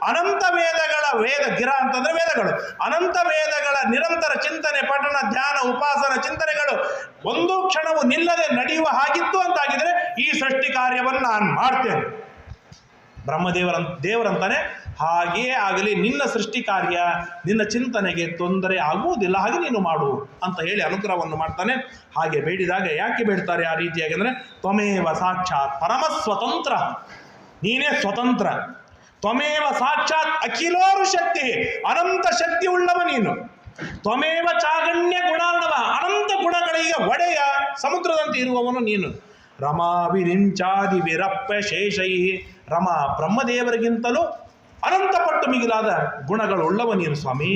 ಅನಂತ ವೇದಗಳ ಗಿರ ಅಂತಂದ್ರೆ ವೇದಗಳು, ಅನಂತ ವೇದಗಳ ನಿರಂತರ ಚಿಂತನೆ, ಪಠಣ, ಧ್ಯಾನ, ಉಪಾಸನ ಚಿಂತನೆಗಳು ಒಂದು ಕ್ಷಣವು ನಿಲ್ಲದೆ ನಡೆಯುವ ಹಾಗಿತ್ತು ಅಂತಾಗಿದ್ರೆ ಈ ಸೃಷ್ಟಿ ಕಾರ್ಯವನ್ನು ನಾನು ಮಾಡ್ತೇನೆ. ದೇವರಂತಾನೆ, ಹಾಗೆಯೇ ಆಗಲಿ, ನಿನ್ನ ಸೃಷ್ಟಿ ಕಾರ್ಯ, ನಿನ್ನ ಚಿಂತನೆಗೆ ತೊಂದರೆ ಆಗುವುದಿಲ್ಲ, ಹಾಗೆ ನೀನು ಮಾಡು ಅಂತ ಹೇಳಿ ಅನುಗ್ರಹವನ್ನು ಮಾಡ್ತಾನೆ. ಹಾಗೆ ಬೇಡಿದಾಗ ಯಾಕೆ ಬೇಡ್ತಾರೆ ಆ ರೀತಿಯಾಗಿ ಅಂದರೆ, ತ್ವಮೇವ ಸಾಕ್ಷಾತ್ ಪರಮ ಸ್ವತಂತ್ರ, ನೀನೇ ಸ್ವತಂತ್ರ. ತ್ವಮೇವ ಸಾಕ್ಷಾತ್ ಅಖಿಲೋರು ಶಕ್ತಿ, ಅನಂತ ಶಕ್ತಿ ಉಳ್ಳವ ನೀನು. ತ್ವಮೇವ ಚಾಗಣ್ಯ ಗುಣಾರ್ಣವ, ಅನಂತ ಗುಣಗಳಿಗೆ ಒಡೆಯ ಸಮುದ್ರದಂತೆ ಇರುವವನು ನೀನು. ರಮಾ ವಿರಿಂಚಾದಿ ವಿರಪ್ಪ ಶೇಷೈ, ರಮ ಬ್ರಹ್ಮದೇವರಿಗಿಂತಲೂ ಅನಂತಪಟ್ಟು ಮಿಗಿಲಾದ ಗುಣಗಳುಳ್ಳವ ನೀನು ಸ್ವಾಮಿ.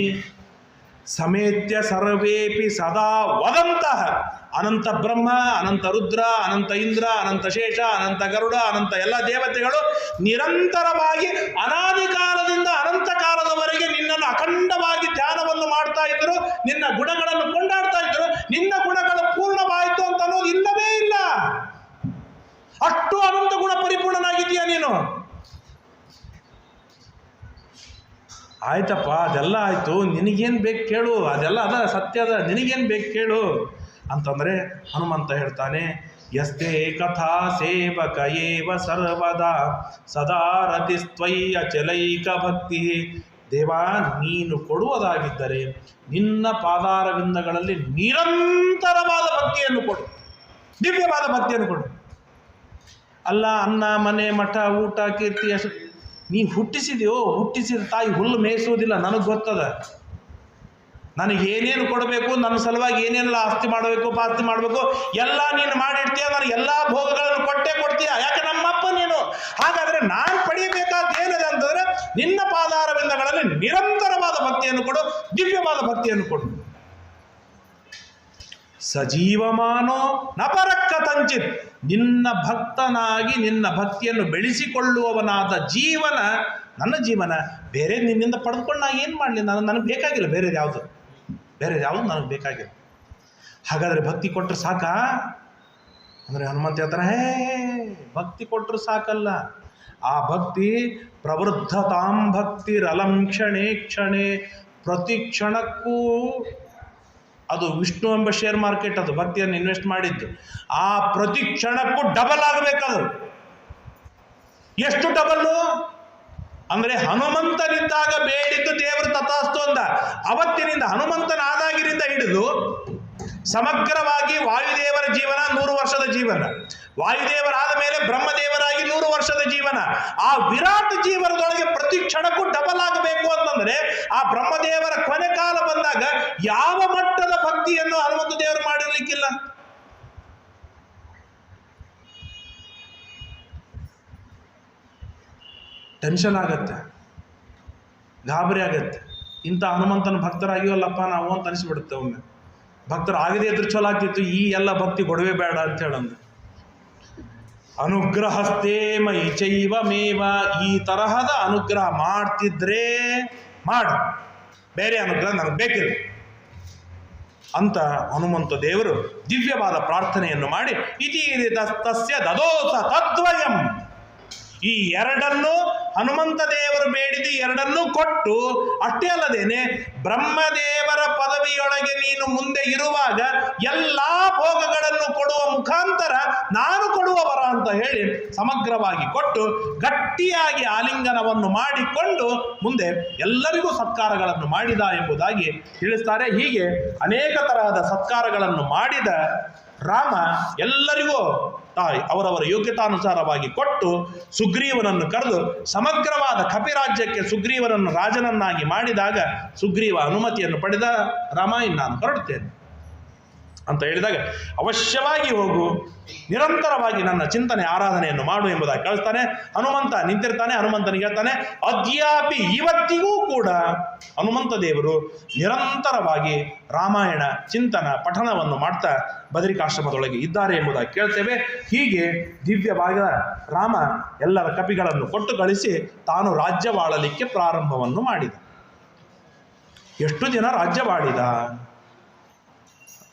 ಸಮೇತ್ಯ ಸರ್ವೇಪಿ ಸದಾ ವದಂತಹ, ಅನಂತ ಬ್ರಹ್ಮ, ಅನಂತ ರುದ್ರ, ಅನಂತ ಇಂದ್ರ, ಅನಂತ ಶೇಷ, ಅನಂತ ಗರುಡ, ಅನಂತ ಎಲ್ಲ ದೇವತೆಗಳು ನಿರಂತರವಾಗಿ ಅನಾದಿ ಕಾಲದಿಂದ ಅನಂತ ಕಾಲದವರೆಗೆ ನಿನ್ನನ್ನು ಅಖಂಡವಾಗಿ ಧ್ಯಾನವನ್ನು ಮಾಡ್ತಾ ಇದ್ರು, ನಿನ್ನ ಗುಣಗಳನ್ನು ಕೊಂಡಾಡ್ತಾ ಇದ್ರು. ನಿನ್ನ ಗುಣಗಳು ಪೂರ್ಣವಾಯಿತು ಅಂತ ಅನ್ನೋದು ಇಲ್ಲವೇ ಇಲ್ಲ. ಅಷ್ಟು ಅನಂತ ಗುಣ ಪರಿಪೂರ್ಣನಾಗಿದ್ದೀಯ ನೀನು. ಆಯ್ತಪ್ಪ, ಅದೆಲ್ಲ ಆಯ್ತು, ನಿನಗೇನು ಬೇಕು ಕೇಳು, ಅದೆಲ್ಲ ಅದ ಸತ್ಯದ, ನಿನಗೇನು ಬೇಕು ಕೇಳು ಅಂತಂದರೆ ಹನುಮಂತ ಹೇಳ್ತಾನೆ, ಯಸ್ತೆ ಕಥಾ ಸೇವಕ ಏವ ಸರ್ವದಾ ಸದಾ ರತಿಸ್ತ್ವಯ್ಯ ಚಲೈಕ ಭಕ್ತಿ. ದೇವಾ, ನೀನು ಕೊಡುವುದಾಗಿದ್ದರೆ ನಿನ್ನ ಪಾದಾರವಿಂದಗಳಲ್ಲಿ ನಿರಂತರವಾದ ಭಕ್ತಿಯನ್ನು ಕೊಡು, ದಿವ್ಯವಾದ ಭಕ್ತಿಯನ್ನು ಕೊಡು. ಅಲ್ಲ, ಅನ್ನ ಮನೆ ಮಠ ಊಟ ಕೀರ್ತಿ ನೀ ಹುಟ್ಟಿಸಿದೆಯೋ, ಹುಟ್ಟಿಸಿದ ತಾಯಿ ಹುಲ್ಲು ಮೇಯಿಸುವುದಿಲ್ಲ, ನನಗೆ ಗೊತ್ತದ. ನನಗೆ ಏನೇನು ಕೊಡಬೇಕು, ನನ್ನ ಸಲುವಾಗಿ ಏನೇನೆಲ್ಲ ಆಸ್ತಿ ಮಾಡಬೇಕು, ಪಾಸ್ತಿ ಮಾಡಬೇಕು ಎಲ್ಲ ನೀನು ಮಾಡಿರ್ತೀಯ. ನನಗೆ ಎಲ್ಲ ಭೋಗಗಳನ್ನು ಕೊಟ್ಟೇ ಕೊಡ್ತೀಯ, ಯಾಕೆ ನಮ್ಮಪ್ಪ ನೀನು. ಹಾಗಾದರೆ ನಾನು ಪಡೆಯಬೇಕಾದ ಏನಿದೆ ಅಂತಂದರೆ ನಿನ್ನ ಪಾದಾರವಿಂದಗಳಲ್ಲಿ ನಿರಂತರವಾದ ಭಕ್ತಿಯನ್ನು ಕೊಡು, ದಿವ್ಯವಾದ ಭಕ್ತಿಯನ್ನು ಕೊಡು. ಸಜೀವಮಾನೋ ನಪರಕ್ಕ ತಂಚಿತ್, ನಿನ್ನ ಭಕ್ತನಾಗಿ ನಿನ್ನ ಭಕ್ತಿಯನ್ನು ಬೆಳೆಸಿಕೊಳ್ಳುವವನಾದ ಜೀವನ ನನ್ನ ಜೀವನ. ಬೇರೆ ನಿನ್ನಿಂದ ಪಡೆದುಕೊಂಡು ನಾ ಏನು ಮಾಡಲಿ, ನನಗೆ ಬೇಕಾಗಿಲ್ಲ ಬೇರೆದು ಯಾವುದು ನನಗೆ ಬೇಕಾಗಿಲ್ಲ. ಹಾಗಾದರೆ ಭಕ್ತಿ ಕೊಟ್ಟರೆ ಸಾಕಾ ಅಂದರೆ ಹನುಮಂತ ಹೇಳ್ತಾನೆ, ಭಕ್ತಿ ಕೊಟ್ಟರು ಸಾಕಲ್ಲ. ಆ ಭಕ್ತಿ ಪ್ರವೃದ್ಧತಾಂ ಭಕ್ತಿರಲಂ ಕ್ಷಣೇ ಕ್ಷಣೇ, ಪ್ರತಿ ಕ್ಷಣಕ್ಕೂ ಅದು ವಿಷ್ಣು ಎಂಬ ಶೇರ್ ಮಾರ್ಕೆಟ್, ಅದು ಭಕ್ತಿಯನ್ನು ಇನ್ವೆಸ್ಟ್ ಮಾಡಿದ್ದು. ಆ ಪ್ರತಿ ಕ್ಷಣಕ್ಕೂ ಡಬಲ್ ಆಗಬೇಕದು. ಎಷ್ಟು ಡಬಲ್ಲು ಅಂದರೆ ಹನುಮಂತನಿದ್ದಾಗ ಬೇಡಿದ್ದು ದೇವರು ತಥಾಸ್ತು ಅಂದ. ಅವತ್ತಿನಿಂದ ಹನುಮಂತನಾದಾಗಿನಿಂದ ಹಿಡಿದು ಸಮಗ್ರವಾಗಿ ವಾಯುದೇವರ ಜೀವನ 100 ವರ್ಷದ ಜೀವನ, ವಾಯುದೇವರಾದ ಮೇಲೆ ಬ್ರಹ್ಮದೇವರಾಗಿ 100 ವರ್ಷದ ಜೀವನ. ಆ ವಿರಾಟ್ ಜೀವನದೊಳಗೆ ಪ್ರತಿ ಕ್ಷಣಕ್ಕೂ ಡಬಲ್ ಆಗಬೇಕು ಅಂತಂದ್ರೆ ಆ ಬ್ರಹ್ಮದೇವರ ಕೊನೆ ಕಾಲ ಬಂದಾಗ ಯಾವ ಮಟ್ಟದ ಭಕ್ತಿಯನ್ನು ಹನುಮಂತ ದೇವರು ಮಾಡಿರ್ಲಿಕ್ಕಿಲ್ಲ. ಟೆನ್ಷನ್ ಆಗತ್ತೆ, ಗಾಬರಿ ಆಗತ್ತೆ. ಇಂಥ ಹನುಮಂತನ ಭಕ್ತರಾಗಿವಲ್ಲಪ್ಪ ನಾವು ಅಂತ ಅನಿಸ್ಬಿಡುತ್ತೆ. ಒಮ್ಮೆ ಭಕ್ತರು ಆಗದೆ ಇದ್ರೆ ಚಲೋ ಆಗ್ತಿತ್ತು, ಈ ಎಲ್ಲ ಭಕ್ತಿ ಕೊಡವೆ ಬೇಡ ಅಂತ ಹೇಳಂದು. ಅನುಗ್ರಹಸ್ಥೇ ಮೈ ಚೈವ ಮೇವ, ಈ ತರಹದ ಅನುಗ್ರಹ ಮಾಡ್ತಿದ್ರೆ ಮಾಡು, ಬೇರೆ ಅನುಗ್ರಹ ನನಗೆ ಬೇಕಿಲ್ಲ ಅಂತ ಹನುಮಂತ ದೇವರು ದಿವ್ಯವಾದ ಪ್ರಾರ್ಥನೆಯನ್ನು ಮಾಡಿ ಇತಿ ತಸ್ಯ ದದೋಸ ತದ್ವಯಂ, ಈ ಎರಡನ್ನು ಹನುಮಂತ ದೇವರು ಬೇಡಿದ ಎರಡನ್ನೂ ಕೊಟ್ಟು, ಅಷ್ಟೇ ಅಲ್ಲದೇನೆ ಬ್ರಹ್ಮದೇವರ ಪದವಿಯೊಳಗೆ ನೀನು ಮುಂದೆ ಇರುವಾಗ ಎಲ್ಲಾ ಭೋಗಗಳನ್ನು ಕೊಡುವ ಮುಖಾಂತರ ನಾನು ಕೊಡುವ ವರ ಅಂತ ಹೇಳಿ ಸಮಗ್ರವಾಗಿ ಕೊಟ್ಟು ಗಟ್ಟಿಯಾಗಿ ಆಲಿಂಗನವನ್ನು ಮಾಡಿಕೊಂಡು ಮುಂದೆ ಎಲ್ಲರಿಗೂ ಸತ್ಕಾರಗಳನ್ನು ಮಾಡಿದ ಎಂಬುದಾಗಿ ತಿಳಿಸ್ತಾರೆ. ಹೀಗೆ ಅನೇಕ ತರಹದ ಸತ್ಕಾರಗಳನ್ನು ಮಾಡಿದ ರಾಮ ಎಲ್ಲರಿಗೂ ಅವರವರ ಯೋಗ್ಯತಾನುಸಾರವಾಗಿ ಕೊಟ್ಟು ಸುಗ್ರೀವನನ್ನು ಕರೆದು ಸಮಗ್ರವಾದ ಕಪಿರಾಜ್ಯಕ್ಕೆ ಸುಗ್ರೀವನನ್ನು ರಾಜನನ್ನಾಗಿ ಮಾಡಿದಾಗ ಸುಗ್ರೀವ ಅನುಮತಿಯನ್ನು ಪಡೆದ. ರಾಮ ನಾನು ಹೊರಡುತ್ತೇನೆ ಅಂತ ಹೇಳಿದಾಗ ಅವಶ್ಯವಾಗಿ ಹೋಗು, ನಿರಂತರವಾಗಿ ನನ್ನ ಚಿಂತನೆ ಆರಾಧನೆಯನ್ನು ಮಾಡು ಎಂಬುದಾಗಿ ಕಳಿಸ್ತಾನೆ. ಹನುಮಂತ ನಿಂತಿರ್ತಾನೆ. ಹನುಮಂತನಿಗೆ ಹೇಳ್ತಾನೆ, ಅದ್ಯಾಪಿ ಇವತ್ತಿಗೂ ಕೂಡ ಹನುಮಂತ ದೇವರು ನಿರಂತರವಾಗಿ ರಾಮಾಯಣ ಚಿಂತನ ಪಠಣವನ್ನು ಮಾಡ್ತಾ ಬದರಿಕಾಶ್ರಮದೊಳಗೆ ಇದ್ದಾರೆ ಎಂಬುದಾಗಿ ಕೇಳ್ತೇವೆ. ಹೀಗೆ ದಿವ್ಯವಾದ ರಾಮ ಎಲ್ಲರ ಕಪಿಗಳನ್ನು ಕೊಟ್ಟು ಕಳಿಸಿ ತಾನು ರಾಜ್ಯವಾಳಲಿಕ್ಕೆ ಪ್ರಾರಂಭವನ್ನು ಮಾಡಿದ. ಎಷ್ಟು ದಿನ ರಾಜ್ಯವಾಳಿದ?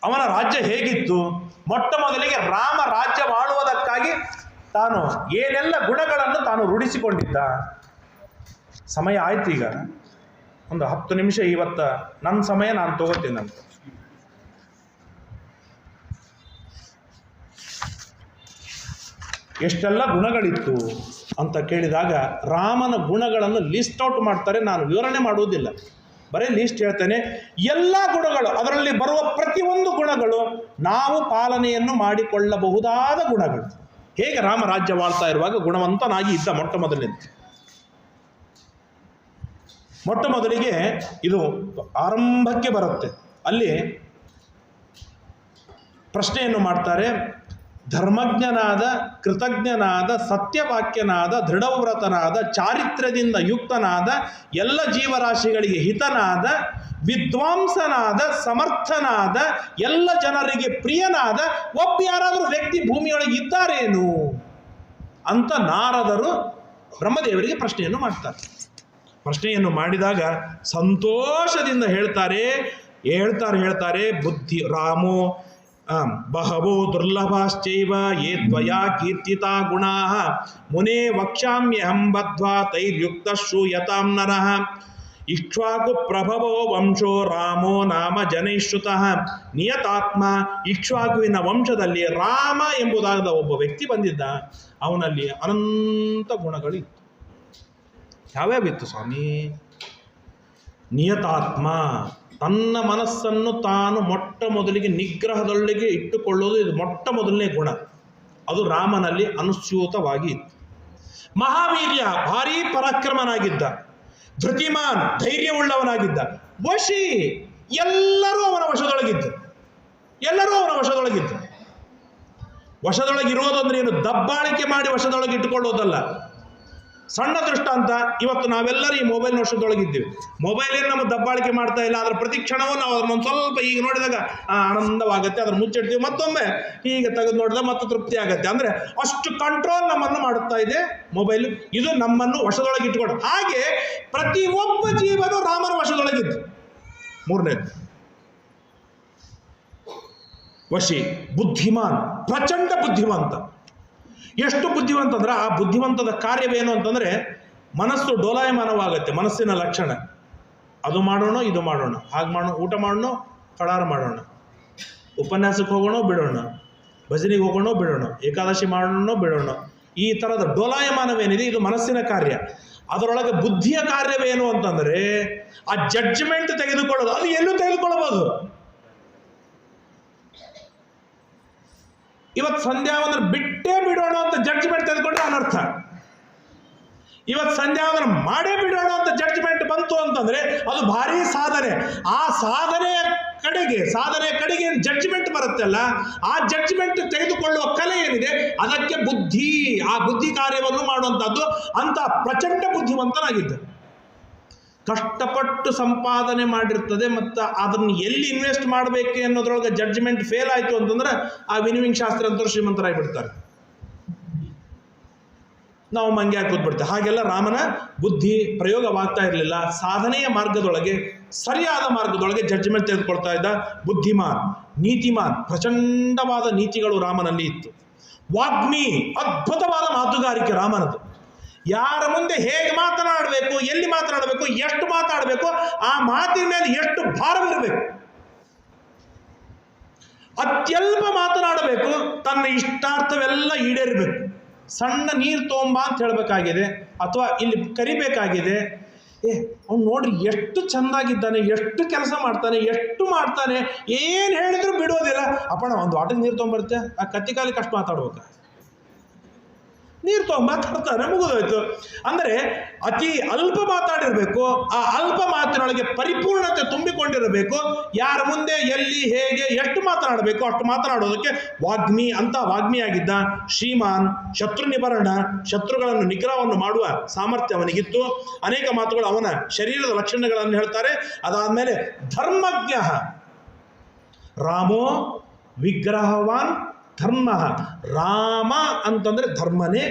ಅವನ ರಾಜ್ಯ ಹೇಗಿತ್ತು? ಮೊಟ್ಟ ಮೊದಲಿಗೆ ರಾಮ ರಾಜ್ಯವಾಳುವುದಕ್ಕಾಗಿ ತಾನು ಏನೆಲ್ಲ ಗುಣಗಳನ್ನು ತಾನು ರೂಢಿಸಿಕೊಂಡಿದ್ದ. ಸಮಯ ಆಯ್ತು, ಈಗ ಒಂದು 10 ನಿಮಿಷ ಇವತ್ತ ನನ್ನ ಸಮಯ ನಾನು ತಗೋತೀನಂತ. ಎಷ್ಟೆಲ್ಲ ಗುಣಗಳಿತ್ತು ಅಂತ ಕೇಳಿದಾಗ ರಾಮನ ಗುಣಗಳನ್ನು ಲಿಸ್ಟ್ ಔಟ್ ಮಾಡ್ತಾರೆ. ನಾನು ವಿವರಣೆ ಮಾಡುವುದಿಲ್ಲ, ಬರೀ ಲಿಸ್ಟ್ ಹೇಳ್ತೇನೆ. ಎಲ್ಲ ಗುಣಗಳು, ಅದರಲ್ಲಿ ಬರುವ ಪ್ರತಿಯೊಂದು ಗುಣಗಳು ನಾವು ಪಾಲನೆಯನ್ನು ಮಾಡಿಕೊಳ್ಳಬಹುದಾದ ಗುಣಗಳು. ಹೇಗೆ ರಾಮ ರಾಜ್ಯವಾಳ್ತಾ ಇರುವಾಗ ಗುಣವಂತನಾಗಿ ಇದ್ದ. ಮೊಟ್ಟ ಮೊದಲಿಗೆ ಇದು ಆರಂಭಕ್ಕೆ ಬರುತ್ತೆ. ಅಲ್ಲಿ ಪ್ರಶ್ನೆಯನ್ನು ಮಾಡ್ತಾರೆ. ಧರ್ಮಜ್ಞನಾದ, ಕೃತಜ್ಞನಾದ, ಸತ್ಯವಾಕ್ಯನಾದ, ದೃಢವ್ರತನಾದ, ಚಾರಿತ್ರ್ಯದಿಂದ ಯುಕ್ತನಾದ, ಎಲ್ಲ ಜೀವರಾಶಿಗಳಿಗೆ ಹಿತನಾದ, ವಿದ್ವಾಂಸನಾದ, ಸಮರ್ಥನಾದ, ಎಲ್ಲ ಜನರಿಗೆ ಪ್ರಿಯನಾದ ಒಬ್ಬ ಯಾರಾದರೂ ವ್ಯಕ್ತಿ ಭೂಮಿಯೊಳಗೆ ಇದ್ದಾರೇನು ಅಂತ ನಾರದರು ಬ್ರಹ್ಮದೇವರಿಗೆ ಪ್ರಶ್ನೆಯನ್ನು ಮಾಡ್ತಾರೆ. ಪ್ರಶ್ನೆಯನ್ನು ಮಾಡಿದಾಗ ಸಂತೋಷದಿಂದ ಹೇಳ್ತಾರೆ ಬುದ್ಧಿ ರಾಮೋ ಬಹವೋ ದುರ್ಲಭಾಶ್ಚೈವ ಯೇ ತ್ವಯಾ ಕೀರ್ತಿತಾ ಗುಣಾಃ ಮುನೇ ವಕ್ಷ್ಯಾಮ್ಯಹಂ ಬದ್ಧ್ವಾ ತೈರ್ಯುಕ್ತ ಶ್ರೂಯತಾಂ ನರಃ ಇಕ್ಷ್ವಾಕು ಪ್ರಭವೋ ವಂಶೋ ರಾಮೋ ನಾಮ ಜನೈಶ್ರುತಃ ನಿಯತಾತ್ಮ. ಇಕ್ಷ್ವಾಕುವಿನ ವಂಶದಲ್ಲಿ ರಾಮ ಎಂಬುದಾದ ಒಬ್ಬ ವ್ಯಕ್ತಿ ಬಂದಿದ್ದ. ಅವನಲ್ಲಿ ಅನಂತ ಗುಣಗಳಿತ್ತು. ಯಾವ್ಯಾವಿತ್ತು ಸ್ವಾಮಿ? ನಿಯತಾತ್ಮ, ತನ್ನ ಮನಸ್ಸನ್ನು ತಾನು ಮೊಟ್ಟ ಮೊದಲಿಗೆ ನಿಗ್ರಹದೊಳಗೆ ಇಟ್ಟುಕೊಳ್ಳೋದು ಇದು ಮೊಟ್ಟ ಮೊದಲನೇ ಗುಣ. ಅದು ರಾಮನಲ್ಲಿ ಅನುಸ್ಯೂತವಾಗಿ ಇತ್ತು. ಮಹಾವೀರ್ಯ, ಭಾರೀ ಪರಾಕ್ರಮನಾಗಿದ್ದ. ಧೃತಿಮಾನ್, ಧೈರ್ಯವುಳ್ಳವನಾಗಿದ್ದ. ವಶಿ, ಎಲ್ಲರೂ ಅವನ ವಶದೊಳಗಿದ್ದು. ವಶದೊಳಗಿರುವುದಂದ್ರೆ ಏನು? ದಬ್ಬಾಳಿಕೆ ಮಾಡಿ ವಶದೊಳಗೆ ಇಟ್ಟುಕೊಳ್ಳೋದಲ್ಲ. ಸಣ್ಣ ದೃಷ್ಟಾಂತ, ಇವತ್ತು ನಾವೆಲ್ಲರೂ ಈ ಮೊಬೈಲ್ ವರ್ಷದೊಳಗಿದ್ದೀವಿ. ಮೊಬೈಲ್ ಏನು ನಮ್ಮ ದಬ್ಬಾಳಿಕೆ ಮಾಡ್ತಾ ಇಲ್ಲ, ಅದರ ಪ್ರತಿ ಕ್ಷಣವೂ ನಾವು ಅದನ್ನೊಂದು ಸ್ವಲ್ಪ ಈಗ ನೋಡಿದಾಗ ಆನಂದವಾಗುತ್ತೆ, ಅದ್ರ ಮುಚ್ಚಿಡ್ತೀವಿ, ಮತ್ತೊಮ್ಮೆ ಹೀಗೆ ತೆಗೆದು ನೋಡಿದಾಗ ಮತ್ತೆ ತೃಪ್ತಿ ಆಗುತ್ತೆ. ಅಂದರೆ ಅಷ್ಟು ಕಂಟ್ರೋಲ್ ನಮ್ಮನ್ನು ಮಾಡುತ್ತಾ ಇದೆ ಮೊಬೈಲ್. ಇದು ನಮ್ಮನ್ನು ವಶದೊಳಗೆ ಇಟ್ಕೊಂಡು, ಹಾಗೆ ಪ್ರತಿಯೊಬ್ಬ ಜೀವನು ರಾಮನ ವಶದೊಳಗಿದ್ದು. ಮೂರನೇದು ವಶಿ, ಬುದ್ಧಿಮಾನ್, ಪ್ರಚಂಡ ಬುದ್ಧಿವಂತ. ಎಷ್ಟು ಬುದ್ಧಿವಂತ ಅಂದ್ರೆ, ಆ ಬುದ್ಧಿವಂತದ ಕಾರ್ಯವೇನು ಅಂತಂದ್ರೆ ಮನಸ್ಸು ಡೋಲಾಯಮಾನವಾಗುತ್ತೆ. ಮನಸ್ಸಿನ ಲಕ್ಷಣ ಅದು ಮಾಡೋಣ, ಇದು ಮಾಡೋಣ, ಹಾಗೆ ಮಾಡೋಣ, ಊಟ ಮಾಡೋಣ, ಫಳಾರ ಮಾಡೋಣ, ಉಪನ್ಯಾಸಕ್ಕೆ ಹೋಗೋಣ ಬಿಡೋಣ, ಭಜನೆಗೆ ಹೋಗೋಣ ಬಿಡೋಣ, ಏಕಾದಶಿ ಮಾಡೋಣ ಬಿಡೋಣ, ಈ ಥರದ ಡೋಲಾಯಮಾನವೇನಿದೆ ಇದು ಮನಸ್ಸಿನ ಕಾರ್ಯ. ಅದರೊಳಗೆ ಬುದ್ಧಿಯ ಕಾರ್ಯವೇನು ಅಂತಂದರೆ ಆ ಜಡ್ಜ್ಮೆಂಟ್ ತೆಗೆದುಕೊಳ್ಳೋದು. ಅದು ಎಲ್ಲೂ ತೆಗೆದುಕೊಳ್ಳಬಹುದು. ಇವತ್ತು ಸಂಧ್ಯಾವಂದನ ಬಿಟ್ಟೇ ಬಿಡೋಣ ಅಂತ ಜಡ್ಜ್ಮೆಂಟ್ ತೆಗೆದುಕೊಂಡ್ರೆ ಅನರ್ಥ. ಇವತ್ತು ಸಂಧ್ಯಾವಂದನ ಮಾಡೇ ಬಿಡೋಣ ಅಂತ ಜಡ್ಜ್ಮೆಂಟ್ ಬಂತು ಅಂತಂದ್ರೆ ಅದು ಭಾರಿ ಸಾಧನೆ. ಆ ಸಾಧನೆಯ ಕಡೆಗೆ ಜಡ್ಜ್ಮೆಂಟ್ ಬರುತ್ತಲ್ಲ, ಆ ಜಡ್ಜ್ಮೆಂಟ್ ತೆಗೆದುಕೊಳ್ಳುವ ಕಲೆ ಏನಿದೆ ಅದಕ್ಕೆ ಬುದ್ಧಿ, ಆ ಬುದ್ಧಿ ಕಾರ್ಯವನ್ನು ಮಾಡುವಂಥದ್ದು. ಅಂತ ಪ್ರಚಂಡ ಬುದ್ಧಿವಂತನಾಗಿದ್ದ. ಕಷ್ಟಪಟ್ಟು ಸಂಪಾದನೆ ಮಾಡಿರ್ತದೆ, ಮತ್ತು ಅದನ್ನು ಎಲ್ಲಿ ಇನ್ವೆಸ್ಟ್ ಮಾಡಬೇಕು ಅನ್ನೋದ್ರೊಳಗೆ ಜಡ್ಜ್ಮೆಂಟ್ ಫೇಲ್ ಆಯಿತು ಅಂತಂದ್ರೆ ಆ ವಿನಿಮಿಂಗ್ ಶಾಸ್ತ್ರ ಅಂತವ್ರು ಶ್ರೀಮಂತರಾಗಿಬಿಡ್ತಾರೆ. ನಾವು ಮಂಗ್ಯ ಕೂತ್ಬಿಡ್ತೇವೆ. ಹಾಗೆಲ್ಲ ರಾಮನ ಬುದ್ಧಿ ಪ್ರಯೋಗವಾಗ್ತಾ ಇರಲಿಲ್ಲ. ಸಾಧನೆಯ ಮಾರ್ಗದೊಳಗೆ, ಸರಿಯಾದ ಮಾರ್ಗದೊಳಗೆ ಜಡ್ಜ್ಮೆಂಟ್ ತೆಗೆದುಕೊಳ್ತಾ ಇದ್ದ. ಬುದ್ಧಿಮಾನ್, ನೀತಿಮಾನ್, ಪ್ರಚಂಡವಾದ ನೀತಿಗಳು ರಾಮನಲ್ಲಿ ಇತ್ತು. ವಾಗ್ಮಿ, ಅದ್ಭುತವಾದ ಮಾತುಗಾರಿಕೆ ರಾಮನದು. ಯಾರ ಮುಂದೆ ಹೇಗೆ ಮಾತನಾಡಬೇಕು, ಎಲ್ಲಿ ಮಾತನಾಡಬೇಕು, ಎಷ್ಟು ಮಾತಾಡಬೇಕು, ಆ ಮಾತಿನ ಮೇಲೆ ಎಷ್ಟು ಭಾರವಿರಬೇಕು. ಅತ್ಯಲ್ಪ ಮಾತನಾಡಬೇಕು, ತನ್ನ ಇಷ್ಟಾರ್ಥವೆಲ್ಲ ಈಡೇರಬೇಕು. ಸಣ್ಣ ನೀರು ತೊಂಬ ಅಂತ ಹೇಳಬೇಕಾಗಿದೆ, ಅಥವಾ ಇಲ್ಲಿ ಕರಿಬೇಕಾಗಿದೆ. ಅವ್ನು ನೋಡ್ರಿ ಎಷ್ಟು ಚೆಂದಾಗಿದ್ದಾನೆ, ಎಷ್ಟು ಕೆಲಸ ಮಾಡ್ತಾನೆ, ಎಷ್ಟು ಮಾಡ್ತಾನೆ, ಏನು ಹೇಳಿದ್ರು ಬಿಡೋದಿಲ್ಲ. ಅಪ್ಪಣ ಒಂದು ವಾಟರ್ ನೀರು ತೊಗೊಂಬರುತ್ತೆ, ಆ ಕತ್ತಿಕಾಲಿಗೆ ಅಷ್ಟು ಮಾತಾಡ್ಬೇಕು. ನೀರು ತೊಗೊಂಬ ತರ್ತಾನೆ, ಮುಗಿದೋಯ್ತು. ಅಂದರೆ ಅತಿ ಅಲ್ಪ ಮಾತಾಡಿರಬೇಕು. ಆ ಅಲ್ಪ ಮಾತಿನೊಳಗೆ ಪರಿಪೂರ್ಣತೆ ತುಂಬಿಕೊಂಡಿರಬೇಕು. ಯಾರ ಮುಂದೆ ಎಲ್ಲಿ ಹೇಗೆ ಎಷ್ಟು ಮಾತನಾಡಬೇಕು ಅಷ್ಟು ಮಾತನಾಡೋದಕ್ಕೆ ವಾಗ್ಮಿ ಅಂತ ವಾಗ್ಮಿಯಾಗಿದ್ದ. ಶ್ರೀಮಾನ್, ಶತ್ರು ನಿವಾರಣ, ಶತ್ರುಗಳನ್ನು ನಿಗ್ರಹವನ್ನು ಮಾಡುವ ಸಾಮರ್ಥ್ಯ ಅವನಿಗಿತ್ತು. ಅನೇಕ ಮಾತುಗಳು ಅವನ ಶರೀರದ ಲಕ್ಷಣಗಳನ್ನು ಹೇಳ್ತಾರೆ. ಅದಾದಮೇಲೆ ಧರ್ಮಜ್ಞ, ರಾಮೋ ವಿಗ್ರಹವಾನ್ ಧರ್ಮ. ರಾಮ ಅಂತಂದ್ರೆ ಧರ್ಮನೇ,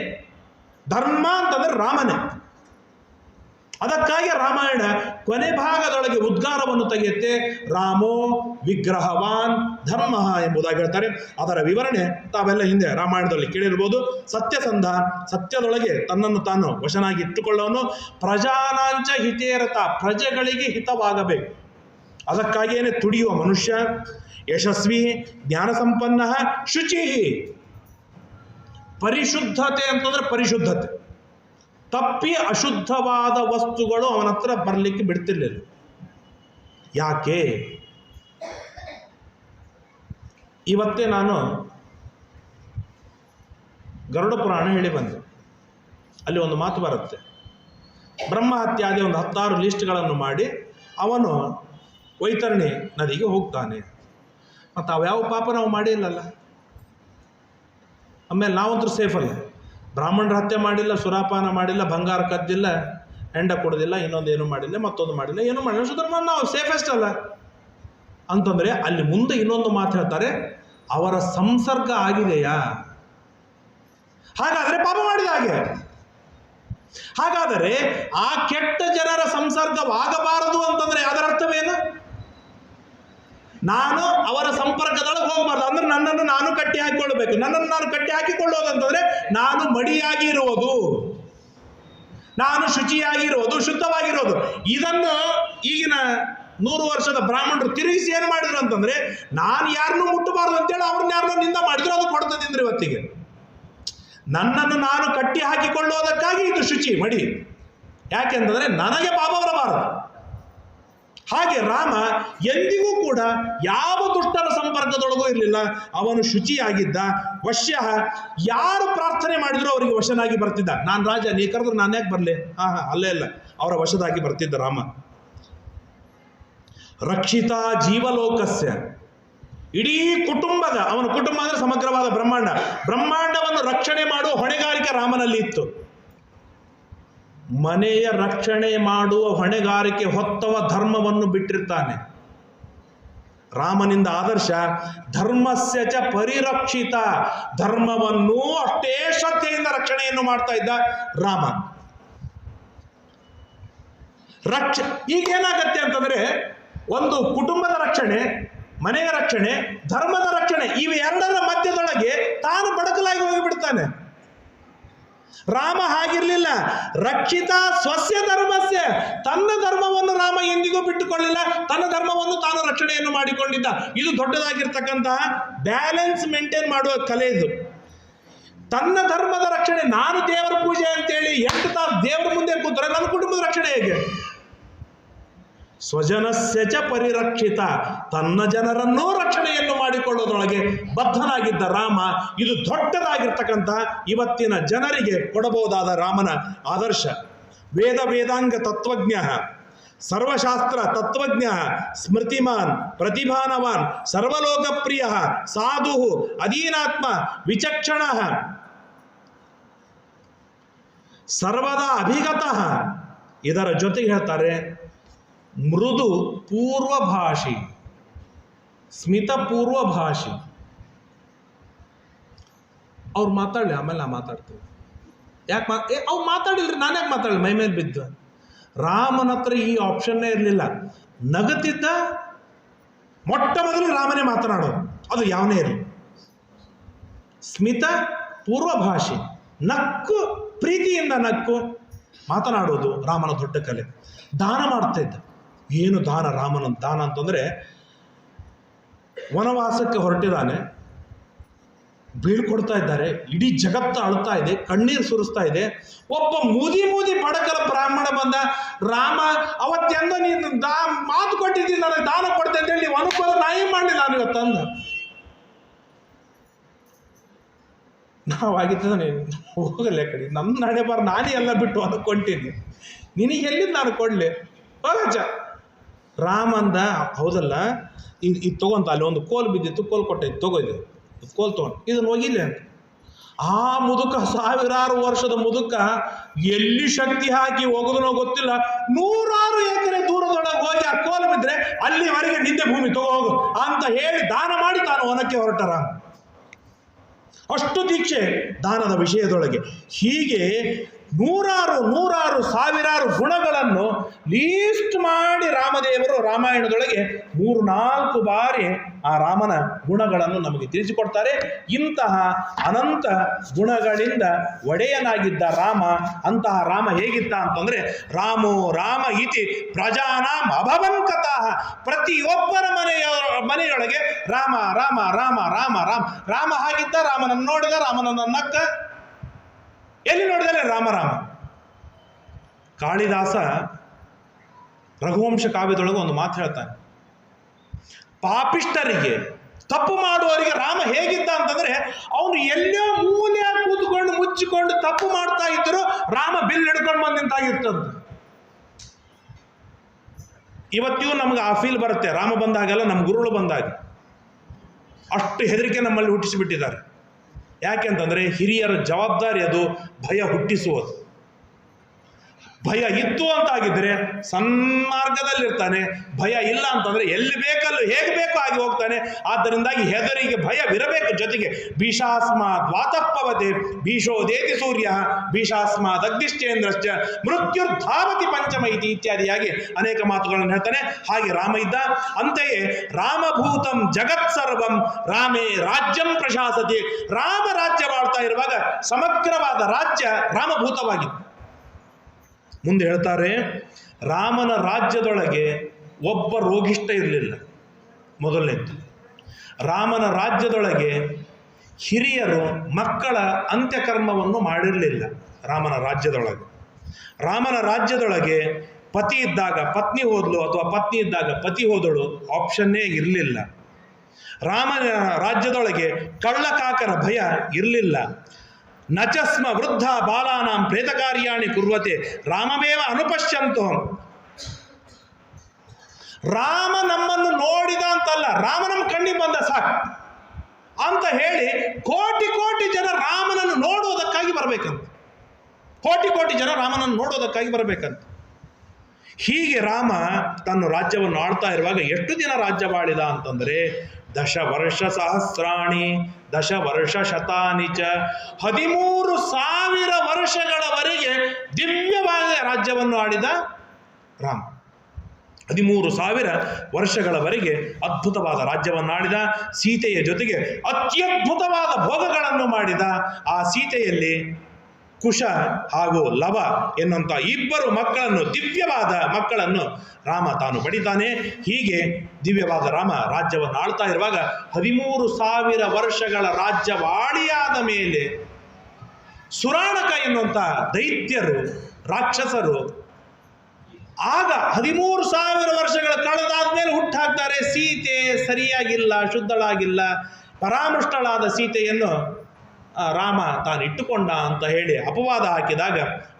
ಧರ್ಮ ಅಂತಂದ್ರೆ ರಾಮನೇ. ಅದಕ್ಕಾಗಿ ರಾಮಾಯಣ ಕೊನೆ ಭಾಗದೊಳಗೆ ಉದ್ಗಾರವನ್ನು ತೆಗೆಯುತ್ತೆ, ರಾಮೋ ವಿಗ್ರಹವಾನ್ ಧರ್ಮ ಎಂಬುದಾಗಿ ಹೇಳ್ತಾರೆ. ಅದರ ವಿವರಣೆ ತಾವೆಲ್ಲ ಹಿಂದೆ ರಾಮಾಯಣದಲ್ಲಿ ಕೇಳಿರ್ಬೋದು. ಸತ್ಯಸಂಧ, ಸತ್ಯದೊಳಗೆ ತನ್ನನ್ನು ತಾನು ವಶನಾಗಿ ಇಟ್ಟುಕೊಳ್ಳೋನು. ಪ್ರಜಾನಾಂಚ ಹಿತೇರತ, ಪ್ರಜೆಗಳಿಗೆ ಹಿತವಾಗಬೇಕು. ಅದಕ್ಕಾಗಿಯೇ ತುಡಿಯುವ ಮನುಷ್ಯ. ಯಶಸ್ವಿ, ಜ್ಞಾನ ಸಂಪನ್ನ, ಶುಚಿ. ಪರಿಶುದ್ಧತೆ ಅಂತಂದ್ರೆ ಪರಿಶುದ್ಧತೆ. ತಪ್ಪಿ ಅಶುದ್ಧವಾದ ವಸ್ತುಗಳು ಅವನ ಹತ್ರ ಬರಲಿಕ್ಕೆ ಬಿಡ್ತಿರ್ಲಿಲ್ಲ. ಯಾಕೆ? ಇವತ್ತೇ ನಾನು ಗರುಡ ಪುರಾಣ ಹೇಳಿ ಬಂದೆ. ಅಲ್ಲಿ ಒಂದು ಮಾತು ಬರುತ್ತೆ, ಬ್ರಹ್ಮ ಹತ್ಯಾದಿ ಒಂದು 16 ಲಿಸ್ಟ್ಗಳನ್ನು ಮಾಡಿ ಅವನು ವೈತರಣಿ ನದಿಗೆ ಹೋಗ್ತಾನೆ. ಮತ್ತು ಅವ್ಯಾವ ಪಾಪ ನಾವು ಮಾಡಿಲ್ಲಲ್ಲ. ಆಮೇಲೆ ನಾವಂತೂ ಸೇಫಲ್ಲ. ಬ್ರಾಹ್ಮಣರ ಹತ್ಯೆ ಮಾಡಿಲ್ಲ, ಸುರಾಪಾನ ಮಾಡಿಲ್ಲ, ಬಂಗಾರ ಕದ್ದಿಲ್ಲ, ಹೆಂಡ ಕೊಡೋದಿಲ್ಲ, ಇನ್ನೊಂದು ಏನು ಮಾಡಿಲ್ಲ, ಮತ್ತೊಂದು ಮಾಡಿಲ್ಲ, ಏನು ಮಾಡಿಲ್ಲ, ಸುಧಾರ ನಾವು ಸೇಫೆಸ್ಟ್ ಅಲ್ಲ ಅಂತಂದರೆ ಅಲ್ಲಿ ಮುಂದೆ ಇನ್ನೊಂದು ಮಾತು ಹೇಳ್ತಾರೆ, ಅವರ ಸಂಸರ್ಗ ಆಗಿದೆಯಾ? ಹಾಗಾದರೆ ಪಾಪ ಮಾಡಿದ ಹಾಗೆ. ಹಾಗಾದರೆ ಆ ಕೆಟ್ಟ ಜನರ ಸಂಸರ್ಗವಾಗಬಾರದು ಅಂತಂದರೆ ಅದರ ಅರ್ಥವೇನು? ನಾನು ಅವರ ಸಂಪರ್ಕದೊಳಗೆ ಹೋಗಬಾರ್ದು. ಅಂದ್ರೆ ನನ್ನನ್ನು ನಾನು ಕಟ್ಟಿ ಹಾಕಿಕೊಳ್ಳಬೇಕು. ನನ್ನನ್ನು ನಾನು ಕಟ್ಟಿ ಹಾಕಿಕೊಳ್ಳೋದಂತಂದ್ರೆ ನಾನು ಮಡಿಯಾಗಿರುವುದು, ನಾನು ಶುಚಿಯಾಗಿರುವುದು, ಶುದ್ಧವಾಗಿರೋದು. ಇದನ್ನು ಈಗಿನ 100 ವರ್ಷದ ಬ್ರಾಹ್ಮಣರು ತಿರುಗಿಸಿ ಏನು ಮಾಡಿದ್ರು ಅಂತಂದ್ರೆ, ನಾನು ಯಾರನ್ನೂ ಮುಟ್ಟಬಾರ್ದು ಅಂತೇಳಿ ಅವ್ರನ್ನ ಯಾರನ್ನೋ ನಿಂದ ಮಾಡಿದ್ರು, ಅದು ಕೊಡ್ತದಿಂದ್ರೆ ಇವತ್ತಿಗೆ. ನನ್ನನ್ನು ನಾನು ಕಟ್ಟಿ ಹಾಕಿಕೊಳ್ಳೋದಕ್ಕಾಗಿ ಇದು ಶುಚಿ ಮಡಿ. ಯಾಕೆಂತಂದ್ರೆ ನನಗೆ ಪಾಪ ಬರಬಾರದು. ಹಾಗೆ ರಾಮ ಎಂದಿಗೂ ಕೂಡ ಯಾವ ದುಷ್ಟರ ಸಂಪರ್ಕದೊಳಗೂ ಇರಲಿಲ್ಲ. ಅವನು ಶುಚಿಯಾಗಿದ್ದ. ವಶ್ಯ, ಯಾರು ಪ್ರಾರ್ಥನೆ ಮಾಡಿದ್ರು ಅವರಿಗೆ ವಶನಾಗಿ ಬರ್ತಿದ್ದ. ನಾನು ರಾಜ, ನೀ ಕರೆದ್ರು ನಾನು ಯಾಕೆ ಬರಲಿ? ಅಲ್ಲೇ ಇಲ್ಲ, ಅವರ ವಶದಾಗಿ ಬರ್ತಿದ್ದ ರಾಮ. ರಕ್ಷಿತ ಜೀವಲೋಕಸ್ಯ, ಇಡೀ ಕುಟುಂಬದ, ಅವನ ಕುಟುಂಬ ಅಂದರೆ ಸಮಗ್ರವಾದ ಬ್ರಹ್ಮಾಂಡವನ್ನು ರಕ್ಷಣೆ ಮಾಡುವ ಹೊಣೆಗಾರಿಕೆ ರಾಮನಲ್ಲಿ ಇತ್ತು. ಮನೆಯ ರಕ್ಷಣೆ ಮಾಡುವ ಹೊಣೆಗಾರಿಕೆ ಹೊತ್ತವ ಧರ್ಮವನ್ನು ಬಿಟ್ಟಿರ್ತಾನೆ. ರಾಮನಿಂದ ಆದರ್ಶ ಧರ್ಮಸ್ಯ ಚ ಪರಿರಕ್ಷಿತ, ಧರ್ಮವನ್ನು ಅಷ್ಟೇ ಶ್ರದ್ಧೆಯಿಂದ ರಕ್ಷಣೆಯನ್ನು ಮಾಡ್ತಾ ಇದ್ದ ರಾಮ. ಈಗ ಏನಾಗತ್ತೆ ಅಂತಂದ್ರೆ, ಒಂದು ಕುಟುಂಬದ ರಕ್ಷಣೆ, ಮನೆಯ ರಕ್ಷಣೆ, ಧರ್ಮದ ರಕ್ಷಣೆ, ಇವೆರಡರ ಮಧ್ಯದೊಳಗೆ ತಾನು ಬಡಕಲಾಗಿ ಹೋಗಿಬಿಡ್ತಾನೆ. ರಾಮ ಹಾಗಿರ್ಲಿಲ್ಲ. ರಕ್ಷಿತ ಸ್ವಸ್ಯ ಧರ್ಮಸ್ಯ, ತನ್ನ ಧರ್ಮವನ್ನು ರಾಮ ಎಂದಿಗೂ ಬಿಟ್ಟುಕೊಳ್ಳಿಲ್ಲ. ತನ್ನ ಧರ್ಮವನ್ನು ತಾನು ರಕ್ಷಣೆಯನ್ನು ಮಾಡಿಕೊಂಡಿದ್ದ. ಇದು ದೊಡ್ಡದಾಗಿರ್ತಕ್ಕಂತಹ ಬ್ಯಾಲೆನ್ಸ್ ಮೇಂಟೈನ್ ಮಾಡುವ ಕಲೆ ಇದು. ತನ್ನ ಧರ್ಮದ ರಕ್ಷಣೆ, ನಾನು ದೇವರ ಪೂಜೆ ಅಂತೇಳಿ 8 ತಾಸು ದೇವರ ಮುಂದೆ ಕೂತ್ರೆ ನನ್ನ ಕುಟುಂಬದ ರಕ್ಷಣೆ ಹೇಗೆ? ಸ್ವಜನಸ್ಯ ಚ ಪರಿರಕ್ಷಿತ, ತನ್ನ ಜನರನ್ನೂ ರಕ್ಷಣೆಯನ್ನು ಮಾಡಿಕೊಳ್ಳೋದ್ರೊಳಗೆ ಬದ್ಧನಾಗಿದ್ದ ರಾಮ. ಇದು ದೊಡ್ಡದಾಗಿರ್ತಕ್ಕಂತಹ ಇವತ್ತಿನ ಜನರಿಗೆ ಕೊಡಬಹುದಾದ ರಾಮನ ಆದರ್ಶ. ವೇದ ವೇದಾಂಗ ತತ್ವಜ್ಞ, ಸರ್ವಶಾಸ್ತ್ರ ತತ್ವಜ್ಞ, ಸ್ಮೃತಿಮಾನ್ ಪ್ರತಿಭಾನವಾನ್, ಸರ್ವಲೋಕಪ್ರಿಯ, ಸಾಧು, ಅಧೀನಾತ್ಮ, ವಿಚಕ್ಷಣ, ಸರ್ವದಾ ಅಭಿಗತಃ. ಇದರ ಜೊತೆಗೆ ಹೇಳ್ತಾರೆ ಮೃದು ಪೂರ್ವಭಾಷಿ, ಸ್ಮಿತ ಪೂರ್ವಭಾಷಿ. ಅವ್ರು ಮಾತಾಡಲಿ, ಆಮೇಲೆ ನಾ ಮಾತಾಡ್ತೀವಿ. ಯಾಕೆ ಅವ್ರು ಮಾತಾಡಿಲ್ರಿ, ನಾನು ಯಾಕೆ ಮಾತಾಡಲಿ? ಮೈ ಮೇಲೆ ಬಿದ್ದು. ರಾಮನ ಹತ್ರ ಈ ಆಪ್ಷನ್ನೇ ಇರಲಿಲ್ಲ. ನಗುತ್ತಿದ್ದ ಮೊಟ್ಟ ಮೊದಲು ರಾಮನೇ ಮಾತನಾಡೋದು, ಅದು ಯಾವನೇ ಇರಲಿ. ಸ್ಮಿತ ಪೂರ್ವಭಾಷಿ, ನಕ್ಕು, ಪ್ರೀತಿಯಿಂದ ನಕ್ಕು ಮಾತನಾಡೋದು ರಾಮನ ದೊಡ್ಡ ಕಲೆ. ದಾನ ಮಾಡ್ತಾ ಇದ್ದ. ಏನು ದಾನ? ರಾಮನ ದಾನ ಅಂತಂದರೆ, ವನವಾಸಕ್ಕೆ ಹೊರಟಿದ್ದಾನೆ, ಬೀಳ್ಕೊಡ್ತಾ ಇದ್ದಾರೆ, ಇಡೀ ಜಗತ್ತು ಅಳ್ತಾ ಇದೆ, ಕಣ್ಣೀರು ಸುರಿಸ್ತಾ ಇದೆ. ಒಬ್ಬ ಮೂದಿ ಬಡಕಲ ಬ್ರಾಹ್ಮಣ ಬಂದ, ರಾಮ ಅವತ್ತೆಂದ ನೀನು ಮಾತು ಕೊಟ್ಟಿದ್ದೀನಿ ನನಗೆ ದಾನ ಕೊಡ್ತೆ ಅಂತೇಳಿ ನೀವು ಅನುಕೂಲ ನಾಯಿ ಮಾಡಲಿ ನಾನು ಇವತ್ತಂದ. ನಾವಾಗಿದ್ದ ನೀನು ಹೋಗಲ್ಲ ಕಡೆ, ನಮ್ಮ ನಡೆ ಬಾರ, ನಾನೇ ಎಲ್ಲ ಬಿಟ್ಟು ಅನ್ಕೊಂತೀನಿ, ನಿನಗೆ ಎಲ್ಲಿದ್ದು ನಾನು ಕೊಡಲಿ ಹೋಗಚ್ಚ. ರಾಮ ಅಂದ, ಹೌದಲ್ಲ ಇದು ತೊಗೊಂತ, ಅಲ್ಲಿ ಒಂದು ಕೋಲ್ ಬಿದ್ದಿತ್ತು, ಕೋಲ್ ಕೊಟ್ಟಿದ್ದು ತೊಗೊಯ್ದು, ಕೋಲ್ ತೊಗೊಂಡು ಇದನ್ನು ಹೋಗಿಲ್ಲ ಅಂತ. ಆ ಮುದುಕ, ಸಾವಿರಾರು ವರ್ಷದ ಮುದುಕ, ಎಲ್ಲಿ ಶಕ್ತಿ ಹಾಕಿ ಹೋಗೋದನೋ ಗೊತ್ತಿಲ್ಲ, 100 ಎಕರೆ ದೂರದೊಳಗೆ ಹೋಗಿ ಆ ಕೋಲ್ ಬಿದ್ದರೆ ಅಲ್ಲಿವರೆಗೆ ನಿಂದೆ ಭೂಮಿ ತಗೋಗು ಅಂತ ಹೇಳಿ ದಾನ ಮಾಡಿ ತಾನು ವನಕ್ಕೆ ಹೊರಟ ರಾಮ. ಅಷ್ಟು ದೀಕ್ಷೆ ದಾನದ ವಿಷಯದೊಳಗೆ. ಹೀಗೆ ನೂರಾರು ಸಾವಿರಾರು ಗುಣಗಳನ್ನು ಲೀಸ್ಟ್ ಮಾಡಿ ರಾಮದೇವರು ರಾಮಾಯಣದೊಳಗೆ 3-4 ಬಾರಿ ಆ ರಾಮನ ಗುಣಗಳನ್ನು ನಮಗೆ ತಿಳಿಸಿಕೊಡ್ತಾರೆ. ಇಂತಹ ಅನಂತ ಗುಣಗಳಿಂದ ಒಡೆಯನಾಗಿದ್ದ ರಾಮ. ಅಂತಹ ರಾಮ ಹೇಗಿದ್ದ ಅಂತಂದರೆ, ರಾಮೋ ರಾಮ ಇತಿ ಪ್ರಜಾನಾಂ ಅಭವಂಕತಃ. ಪ್ರತಿಯೊಬ್ಬರ ಮನೆಯೊಳಗೆ ರಾಮ ರಾಮ ರಾಮ ರಾಮ ರಾಮ ರಾಮ ಹಾಗಿದ್ದ. ರಾಮನನ್ನು ನೋಡಿದ, ರಾಮನನ್ನು ನಕ್ಕ, ಎಲ್ಲಿ ನೋಡಿದರೆ ರಾಮ ರಾಮ. ಕಾಳಿದಾಸ ರಘುವಂಶ ಕಾವ್ಯದೊಳಗೆ ಒಂದು ಮಾತು ಹೇಳ್ತಾನೆ, ಪಾಪಿಷ್ಟರಿಗೆ, ತಪ್ಪು ಮಾಡುವವರಿಗೆ ರಾಮ ಹೇಗಿದ್ದ ಅಂತಂದ್ರೆ, ಅವನು ಎಲ್ಲೋ ಮೂಲೆ ಕೂತ್ಕೊಂಡು ಮುಚ್ಚಿಕೊಂಡು ತಪ್ಪು ಮಾಡ್ತಾ ಇದ್ರು, ರಾಮ ಬಿಲ್ ಹಿಡ್ಕೊಂಡು ಬಂದು ನಿಂತಾಗಿರ್ತಂತೆ. ಇವತ್ತಿಗೂ ನಮ್ಗೆ ಆ ಫೀಲ್ ಬರುತ್ತೆ ರಾಮ ಬಂದಾಗೆಲ್ಲ, ನಮ್ಮ ಗುರುಗಳು ಬಂದಾಗ. ಅಷ್ಟು ಹೆದರಿಕೆ ನಮ್ಮಲ್ಲಿ ಹುಟ್ಟಿಸಿಬಿಟ್ಟಿದ್ದಾರೆ. ಯಾಕೆಂತಂದರೆ ಹಿರಿಯರ ಜವಾಬ್ದಾರಿ ಅದು ಭಯ ಹುಟ್ಟಿಸುವುದು. ಭಯ ಇತ್ತು ಅಂತಾಗಿದ್ದರೆ ಸನ್ಮಾರ್ಗದಲ್ಲಿರ್ತಾನೆ, ಭಯ ಇಲ್ಲ ಅಂತಂದರೆ ಎಲ್ಲಿ ಬೇಕಲ್ಲೂ ಹೇಗೆ ಬೇಕೋ ಆಗಿ ಹೋಗ್ತಾನೆ. ಆದ್ದರಿಂದಾಗಿ ಹೆದರಿಗೆ ಭಯವಿರಬೇಕು. ಜೊತೆಗೆ ಭೀಷಾಸ್ಮಾದ್ ವಾತಪ್ಪವತೆ ಭೀಷೋದೇತಿ ಸೂರ್ಯ ಭೀಷಾಸ್ಮಾದ್ ಅಗ್ನಿಶ್ಚೇಂದ್ರಶ್ಚ ಮೃತ್ಯುರ್ಧಾವತಿ ಪಂಚಮ ಇತಿ ಇತ್ಯಾದಿಯಾಗಿ ಅನೇಕ ಮಾತುಗಳನ್ನು ಹೇಳ್ತಾನೆ. ಹಾಗೆ ರಾಮ ಇದ್ದ. ಅಂತೆಯೇ ರಾಮಭೂತಂ ಜಗತ್ ಸರ್ವಂ ರಾಮೇ ರಾಜ್ಯಂ ಪ್ರಶಾಸತಿ. ರಾಮ ರಾಜ್ಯವಾಳ್ತಾ ಇರುವಾಗ ಸಮಗ್ರವಾದ ರಾಜ್ಯ ರಾಮಭೂತವಾಗಿತ್ತು. ಮುಂದೆ ಹೇಳ್ತಾರೆ, ರಾಮನ ರಾಜ್ಯದೊಳಗೆ ಒಬ್ಬ ರೋಗಿಷ್ಠ ಇರಲಿಲ್ಲ. ಮೊದಲನೇದ್ದು, ರಾಮನ ರಾಜ್ಯದೊಳಗೆ ಹಿರಿಯರು ಮಕ್ಕಳ ಅಂತ್ಯಕರ್ಮವನ್ನು ಮಾಡಿರಲಿಲ್ಲ. ರಾಮನ ರಾಜ್ಯದೊಳಗೆ ಪತಿ ಇದ್ದಾಗ ಪತ್ನಿ ಹೋದ್ಲು ಅಥವಾ ಪತ್ನಿ ಇದ್ದಾಗ ಪತಿ ಹೋದಳು ಆಪ್ಷನ್ನೇ ಇರಲಿಲ್ಲ. ರಾಮನ ರಾಜ್ಯದೊಳಗೆ ಕಳ್ಳಕಾಕರ ಭಯ ಇರಲಿಲ್ಲ. ನಚಸ್ಮ ವೃದ್ಧ ಬಾಲಾನಾಂ ಪ್ರೇತಕಾರ್ಯಾಣಿ ಕುರ್ವತೆ ರಾಮಮೇವ ಅನುಪಶ್ಯಂತು. ರಾಮ ನಮ್ಮನ್ನು ನೋಡಿದ ಅಂತಲ್ಲ, ರಾಮ ನಮ್ಮ ಕಣ್ಣಿಗೆ ಬಂದ ಸಾಕು ಅಂತ ಹೇಳಿ ಕೋಟಿ ಜನ ರಾಮನನ್ನು ನೋಡುವುದಕ್ಕಾಗಿ ಬರಬೇಕಂತ. ಕೋಟಿ ಕೋಟಿ ಜನ ರಾಮನನ್ನು ನೋಡೋದಕ್ಕಾಗಿ ಬರಬೇಕಂತ. ಹೀಗೆ ರಾಮ ತನ್ನ ರಾಜ್ಯವನ್ನು ಆಳ್ತಾ ಇರುವಾಗ ಎಷ್ಟು ದಿನ ರಾಜ್ಯವಾಳಿದ ಅಂತಂದರೆ 10 ವರ್ಷ ಸಹಸ್ರಾಣಿ 10 ವರ್ಷ ಶತಾನಿ ಚ 13,000 ವರ್ಷಗಳವರೆಗೆ ದಿವ್ಯವಾದ ರಾಜ್ಯವನ್ನು ಆಳಿದ ರಾಮ. 13,000 ವರ್ಷಗಳವರೆಗೆ ಅದ್ಭುತವಾದ ರಾಜ್ಯವನ್ನು ಆಳಿದ. ಸೀತೆಯ ಜೊತೆಗೆ ಅತ್ಯದ್ಭುತವಾದ ಭೋಗಗಳನ್ನು ಮಾಡಿದ. ಆ ಸೀತೆಯಲ್ಲಿ ಕುಶ ಹಾಗೂ ಲವ ಎನ್ನುವಂಥ 2 ಮಕ್ಕಳನ್ನು, ದಿವ್ಯವಾದ ಮಕ್ಕಳನ್ನು ರಾಮ ತಾನು ಪಡಿತಾನೆ. ಹೀಗೆ ದಿವ್ಯವಾದ ರಾಮ ರಾಜ್ಯವನ್ನು ಆಳ್ತಾ ಇರುವಾಗ 13,000 ವರ್ಷಗಳ ರಾಜ್ಯವಾಳಿಯಾದ ಮೇಲೆ ಸುರಾಣಕ ಎನ್ನುವಂಥ ದೈತ್ಯರು, ರಾಕ್ಷಸರು ಆಗ 13,000 ವರ್ಷಗಳ ಕಳೆದಾದ್ಮೇಲೆ ಹುಟ್ಟಾಕ್ತಾರೆ. ಸೀತೆ ಸರಿಯಾಗಿಲ್ಲ, ಶುದ್ಧಳಾಗಿಲ್ಲ, ಪರಾಮೃಷ್ಟಳಾದ ಸೀತೆಯನ್ನು ರಾಮ ತಾನು ಇಟ್ಟುಕೊಂಡ ಅಂತ ಹೇಳಿ ಅಪವಾದ ಹಾಕಿದಾಗ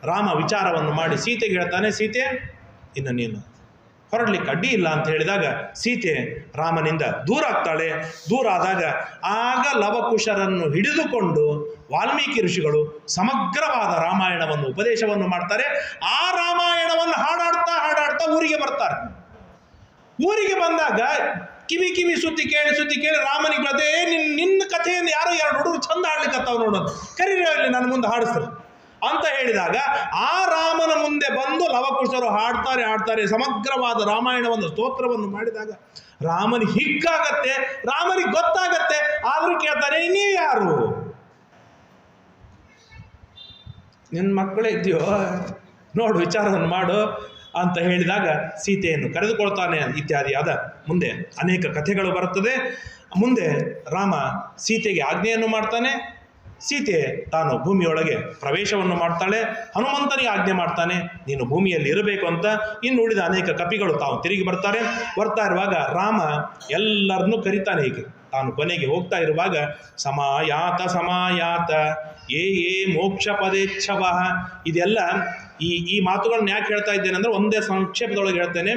ರಾಮ ವಿಚಾರವನ್ನು ಮಾಡಿ ಸೀತೆಗೆ ಹೇಳ್ತಾನೆ, ಸೀತೆ ಇನ್ನು ನೀನು ಹೊರಡ್ಲಿಕ್ಕೆ ಅಡ್ಡಿ ಇಲ್ಲ ಅಂತ ಹೇಳಿದಾಗ ಸೀತೆ ರಾಮನಿಂದ ದೂರ ಆಗ್ತಾಳೆ. ದೂರ ಆದಾಗ ಆಗ ಲವಕುಶರನ್ನು ಹಿಡಿದುಕೊಂಡು ವಾಲ್ಮೀಕಿ ಋಷಿಗಳು ಸಮಗ್ರವಾದ ರಾಮಾಯಣವನ್ನು ಉಪದೇಶವನ್ನು ಮಾಡ್ತಾರೆ. ಆ ರಾಮಾಯಣವನ್ನು ಹಾಡಾಡ್ತಾ ಊರಿಗೆ ಬರ್ತಾರೆ. ಊರಿಗೆ ಬಂದಾಗ ಕಿವಿ ಸುದ್ದಿ ಕೇಳಿ ರಾಮನಿಗೆ ಬರ್ತೇ, ನಿನ್ನ ಕಥೆಯನ್ನು ಯಾರೋ 2 ಹುಡುಗರು ಚಂದ ಹಾಡ್ಲಿಕ್ಕತ್ತಾವ ನೋಡೋದು, ಕರೀರಲ್ಲಿ ನನ್ನ ಮುಂದೆ ಹಾಡಿಸ್ತಾರೆ ಅಂತ ಹೇಳಿದಾಗ ಆ ರಾಮನ ಮುಂದೆ ಬಂದು ಲವಕುಶರು ಹಾಡ್ತಾರೆ. ಸಮಗ್ರವಾದ ರಾಮಾಯಣವನ್ನು ಸ್ತೋತ್ರವನ್ನು ಮಾಡಿದಾಗ ರಾಮನಿಗೆ ಹಿಗ್ಗಾಗತ್ತೆ, ರಾಮನಿಗೆ ಗೊತ್ತಾಗತ್ತೆ. ಆದರೂ ಕೇಳ್ತಾರೆ, ನೀವ್ ಯಾರು? ನಿನ್ನ ಮಕ್ಕಳೇ ಇದೆಯೋ ನೋಡು, ವಿಚಾರವನ್ನು ಮಾಡು ಅಂತ ಹೇಳಿದಾಗ ಸೀತೆಯನ್ನು ಕರೆದುಕೊಳ್ತಾನೆ ಇತ್ಯಾದಿಯಾದ ಮುಂದೆ ಅನೇಕ ಕಥೆಗಳು ಬರುತ್ತದೆ. ಮುಂದೆ ರಾಮ ಸೀತೆಗೆ ಆಜ್ಞೆಯನ್ನು ಮಾಡ್ತಾನೆ. ಸೀತೆ ತಾನು ಭೂಮಿಯೊಳಗೆ ಪ್ರವೇಶವನ್ನು ಮಾಡ್ತಾಳೆ. ಹನುಮಂತನಿಗೆ ಆಜ್ಞೆ ಮಾಡ್ತಾನೆ, ನೀನು ಭೂಮಿಯಲ್ಲಿ ಇರಬೇಕು ಅಂತ. ಇನ್ನು ಉಳಿದ ಅನೇಕ ಕಪಿಗಳು ತಾವು ತಿರುಗಿ ಬರ್ತಾ ಇರುವಾಗ ರಾಮ ಎಲ್ಲರನ್ನೂ ಕರೀತಾನೆ. ಹೀಗೆ ತಾನು ಕೊನೆಗೆ ಹೋಗ್ತಾ ಇರುವಾಗ ಸಮಾಯಾತ ಏ ಮೋಕ್ಷ ಪದೇಚ್ಛವ, ಇದೆಲ್ಲ ಈ ಮಾತುಗಳನ್ನ ಯಾಕೆ ಹೇಳ್ತಾ ಇದ್ದೇನೆ ಅಂದರೆ ಒಂದೇ ಸಂಕ್ಷೇಪದೊಳಗೆ ಹೇಳ್ತೇನೆ.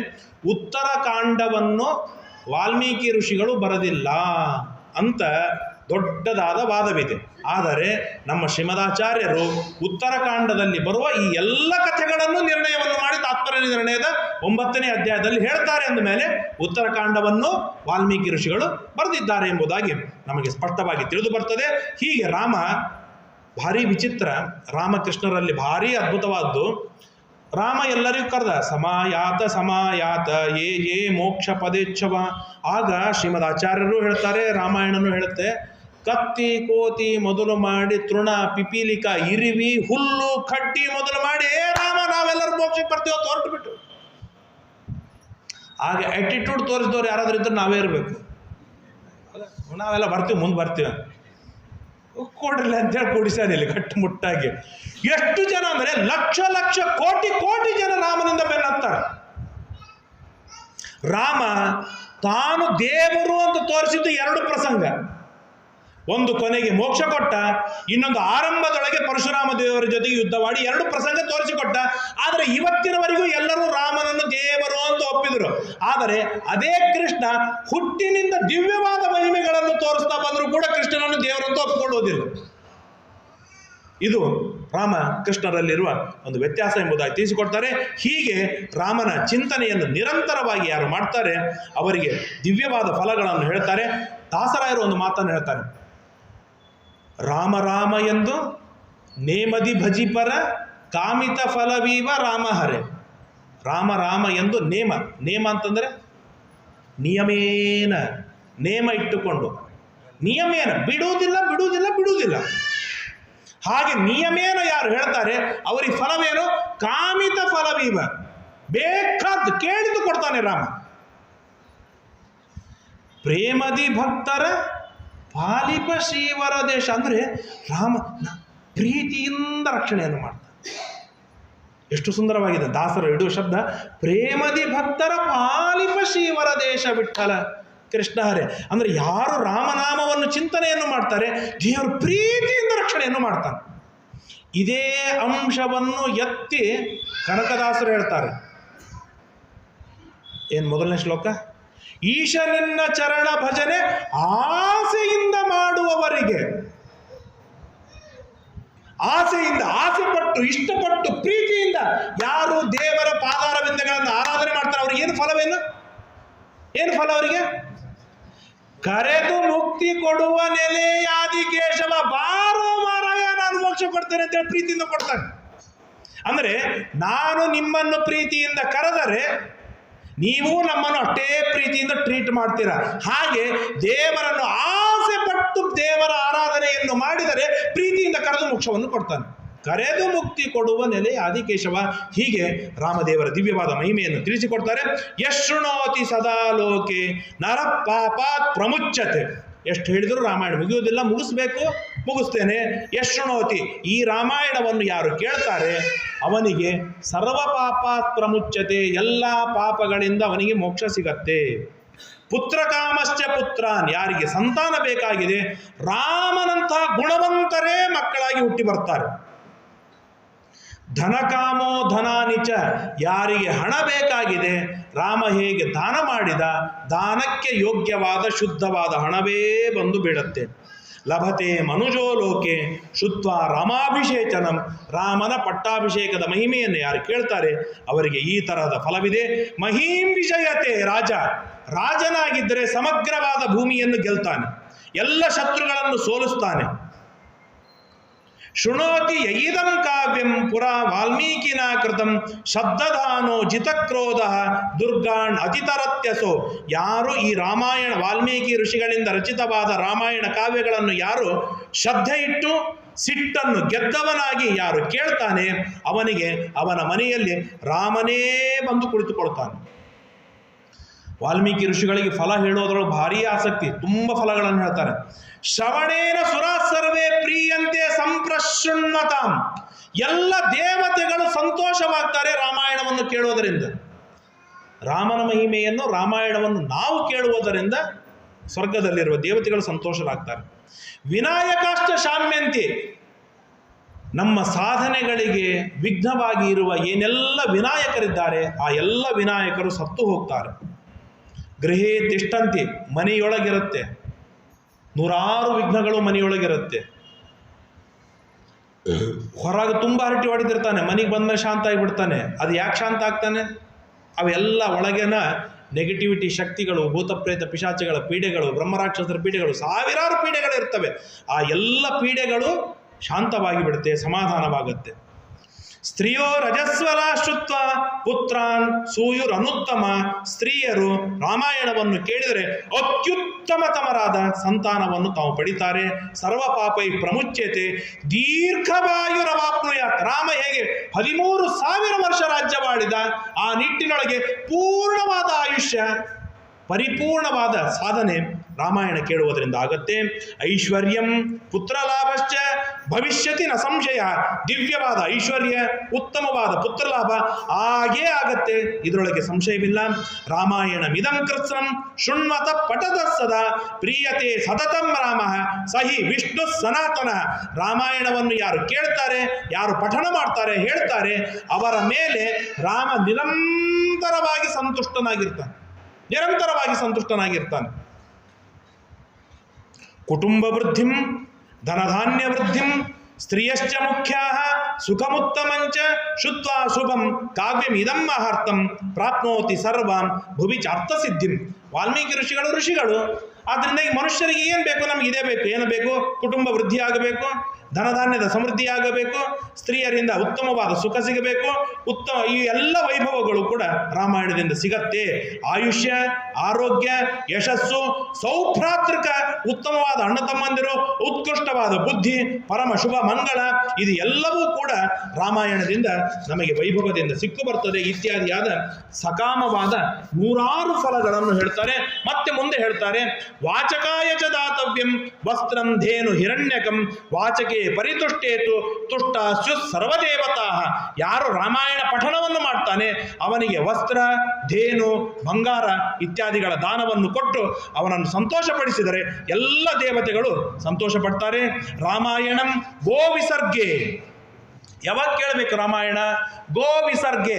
ಉತ್ತರಕಾಂಡವನ್ನು ವಾಲ್ಮೀಕಿ ಋಷಿಗಳು ಬರೆದಿಲ್ಲ ಅಂತ ದೊಡ್ಡದಾದ ವಾದವಿದೆ. ಆದರೆ ನಮ್ಮ ಶ್ರೀಮದಾಚಾರ್ಯರು ಉತ್ತರಕಾಂಡದಲ್ಲಿ ಬರುವ ಈ ಎಲ್ಲ ಕಥೆಗಳನ್ನು ನಿರ್ಣಯವನ್ನು ಮಾಡಿ ತಾತ್ಪರ್ಯ ನಿರ್ಣಯದ 9ನೇ ಅಧ್ಯಾಯದಲ್ಲಿ ಹೇಳ್ತಾರೆ. ಅಂದ ಮೇಲೆ ಉತ್ತರಕಾಂಡವನ್ನು ವಾಲ್ಮೀಕಿ ಋಷಿಗಳು ಬರೆದಿದ್ದಾರೆ ಎಂಬುದಾಗಿ ನಮಗೆ ಸ್ಪಷ್ಟವಾಗಿ ತಿಳಿದು ಬರ್ತದೆ. ಹೀಗೆ ರಾಮ ಭಾರಿ ವಿಚಿತ್ರ. ರಾಮಕೃಷ್ಣರಲ್ಲಿ ಭಾರಿ ಅದ್ಭುತವಾದ್ದು. ರಾಮ ಎಲ್ಲರಿಗೂ ಕರೆದ ಸಮಾಯಾತ ಏ ಮೋಕ್ಷ ಪದೇಚ್ಛವ. ಆಗ ಶ್ರೀಮದ್ ಆಚಾರ್ಯರು ಹೇಳ್ತಾರೆ, ರಾಮಾಯಣನು ಹೇಳುತ್ತೆ, ಕತ್ತಿ ಕೋತಿ ಮೊದಲು ಮಾಡಿ ತೃಣ ಪಿಪೀಲಿಕ ಇರಿವಿ ಹುಲ್ಲು ಕಡ್ಡಿ ಮೊದಲು ಮಾಡಿ ರಾಮ ನಾವೆಲ್ಲರೂ ಮೋಕ್ಷಕ್ಕೆ ಬರ್ತೀವೋ ಹೊರಟು ಬಿಟ್ಟು. ಆಗ ಆಟಿಟ್ಯೂಡ್ ತೋರಿಸಿದವ್ರು ಯಾರಾದ್ರೂ ಇದ್ರೆ ನಾವೇ ಇರಬೇಕು, ನಾವೆಲ್ಲ ಮುಂದೆ ಬರ್ತೀವಿ ಕೊಡ್ರಿಲ್ಲ ಅಂತೇಳಿ ಕೂಡಿಸಾನಿಲ್ಲ ಗಟ್ಟುಮುಟ್ಟಾಗಿ. ಎಷ್ಟು ಜನ ಅಂದರೆ ಲಕ್ಷ ಕೋಟಿ ಜನ ರಾಮನಿಂದ ಬೆನ್ನತ್ತಾರೆ. ರಾಮ ತಾನು ದೇವರು ಅಂತ ತೋರಿಸಿದ್ದು 2 ಪ್ರಸಂಗ. ಒಂದು ಕೊನೆಗೆ ಮೋಕ್ಷ ಕೊಟ್ಟ, ಇನ್ನೊಂದು ಆರಂಭದೊಳಗೆ ಪರಶುರಾಮ ದೇವರ ಜೊತೆಗೆ ಯುದ್ಧವಾಡಿ 2 ಪ್ರಸಂಗ ತೋರಿಸಿಕೊಟ್ಟ. ಆದರೆ ಇವತ್ತಿನವರೆಗೂ ಎಲ್ಲರೂ ರಾಮನನ್ನು ದೇವರು ಅಂತ ಒಪ್ಪಿದರು. ಆದರೆ ಅದೇ ಕೃಷ್ಣ ಹುಟ್ಟಿನಿಂದ ದಿವ್ಯವಾದ ಮಹಿಮೆಗಳನ್ನು ತೋರಿಸ್ತಾ ಬಂದರೂ ಕೂಡ ಕೃಷ್ಣನನ್ನು ದೇವರಂತ ಒಪ್ಪಿಕೊಳ್ಳುವುದಿಲ್ಲ. ಇದು ರಾಮ ಕೃಷ್ಣರಲ್ಲಿರುವ ಒಂದು ವ್ಯತ್ಯಾಸ ಎಂಬುದಾಗಿ ತಿಳಿಸಿಕೊಡ್ತಾರೆ. ಹೀಗೆ ರಾಮನ ಚಿಂತನೆಯನ್ನು ನಿರಂತರವಾಗಿ ಯಾರು ಮಾಡ್ತಾರೆ ಅವರಿಗೆ ದಿವ್ಯವಾದ ಫಲಗಳನ್ನು ಹೇಳ್ತಾರೆ. ದಾಸರಾಯರು ಒಂದು ಮಾತನ್ನು ಹೇಳ್ತಾರೆ, ರಾಮ ಎಂದು ನೇಮದಿ ಭಜಿಪರ ಕಾಮಿತ ಫಲವೀವ ರಾಮ ಹರೆ. ರಾಮ ಎಂದು ನೇಮ ಅಂತಂದರೆ ನಿಯಮೇನ, ನೇಮ ಇಟ್ಟುಕೊಂಡು, ನಿಯಮೇನ ಬಿಡುವುದಿಲ್ಲ. ಹಾಗೆ ನಿಯಮೇನ ಯಾರು ಹೇಳ್ತಾರೆ ಅವರಿಗೆ ಫಲವೇನು? ಕಾಮಿತ ಫಲವೀವ, ಬೇಕಾದ್ದು ಕೇಳಿದು ಕೊಡ್ತಾನೆ ರಾಮ. ಪ್ರೇಮದಿ ಭಕ್ತರ ಪಾಲಿಪ ಶ್ರೀವರ ದೇಶ ಅಂದರೆ ರಾಮ ಪ್ರೀತಿಯಿಂದ ರಕ್ಷಣೆಯನ್ನು ಮಾಡ್ತಾನೆ. ಎಷ್ಟು ಸುಂದರವಾಗಿದೆ ದಾಸರು ಇಡುವ ಶಬ್ದ, ಪ್ರೇಮದಿ ಭಕ್ತರ ಪಾಲಿಪ ಶ್ರೀವರ ದೇಶ ವಿಠಲ ಕೃಷ್ಣ ಹರೇ. ಅಂದರೆ ಯಾರು ರಾಮನಾಮವನ್ನು ಚಿಂತನೆಯನ್ನು ಮಾಡ್ತಾರೆ ದೇವರು ಪ್ರೀತಿಯಿಂದ ರಕ್ಷಣೆಯನ್ನು ಮಾಡ್ತಾನೆ. ಇದೇ ಅಂಶವನ್ನು ಎತ್ತಿ ಕನಕದಾಸರು ಹೇಳ್ತಾರೆ. ಏನು ಮೊದಲನೇ ಶ್ಲೋಕ? ಈಶ ನಿನ್ನ ಚರಣ ಭಜನೆ ಆಸೆಯಿಂದ ಮಾಡುವವರಿಗೆ. ಆಸೆಯಿಂದ, ಆಸೆಪಟ್ಟು, ಇಷ್ಟಪಟ್ಟು, ಪ್ರೀತಿಯಿಂದ ಯಾರು ದೇವರ ಪಾದಾರ ಬಿಂದಗಳನ್ನು ಆರಾಧನೆ ಮಾಡ್ತಾರೆ ಅವ್ರಿಗೆ ಏನು ಫಲವೇನು? ಏನು ಫಲ ಅವರಿಗೆ? ಕರೆದು ಮುಕ್ತಿ ಕೊಡುವ ನೆಲೆಯಾದಿ ಕೇಶವ, ಬಾರೋ ಮಾರಾಯ ನಾನು ಮೋಕ್ಷ ಕೊಡ್ತೇನೆ ಅಂತೇಳಿ ಪ್ರೀತಿಯಿಂದ ಕೊಡ್ತಾನೆ. ಅಂದರೆ ನಾನು ನಿಮ್ಮನ್ನು ಪ್ರೀತಿಯಿಂದ ಕರೆದರೆ ನೀವು ನಮ್ಮನ್ನು ಅಷ್ಟೇ ಪ್ರೀತಿಯಿಂದ ಟ್ರೀಟ್ ಮಾಡ್ತೀರಾ. ಹಾಗೆ ದೇವರನ್ನು ಆಸೆ ಪಟ್ಟು ದೇವರ ಆರಾಧನೆಯನ್ನು ಮಾಡಿದರೆ ಪ್ರೀತಿಯಿಂದ ಕರೆದು ಮೋಕ್ಷವನ್ನು ಕೊಡ್ತಾನೆ. ಕರೆದು ಮುಕ್ತಿ ಕೊಡುವ ನೆಲೆ ಆದಿಕೇಶವ. ಹೀಗೆ ರಾಮದೇವರ ದಿವ್ಯವಾದ ಮಹಿಮೆಯನ್ನು ತಿಳಿಸಿಕೊಡ್ತಾರೆ. ಯಶೃಣೋತಿ ಸದಾ ಲೋಕೆ ನರ ಪಾಪಾತ್ ಪ್ರಮುಚ್ಯತೆ. ಎಷ್ಟು ಹೇಳಿದರೂ ರಾಮಾಯಣ ಮುಗಿಯುವುದಿಲ್ಲ, ಮುಗಿಸ್ಬೇಕು, ಮುಗಿಸ್ತೇನೆ. ಯಶೃಣೋತಿ, ಈ ರಾಮಾಯಣವನ್ನು ಯಾರು ಕೇಳ್ತಾರೆ ಅವನಿಗೆ ಸರ್ವ ಪಾಪಾತ್ ಪ್ರಮುಚ್ಯತೆ, ಎಲ್ಲ ಪಾಪಗಳಿಂದ ಅವನಿಗೆ ಮೋಕ್ಷ ಸಿಗತ್ತೆ. ಪುತ್ರ ಕಾಮಶ್ಚ ಪುತ್ರಾನ್, ಯಾರಿಗೆ ಸಂತಾನ ಬೇಕಾಗಿದೆ ರಾಮನಂತಹ ಗುಣವಂತರೇ ಮಕ್ಕಳಾಗಿ ಹುಟ್ಟಿ ಬರ್ತಾರೆ. ಧನಕಾಮೋ ಧನಾನಿಚ, ಯಾರಿಗೆ ಹಣ ಬೇಕಾಗಿದೆ ರಾಮ ಹೇಗೆ ದಾನ ಮಾಡಿದ ದಾನಕ್ಕೆ ಯೋಗ್ಯವಾದ ಶುದ್ಧವಾದ ಹಣವೇ ಬಂದು ಬೀಳುತ್ತೆ. ಲಭತೆ ಮನುಜೋ ಲೋಕೆ ಶುದ್ಧ ರಾಮಾಭಿಷೇಚನಂ, ರಾಮನ ಪಟ್ಟಾಭಿಷೇಕದ ಮಹಿಮೆಯನ್ನು ಯಾರು ಕೇಳ್ತಾರೆ ಅವರಿಗೆ ಈ ತರಹದ ಫಲವಿದೆ. ಮಹೀಂ ವಿಜಯತೆ, ರಾಜನಾಗಿದ್ದರೆ ಸಮಗ್ರವಾದ ಭೂಮಿಯನ್ನು ಗೆಲ್ತಾನೆ, ಎಲ್ಲ ಶತ್ರುಗಳನ್ನು ಸೋಲಿಸ್ತಾನೆ. ಶೃಣೋತಿ ಯಯಿದಂ ಕಾವ್ಯಂ ಪುರಾ ವಾಲ್ಮೀಕಿನಾ ಕೃತಂ ಶಬ್ದದಾನೋ ಜಿತಕ್ರೋಧ ದುರ್ಗಾಣ್ ಅತಿತರತ್ಯಸೋ, ಯಾರು ಈ ರಾಮಾಯಣ ವಾಲ್ಮೀಕಿ ಋಷಿಗಳಿಂದ ರಚಿತವಾದ ರಾಮಾಯಣ ಕಾವ್ಯಗಳನ್ನು ಯಾರು ಶ್ರದ್ಧೆ ಇಟ್ಟು ಸಿಟ್ಟನ್ನು ಗೆದ್ದವನಾಗಿ ಯಾರು ಕೇಳ್ತಾನೆ ಅವನಿಗೆ ಅವನ ಮನೆಯಲ್ಲಿ ರಾಮನೇ ಬಂದು ಕುಳಿತುಕೊಳ್ತಾನೆ. ವಾಲ್ಮೀಕಿ ಋಷಿಗಳಿಗೆ ಫಲ ಹೇಳೋದ್ರೊಳಗೆ ಭಾರಿ ಆಸಕ್ತಿ, ತುಂಬ ಫಲಗಳನ್ನು ಹೇಳ್ತಾರೆ. ಶ್ರವಣೇನ ಸುರಾ ಸರ್ವೇ ಪ್ರಿಯಂತೆ ಸಂಪ್ರಶೃಣ್ವತಾಂ, ಎಲ್ಲ ದೇವತೆಗಳು ಸಂತೋಷವಾಗ್ತಾರೆ ರಾಮಾಯಣವನ್ನು ಕೇಳುವುದರಿಂದ. ರಾಮನ ಮಹಿಮೆಯನ್ನು ರಾಮಾಯಣವನ್ನು ನಾವು ಕೇಳುವುದರಿಂದ ಸ್ವರ್ಗದಲ್ಲಿರುವ ದೇವತೆಗಳು ಸಂತೋಷರಾಗ್ತಾರೆ. ವಿನಾಯಕಾಷ್ಟ ಶಾಮ್ಯಂತಿ, ನಮ್ಮ ಸಾಧನೆಗಳಿಗೆ ವಿಘ್ನವಾಗಿ ಇರುವ ಏನೆಲ್ಲ ವಿನಾಯಕರಿದ್ದಾರೆ ಆ ಎಲ್ಲ ವಿನಾಯಕರು ಸತ್ತು ಹೋಗ್ತಾರೆ. ಗೃಹೇ ತಿಷ್ಟಂತಿ, ಮನೆಯೊಳಗಿರುತ್ತೆ, ನೂರಾರು ವಿಘ್ನಗಳು ಮನೆಯೊಳಗಿರುತ್ತೆ. ಹೊರಗೆ ತುಂಬ ಹರಟಿ ಹೊಡೆದಿರ್ತಾನೆ, ಮನೆಗೆ ಬಂದ್ಮೇಲೆ ಶಾಂತ ಆಗಿಬಿಡ್ತಾನೆ. ಅದು ಯಾಕೆ ಶಾಂತ ಆಗ್ತಾನೆ? ಅವೆಲ್ಲ ಒಳಗಿನ ನೆಗೆಟಿವಿಟಿ ಶಕ್ತಿಗಳು, ಭೂತಪ್ರೇತ ಪಿಶಾಚಿಗಳ ಪೀಡೆಗಳು, ಬ್ರಹ್ಮರಾಕ್ಷಸರ ಪೀಡೆಗಳು, ಸಾವಿರಾರು ಪೀಡೆಗಳು ಇರ್ತವೆ. ಆ ಎಲ್ಲ ಪೀಡೆಗಳು ಶಾಂತವಾಗಿ ಬಿಡುತ್ತೆ, ಸಮಾಧಾನವಾಗುತ್ತೆ. ಸ್ತ್ರೀಯೋ ರಜಸ್ವಲ ಶುತ್ವ ಪುತ್ರಾನ್ ಸೂಯುರನುತ್ತಮ, ಸ್ತ್ರೀಯರು ರಾಮಾಯಣವನ್ನು ಕೇಳಿದರೆ ಅತ್ಯುತ್ತಮತಮರಾದ ಸಂತಾನವನ್ನು ತಾವು ಪಡಿತಾರೆ. ಸರ್ವ ಪಾಪೈ ಪ್ರಮುಚ್ಯತೆ ದೀರ್ಘವಾಯುರವಾಪ್ನುಯಾತ್, ರಾಮ ಹೇಗೆ 13,000 ವರ್ಷ ರಾಜ್ಯವಾಡಿದ ಆ ನಿಟ್ಟಿನೊಳಗೆ ಪೂರ್ಣವಾದ ಆಯುಷ್ಯ, ಪರಿಪೂರ್ಣವಾದ ಸಾಧನೆ ರಾಮಾಯಣ ಕೇಳುವುದರಿಂದ ಆಗತ್ತೆ. ಐಶ್ವರ್ಯಂ ಪುತ್ರಲಾಭಶ್ಚ ಭವಿಷ್ಯತಿ ನ ಸಂಶಯ, ದಿವ್ಯವಾದ ಐಶ್ವರ್ಯ, ಉತ್ತಮವಾದ ಪುತ್ರಲಾಭ ಹಾಗೇ ಆಗತ್ತೆ, ಇದರೊಳಗೆ ಸಂಶಯವಿಲ್ಲ. ರಾಮಾಯಣ ಮಿದಂ ಕೃತ್ಸ್ನಂ ಶೃಣ್ವತ ಪಠದ ಸದಾ ಪ್ರಿಯತೆ ಸತತಂ ರಾಮ ಸಹಿ ವಿಷ್ಣು ಸನಾತನ. ರಾಮಾಯಣವನ್ನು ಯಾರು ಕೇಳ್ತಾರೆ, ಯಾರು ಪಠಣ ಮಾಡ್ತಾರೆ, ಹೇಳ್ತಾರೆ, ಅವರ ಮೇಲೆ ರಾಮ ನಿರಂತರವಾಗಿ ಸಂತುಷ್ಟನಾಗಿರ್ತಾನೆ, ನಿರಂತರವಾಗಿ ಸಂತುಷ್ಟನಾಗಿರ್ತಾನೆ. ಕುಟುಂಬ ವೃದ್ಧಿಂ ಧನಧಾನ್ಯ ವೃದ್ಧಿಂ ಸ್ತ್ರೀಯಶ್ಚ ಮುಖ್ಯಾ ಸುಖಮುತ್ತಮಂಚ ಶುದ್ವಾ ಶುಭಂ ಕಾವ್ಯಮಿದಂ ಮಹಾರ್ಥಂ ಪ್ರಾಪ್ನೋತಿ ಸರ್ವಾಂ ಭುವಿ ಚಾರ್ಥಸಿದ್ಧಿಂ. ವಾಲ್ಮೀಕಿ ಋಷಿಗಳು ಆದ್ದರಿಂದ ಈ ಮನುಷ್ಯರಿಗೆ ಏನು ಬೇಕು, ನಮ್ಗೆ ಇದೇ ಬೇಕು. ಏನು ಬೇಕು? ಕುಟುಂಬ ವೃದ್ಧಿ ಆಗಬೇಕು, ಧನಧಾನ್ಯದ ಸಮೃದ್ಧಿ ಆಗಬೇಕು, ಸ್ತ್ರೀಯರಿಂದ ಉತ್ತಮವಾದ ಸುಖ ಸಿಗಬೇಕು, ಈ ಎಲ್ಲ ವೈಭವಗಳು ಕೂಡ ರಾಮಾಯಣದಿಂದ ಸಿಗತ್ತೆ. ಆಯುಷ್ಯ, ಆರೋಗ್ಯ, ಯಶಸ್ಸು, ಸೌಭ್ರಾತೃಕ, ಉತ್ತಮವಾದ ಅಣ್ಣ ತಮ್ಮಂದಿರು, ಉತ್ಕೃಷ್ಟವಾದ ಬುದ್ಧಿ, ಪರಮ ಶುಭ ಮಂಗಳ, ಇದು ಎಲ್ಲವೂ ಕೂಡ ರಾಮಾಯಣದಿಂದ ನಮಗೆ ವೈಭವದಿಂದ ಸಿಕ್ಕು ಬರ್ತದೆ. ಇತ್ಯಾದಿಯಾದ ಸಕಾಮವಾದ ನೂರಾರು ಫಲಗಳನ್ನು ಹೇಳ್ತಾರೆ. ಮತ್ತೆ ಮುಂದೆ ಹೇಳ್ತಾರೆ, ವಾಚಕಾಯ ಚ ದಾತವ್ಯಂ ವಸ್ತ್ರಂ ಧೇನು ಹಿರಣ್ಯಕಂ ವಾಚಕೆ ಪರಿತುಷ್ಟೇತು ತುಷ್ಟ ಸ್ಯುತ್ ಸರ್ವದೇವತಾ. ಯಾರು ರಾಮಾಯಣ ಪಠಣವನ್ನು ಮಾಡ್ತಾನೆ ಅವನಿಗೆ ವಸ್ತ್ರ, ಧೇನು, ಬಂಗಾರ ಇತ್ಯಾದಿಗಳ ದಾನವನ್ನು ಕೊಟ್ಟು ಅವನನ್ನು ಸಂತೋಷಪಡಿಸಿದರೆ ಎಲ್ಲ ದೇವತೆಗಳು ಸಂತೋಷ ಪಡ್ತಾರೆ. ರಾಮಾಯಣಂ ಗೋ ವಿಸರ್ಗೆ, ಯಾವಾಗ ಕೇಳಬೇಕು ರಾಮಾಯಣ? ಗೋ ವಿಸರ್ಗೆ,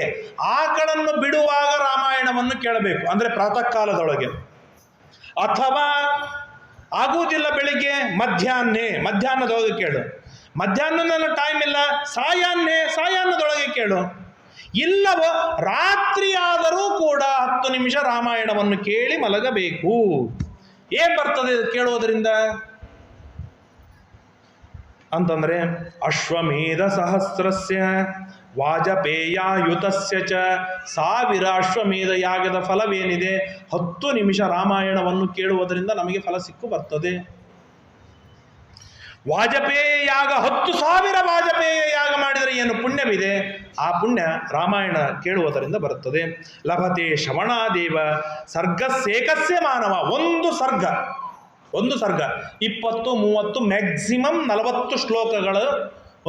ಆಕಳನ್ನು ಬಿಡುವಾಗ ರಾಮಾಯಣವನ್ನು ಕೇಳಬೇಕು, ಅಂದರೆ ಪ್ರಾತಃ ಕಾಲದೊಳಗೆ, ಅಥವಾ ಆಗುವುದಿಲ್ಲ ಬೆಳಿಗ್ಗೆ ಮಧ್ಯಾಹ್ನದೊಳಗೆ ಕೇಳು. ಮಧ್ಯಾಹ್ನ ನನ್ನ ಟೈಮ್ ಇಲ್ಲ, ಸಾಯಾಹ್ನದೊಳಗೆ ಕೇಳು. ಇಲ್ಲವೋ ರಾತ್ರಿ ಆದರೂ ಕೂಡ 10 ನಿಮಿಷ ರಾಮಾಯಣವನ್ನು ಕೇಳಿ ಮಲಗಬೇಕು. ಏನ್ ಬರ್ತದೆ ಕೇಳೋದ್ರಿಂದ ಅಂತಂದ್ರೆ, ಅಶ್ವಮೇಧ ಸಹಸ್ರಸ್ಯ ವಾಜಪೇಯಾಯುತಸ್ಯ ಚ 1000 ಅಶ್ವಮೇಧ ಯಾಗದ ಫಲವೇನಿದೆ, 10 ನಿಮಿಷ ರಾಮಾಯಣವನ್ನು ಕೇಳುವುದರಿಂದ ನಮಗೆ ಫಲ ಸಿಕ್ಕು ಬರ್ತದೆ. ವಾಜಪೇಯ ಯಾಗ 10,000 ವಾಜಪೇಯ ಯಾಗ ಮಾಡಿದರೆ ಏನು ಪುಣ್ಯವಿದೆ, ಆ ಪುಣ್ಯ ರಾಮಾಯಣ ಕೇಳುವುದರಿಂದ ಬರುತ್ತದೆ. ಲಭತೆ ಶ್ರವಣಾದೇವ ಸರ್ಗಸ್ಯೇಕಸ್ಯ ಮಾನವ. ಒಂದು ಸರ್ಗ 20, 30, ಮ್ಯಾಕ್ಸಿಮಮ್ 40 ಶ್ಲೋಕಗಳು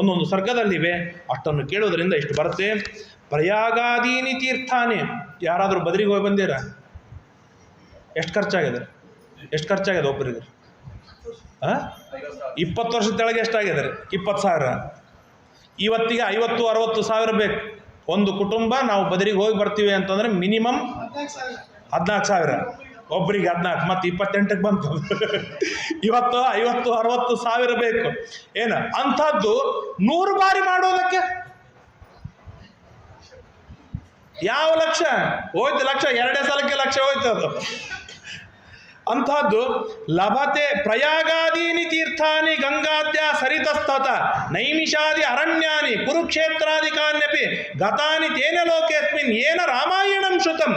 ಒಂದೊಂದು ಸರ್ಗದಲ್ಲಿವೆ. ಅಷ್ಟನ್ನು ಕೇಳೋದ್ರಿಂದ ಇಷ್ಟು ಬರುತ್ತೆ. ಪ್ರಯಾಗಾದೀನಿ ತೀರ್ಥಾನಿ. ಯಾರಾದರೂ ಬದರಿಗೆ ಹೋಗಿ ಬಂದಿರ? ಎಷ್ಟು ಖರ್ಚಾಗಿದೆ ಒಬ್ಬರಿಗೆ? 20 ವರ್ಷದ ಕೆಳಗೆ ಎಷ್ಟಾಗಿದ್ದಾರೆ? 20,000. ಇವತ್ತಿಗೆ 50-60 ಸಾವಿರ ಬೇಕು. ಒಂದು ಕುಟುಂಬ ನಾವು ಬದರಿಗೆ ಹೋಗಿ ಬರ್ತೀವಿ ಅಂತಂದ್ರೆ ಮಿನಿಮಮ್ 14,000. ಒಬ್ಬರಿಗೆ 14, ಮತ್ತೆ 28ಕ್ಕೆ ಬಂತು. ಇವತ್ತು 50-60 ಸಾವಿರ ಬೇಕು. ಏನು ಅಂಥದ್ದು 100 ಬಾರಿ ಮಾಡೋದಕ್ಕೆ ಯಾವ ಲಕ್ಷ ಹೋಯ್ತು? ಲಕ್ಷ 2 ಸಲಕ್ಕೆ ಲಕ್ಷ ಹೋಯ್ತು ಅದು. ಅಂಥದ್ದು ಲಭತೆ ಪ್ರಯಾಗಾದೀನಿ ತೀರ್ಥಾನಿ ಗಂಗಾದ್ಯ ಸರಿತಸ್ತತ ನೈಮಿಷಾದಿ ಅರಣ್ಯಾನಿ ಕುರುಕ್ಷೇತ್ರಾದಿಕಾನ್ಯಪಿ ಗತಾನಿ ತೇನ ಲೋಕೇಸ್ಮಿನ್ ಏನ ರಾಮಾಯಣಂ ಶ್ರುತಂ.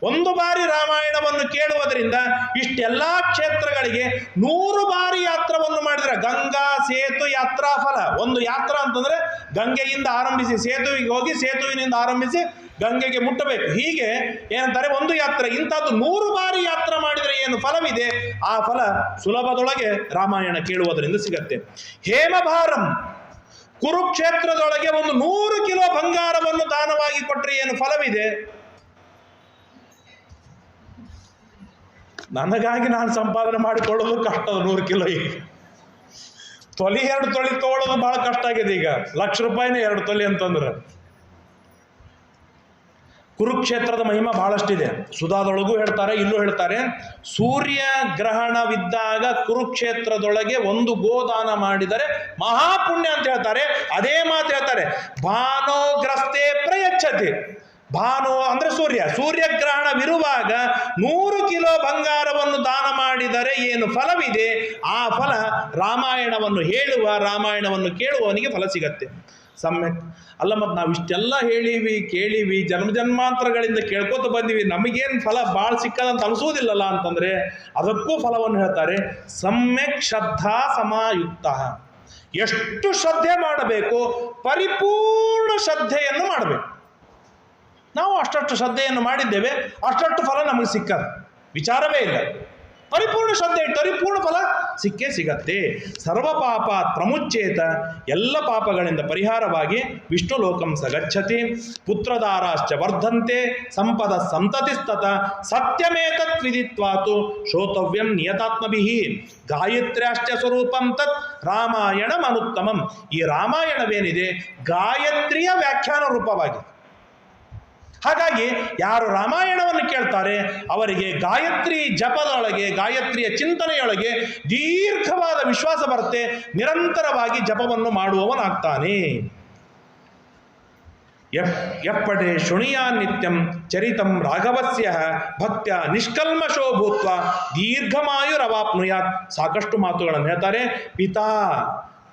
ಒಂದು ಬಾರಿ ರಾಮಾಯಣವನ್ನು ಕೇಳುವುದರಿಂದ ಇಷ್ಟೆಲ್ಲ ಕ್ಷೇತ್ರಗಳಿಗೆ 100 ಬಾರಿ ಯಾತ್ರವನ್ನು ಮಾಡಿದರೆ ಗಂಗಾ ಸೇತು ಯಾತ್ರಾ ಫಲ. ಒಂದು ಯಾತ್ರಾ ಅಂತಂದ್ರೆ ಗಂಗೆಯಿಂದ ಆರಂಭಿಸಿ ಸೇತುವಿಗೆ ಹೋಗಿ, ಸೇತುವಿನಿಂದ ಆರಂಭಿಸಿ ಗಂಗೆಗೆ ಮುಟ್ಟಬೇಕು. ಹೀಗೆ ಏನಂತಾರೆ, ಒಂದು ಯಾತ್ರೆ. ಇಂಥದ್ದು 100 ಬಾರಿ ಯಾತ್ರೆ ಮಾಡಿದರೆ ಏನು ಫಲವಿದೆ, ಆ ಫಲ ಸುಲಭದೊಳಗೆ ರಾಮಾಯಣ ಕೇಳುವುದರಿಂದ ಸಿಗತ್ತೆ. ಹೇಮಭಾರಂ, ಕುರುಕ್ಷೇತ್ರದೊಳಗೆ 100 ಕಿಲೋ ಬಂಗಾರವನ್ನು ದಾನವಾಗಿ ಕೊಟ್ಟರೆ ಏನು ಫಲವಿದೆ. ನನಗಾಗಿ ನಾನು ಸಂಪಾದನೆ ಮಾಡಿಕೊಳ್ಳೋದು ಕಷ್ಟ. 100 ಕಿಲೋ ಈಗ 2 ತೊಲಿ ತಗೊಳ್ಳೋದು ಬಹಳ ಕಷ್ಟ ಆಗಿದೆ. ಈಗ ₹1,00,000 2 ತೊಲಿ ಅಂತಂದ್ರೆ. ಕುರುಕ್ಷೇತ್ರದ ಮಹಿಮಾ ಬಹಳಷ್ಟಿದೆ. ಸುಧಾದೊಳಗೂ ಹೇಳ್ತಾರೆ, ಇಲ್ಲೂ ಹೇಳ್ತಾರೆ. ಸೂರ್ಯ ಗ್ರಹಣವಿದ್ದಾಗ ಕುರುಕ್ಷೇತ್ರದೊಳಗೆ 1 ಗೋದಾನ ಮಾಡಿದರೆ ಮಹಾಪುಣ್ಯ ಅಂತ ಹೇಳ್ತಾರೆ. ಅದೇ ಮಾತು ಹೇಳ್ತಾರೆ, ಭಾನೋಗ್ರಸ್ತೆ ಪ್ರಯಚ್ಛತಿ. ಭಾನು ಅಂದ್ರೆ ಸೂರ್ಯಗ್ರಹಣವಿರುವಾಗ 100 ಕಿಲೋ ಬಂಗಾರವನ್ನು ದಾನ ಮಾಡಿದರೆ ಏನು ಫಲವಿದೆ, ಆ ಫಲ ರಾಮಾಯಣವನ್ನು ಹೇಳುವ, ರಾಮಾಯಣವನ್ನು ಕೇಳುವವನಿಗೆ ಫಲ ಸಿಗತ್ತೆ. ಸಮ್ಯಕ್ ಅಲ್ಲ, ಮತ್ತು ನಾವು ಇಷ್ಟೆಲ್ಲ ಕೇಳೀವಿ, ಜನ್ಮಾಂತರಗಳಿಂದ ಕೇಳ್ಕೊತ ಬಂದೀವಿ, ನಮಗೇನು ಫಲ ಭಾಳ ಸಿಕ್ಕದಂತ ಅನಿಸೋದಿಲ್ಲಲ್ಲ ಅಂತಂದ್ರೆ ಅದಕ್ಕೂ ಫಲವನ್ನು ಹೇಳ್ತಾರೆ. ಸಮ್ಯಕ್ ಶ್ರದ್ಧಾ ಸಮಾಯುಕ್ತ. ಎಷ್ಟು ಶ್ರದ್ಧೆ ಮಾಡಬೇಕು, ಪರಿಪೂರ್ಣ ಶ್ರದ್ಧೆಯನ್ನು ಮಾಡಬೇಕು. ನಾವು ಅಷ್ಟಷ್ಟು ಶ್ರದ್ಧೆಯನ್ನು ಮಾಡಿದ್ದೇವೆ, ಅಷ್ಟಷ್ಟು ಫಲ ನಮಗೆ ಸಿಕ್ಕದು, ವಿಚಾರವೇ ಇಲ್ಲ. ಪರಿಪೂರ್ಣ ಶ್ರದ್ಧೆ ಇಟ್ಟು ಪರಿಪೂರ್ಣ ಫಲ ಸಿಕ್ಕೇ ಸಿಗತ್ತೆ. ಸರ್ವ ಪಾಪಾತ್ ಪ್ರಮುಚ್ಚೇತ. ಎಲ್ಲ ಪಾಪಗಳಿಂದ ಪರಿಹಾರವಾಗಿ ವಿಷ್ಣು ಲೋಕಂ ಸಗಚ್ಚತಿ. ಪುತ್ರದಾರಾಶ್ಚ ವರ್ಧಂತೆ ಸಂಪದ ಸಂತತಿಸ್ತತ. ಸತ್ಯಮೇತತ್ ವಿದಿತ್ವಾತು ಶ್ರೋತವ್ಯಂ ನಿಯತಾತ್ಮಭಿಃ. ಗಾಯತ್ರ್ಯಾಶ್ಚ ಸ್ವರೂಪಂ ತತ್ ರಾಮಾಯಣಮನುತ್ತಮಂ. ಈ ರಾಮಾಯಣವೇನಿದೆ ಗಾಯತ್ರಿಯ ವ್ಯಾಖ್ಯಾನ ರೂಪವಾಗಿದೆ. ಹಾಗಾಗಿ ಯಾರು ರಾಮಾಯಣವನ್ನು ಕೇಳ್ತಾರೆ ಅವರಿಗೆ ಗಾಯತ್ರಿ ಜಪದೊಳಗೆ, ಗಾಯತ್ರಿಯ ಚಿಂತನೆಯೊಳಗೆ ದೀರ್ಘವಾದ ವಿಶ್ವಾಸ ಬರುತ್ತೆ. ನಿರಂತರವಾಗಿ ಜಪವನ್ನು ಮಾಡುವವನಾಗ್ತಾನೆ. ಎಪ್ಪಡೆ ಶೃಣಿಯಾ ನಿತ್ಯಂ ಚರಿತಂ ರಾಘವಸ್ಯ ಭಕ್ತ್ಯ ನಿಷ್ಕಲ್ಮಶೋ ಭೂತ್ವ ದೀರ್ಘಮಾಯುರವಾಪ್ನುಯಾತ್. ಸಾಕಷ್ಟು ಮಾತುಗಳನ್ನು ಹೇಳ್ತಾರೆ.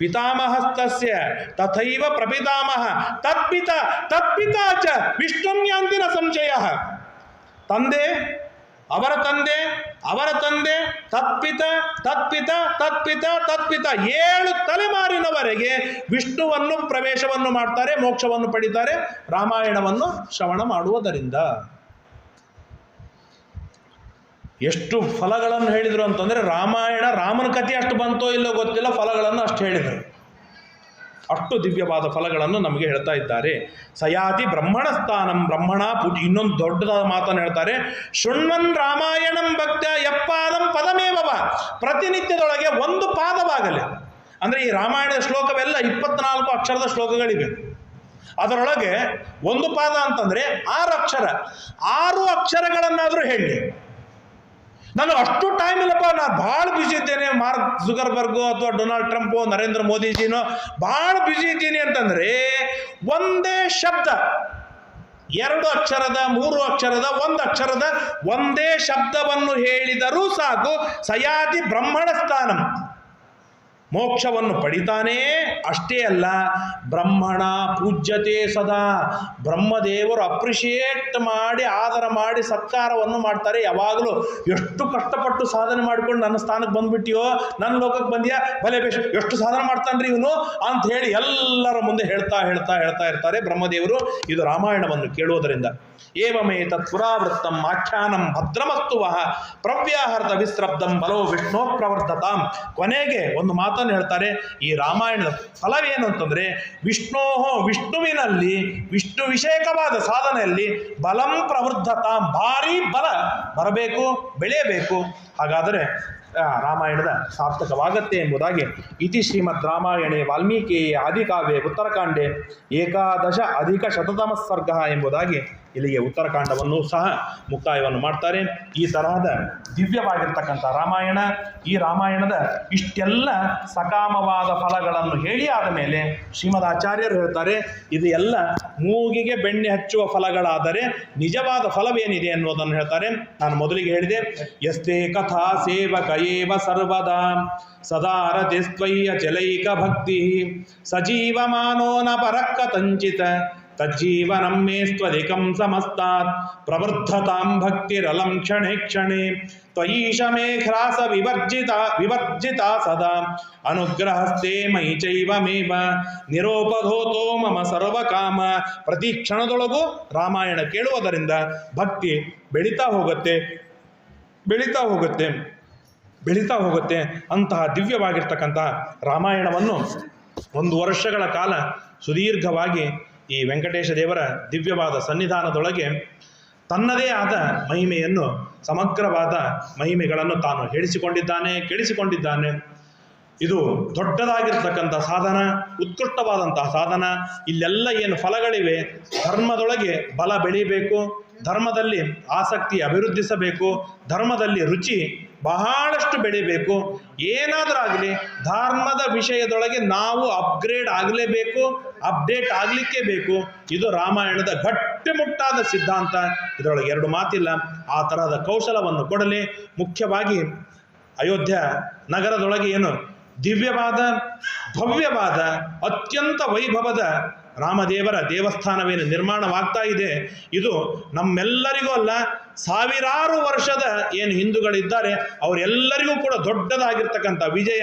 ಪಿತಾಮಹಸ್ತಸ್ಯ ತಥೈವ ಪ್ರಪಿತಾಮಹ ತತ್ಪಿತಾ ಚ ವಿಷ್ಣುಂ ಯಾಂತಿ ನ ಸಂಶಯ. ಅವರ ತಂದೆ ತತ್ಪಿತ 7 ತಲೆಮಾರಿನವರೆಗೆ ವಿಷ್ಣುವನ್ನು ಪ್ರವೇಶವನ್ನು ಮಾಡ್ತಾರೆ, ಮೋಕ್ಷವನ್ನು ಪಡಿತಾರೆ ರಾಮಾಯಣವನ್ನು ಶ್ರವಣ ಮಾಡುವುದರಿಂದ. ಎಷ್ಟು ಫಲಗಳನ್ನು ಹೇಳಿದರು ಅಂತಂದರೆ, ರಾಮಾಯಣ ರಾಮನ ಕಥೆ ಅಷ್ಟು ಬಂತೋ ಇಲ್ಲೋ ಗೊತ್ತಿಲ್ಲ, ಫಲಗಳನ್ನು ಅಷ್ಟು ಹೇಳಿದರು. ಅಷ್ಟು ದಿವ್ಯವಾದ ಫಲಗಳನ್ನು ನಮಗೆ ಹೇಳ್ತಾ ಇದ್ದಾರೆ. ಸಯಾತಿ ಬ್ರಹ್ಮಣ ಸ್ಥಾನಂ. ಬ್ರಹ್ಮಣ ಇನ್ನೊಂದು ದೊಡ್ಡದಾದ ಮಾತನ್ನು ಹೇಳ್ತಾರೆ. ಶೃಣ್ವನ್ ರಾಮಾಯಣಂ ಭಕ್ತ ಯಪ್ಪಾದಂ ಪದಮೇವವ. ಪ್ರತಿನಿತ್ಯದೊಳಗೆ 1 ಪಾದವಾಗಲಿ. ಅಂದರೆ ಈ ರಾಮಾಯಣದ ಶ್ಲೋಕವೆಲ್ಲ 24 ಅಕ್ಷರದ ಶ್ಲೋಕಗಳಿವೆ. ಅದರೊಳಗೆ 1 ಪಾದ ಅಂತಂದರೆ 6 ಅಕ್ಷರ. 6 ಅಕ್ಷರಗಳನ್ನಾದರೂ ಹೇಳಿ. ನಾನು ಅಷ್ಟು ಟೈಮ್ ಇಲ್ಲಪ್ಪ, ನಾನು ಭಾಳ ಬ್ಯುಸಿ ಇದ್ದೇನೆ, ಮಾರ್ಕ್ ಜುಕರ್ಬರ್ಗು ಅಥವಾ ಡೊನಾಲ್ಡ್ ಟ್ರಂಪು ನರೇಂದ್ರ ಮೋದಿಜಿನೋ ಭಾಳ ಬ್ಯುಸಿ ಇದ್ದೀನಿ ಅಂತಂದ್ರೆ ಒಂದೇ ಶಬ್ದ, 2 ಅಕ್ಷರದ 3 ಅಕ್ಷರದ 1 ಅಕ್ಷರದ ಒಂದೇ ಶಬ್ದವನ್ನು ಹೇಳಿದರೂ ಸಾಕು, ಸಯಾತಿ ಬ್ರಹ್ಮಣ ಸ್ಥಾನಂ, ಮೋಕ್ಷವನ್ನು ಪಡಿತಾನೇ. ಅಷ್ಟೇ ಅಲ್ಲ, ಬ್ರಹ್ಮಣ ಪೂಜ್ಯತೆ ಸದಾ, ಬ್ರಹ್ಮದೇವರು ಅಪ್ರಿಷಿಯೇಟ್ ಮಾಡಿ ಆದರ ಮಾಡಿ ಸತ್ಕಾರವನ್ನು ಮಾಡ್ತಾರೆ ಯಾವಾಗಲೂ. ಎಷ್ಟು ಕಷ್ಟಪಟ್ಟು ಸಾಧನೆ ಮಾಡಿಕೊಂಡು ನನ್ನ ಸ್ಥಾನಕ್ಕೆ ಬಂದ್ಬಿಟ್ಟಿಯೋ, ನನ್ನ ಲೋಕಕ್ಕೆ ಬಂದ್ಯಾ, ಭಲೆ ಬೇಷ್, ಎಷ್ಟು ಸಾಧನೆ ಮಾಡ್ತಾನ್ರಿ ಇವನು ಅಂತ ಹೇಳಿ ಎಲ್ಲರ ಮುಂದೆ ಹೇಳ್ತಾ ಇರ್ತಾರೆ ಬ್ರಹ್ಮದೇವರು. ಇದು ರಾಮಾಯಣವನ್ನು ಕೇಳುವುದರಿಂದ. ಏವಮೇ ತತ್ಪುರಾವೃತ್ತಂ ಆಖ್ಯಾನಂ ಭದ್ರಮಸ್ತುವಃ ಪ್ರವ್ಯಾಹರ್ತ ವಿಸ್ರಬ್ಧಂ ಬಲೋ ವಿಷ್ಣೋ ಪ್ರವರ್ಧತಾಂ. ಕೊನೆಗೆ ಒಂದು ಮಾತನ್ನು ಹೇಳ್ತಾರೆ. ಈ ರಾಮಾಯಣದ ಫಲವೇನು ಅಂತಂದ್ರೆ, ವಿಷ್ಣುವಿನಲ್ಲಿ ವಿಷ್ಣು ವಿಷಯಕವಾದ ಸಾಧನೆಯಲ್ಲಿ ಬಲಂ ಪ್ರವರ್ಧತಾಂ, ಭಾರಿ ಬಲ ಬರಬೇಕು, ಬೆಳೆಯಬೇಕು. ಹಾಗಾದರೆ ರಾಮಾಯಣದ ಸಾರ್ಥಕವಾಗತ್ತೆ ಎಂಬುದಾಗಿ ಇತಿ ಶ್ರೀಮದ್ ರಾಮಾಯಣೆ ವಾಲ್ಮೀಕಿ ಆದಿಕಾವ್ಯೆ ಉತ್ತರಕಾಂಡೆ 11 ಸರ್ಗ ಎಂಬುದಾಗಿ ಇಲ್ಲಿಗೆ ಉತ್ತರಕಾಂಡವನ್ನು ಸಹ ಮುಕ್ತಾಯವನ್ನು ಮಾಡ್ತಾರೆ. ಈ ತರಹದ ದಿವ್ಯವಾಗಿರ್ತಕ್ಕಂಥ ರಾಮಾಯಣ, ಈ ರಾಮಾಯಣದ ಇಷ್ಟೆಲ್ಲ ಸಕಾಮವಾದ ಫಲಗಳನ್ನು ಹೇಳಿ ಆದ ಮೇಲೆ ಶ್ರೀಮದ್ ಆಚಾರ್ಯರು ಹೇಳ್ತಾರೆ, ಇದು ಎಲ್ಲ ಮೂಗಿಗೆ ಬೆಣ್ಣೆ ಹಚ್ಚುವ ಫಲಗಳಾದರೆ ನಿಜವಾದ ಫಲವೇನಿದೆ ಅನ್ನೋದನ್ನು ಹೇಳ್ತಾರೆ. ನಾನು ಮೊದಲಿಗೆ ಹೇಳಿದೆ, ಯಸ್ತೆ ಕಥಾ ಸೇವಕ ಏವ ಸರ್ವದಾ ಸದಾರತಿ ಸ್ವಯ್ಯ ಚಲೈಕ ಭಕ್ತಿ ಸಜೀವಮಾನೋ ನ ಪರಕ್ಕತಂಚಿತ ತಜ್ಜೀವನಂ ಮೇ ಸ್ವಧಿಕಂ ಸಮಸ್ತಾತ್ ಪ್ರವೃದ್ಧತಾಂ ಭಕ್ತಿರಲಂ ಕ್ಷಣೆ ಕ್ಷಣೆ ತ್ವಯೀಶ ಮೇ ಹ್ರಾಸ ವಿವರ್ಜಿತ ಸದಾ ಅನುಗ್ರಹಸ್ತೆ ಮಯಿ ಚೈವಮೇವ ನಿರೋಪಧೋತೋ ಮಮ ಸರ್ವಕಾಮ. ಪ್ರತಿ ಕ್ಷಣದೊಳಗೂ ರಾಮಾಯಣ ಕೇಳುವುದರಿಂದ ಭಕ್ತಿ ಬೆಳೀತಾ ಹೋಗುತ್ತೆ. ಅಂತಹ ದಿವ್ಯವಾಗಿರ್ತಕ್ಕಂಥ ರಾಮಾಯಣವನ್ನು 1 ವರ್ಷಗಳ ಕಾಲ ಸುದೀರ್ಘವಾಗಿ ಈ ವೆಂಕಟೇಶ ದೇವರ ದಿವ್ಯವಾದ ಸನ್ನಿಧಾನದೊಳಗೆ ತನ್ನದೇ ಆದ ಮಹಿಮೆಯನ್ನು, ಸಮಗ್ರವಾದ ಮಹಿಮೆಗಳನ್ನು ತಾನು ಕೇಳಿಸಿಕೊಂಡಿದ್ದಾನೆ. ಇದು ದೊಡ್ಡದಾಗಿರ್ತಕ್ಕಂಥ ಸಾಧನ, ಉತ್ಕೃಷ್ಟವಾದಂತಹ ಸಾಧನ. ಇಲ್ಲೆಲ್ಲ ಏನು ಫಲಗಳಿವೆ, ಧರ್ಮದೊಳಗೆ ಬಲ ಬೆಳೀಬೇಕು, ಧರ್ಮದಲ್ಲಿ ಆಸಕ್ತಿ ಅಭಿವೃದ್ಧಿಸಬೇಕು, ಧರ್ಮದಲ್ಲಿ ರುಚಿ ಬಹಳಷ್ಟು ಬೆಳಿಬೇಕು. ಏನಾದರೂ ಆಗಲಿ ಧರ್ಮದ ವಿಷಯದೊಳಗೆ ನಾವು ಅಪ್ಗ್ರೇಡ್ ಆಗಲೇಬೇಕು, ಅಪ್ಡೇಟ್ ಆಗಲಿಕ್ಕೆ ಬೇಕು. ಇದು ರಾಮಾಯಣದ ಗಟ್ಟಿಮುಟ್ಟಾದ ಸಿದ್ಧಾಂತ. ಇದರೊಳಗೆ 2 ಮಾತಿಲ್ಲ. ಆ ತರಹದ ಕೌಶಲವನ್ನು ಕೊಡಲಿ. ಮುಖ್ಯವಾಗಿ ಅಯೋಧ್ಯ ನಗರದೊಳಗೆ ಏನು ದಿವ್ಯವಾದ, ಭವ್ಯವಾದ, ಅತ್ಯಂತ ವೈಭವದ ರಾಮದೇವರ ದೇವಸ್ಥಾನವೇನು ನಿರ್ಮಾಣವಾಗ್ತಾ ಇದೆ, ಇದು ನಮ್ಮೆಲ್ಲರಿಗೂ ಅಲ್ಲ, ಸಾವಿರಾರು ವರ್ಷದ ಏನು ಹಿಂದೂಗಳಿದ್ದಾರೆ ಅವರೆಲ್ಲರಿಗೂ ಕೂಡ ದೊಡ್ಡದಾಗಿರ್ತಕ್ಕಂಥ ವಿಜಯ.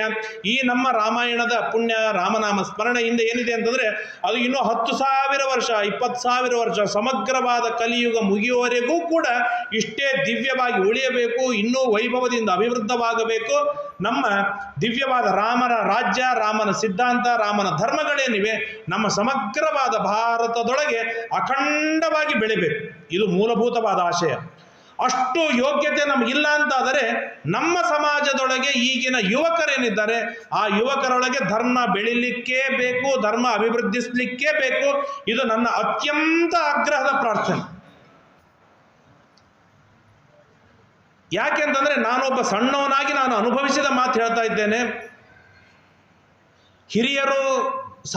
ಈ ನಮ್ಮ ರಾಮಾಯಣದ ಪುಣ್ಯ ರಾಮನಾಮ ಸ್ಮರಣೆಯಿಂದ ಏನಿದೆ ಅಂತಂದರೆ, ಅದು ಇನ್ನೂ 10,000 ವರ್ಷ, 20,000 ವರ್ಷ ಸಮಗ್ರವಾದ ಕಲಿಯುಗ ಮುಗಿಯುವವರೆಗೂ ಕೂಡ ಇಷ್ಟೇ ದಿವ್ಯವಾಗಿ ಉಳಿಯಬೇಕು, ಇನ್ನೂ ವೈಭವದಿಂದ ಅಭಿವೃದ್ಧವಾಗಬೇಕು. ನಮ್ಮ ದಿವ್ಯವಾದ ರಾಮನ ರಾಜ್ಯ, ರಾಮನ ಸಿದ್ಧಾಂತ, ರಾಮನ ಧರ್ಮಗಳೇನಿವೆ ನಮ್ಮ ಸಮಗ್ರವಾದ ಭಾರತದೊಳಗೆ ಅಖಂಡವಾಗಿ ಬೆಳಿಬೇಕು. ಇದು ಮೂಲಭೂತವಾದ ಆಶಯ. ಅಷ್ಟು ಯೋಗ್ಯತೆ ನಮಗಿಲ್ಲ ಅಂತಾದರೆ ನಮ್ಮ ಸಮಾಜದೊಳಗೆ ಈಗಿನ ಯುವಕರೇನಿದ್ದಾರೆ ಆ ಯುವಕರೊಳಗೆ ಧರ್ಮ ಬೆಳಿಲಿಕ್ಕೇ ಬೇಕು, ಧರ್ಮ ಅಭಿವೃದ್ಧಿಸಲಿಕ್ಕೇ ಬೇಕು. ಇದು ನನ್ನ ಅತ್ಯಂತ ಆಗ್ರಹದ ಪ್ರಾರ್ಥನೆ. ಯಾಕೆಂತಂದ್ರೆ ನಾನೊಬ್ಬ ಸಣ್ಣವನಾಗಿ ನಾನು ಅನುಭವಿಸಿದ ಮಾತು ಹೇಳ್ತಾ ಇದ್ದೇನೆ. ಹಿರಿಯರು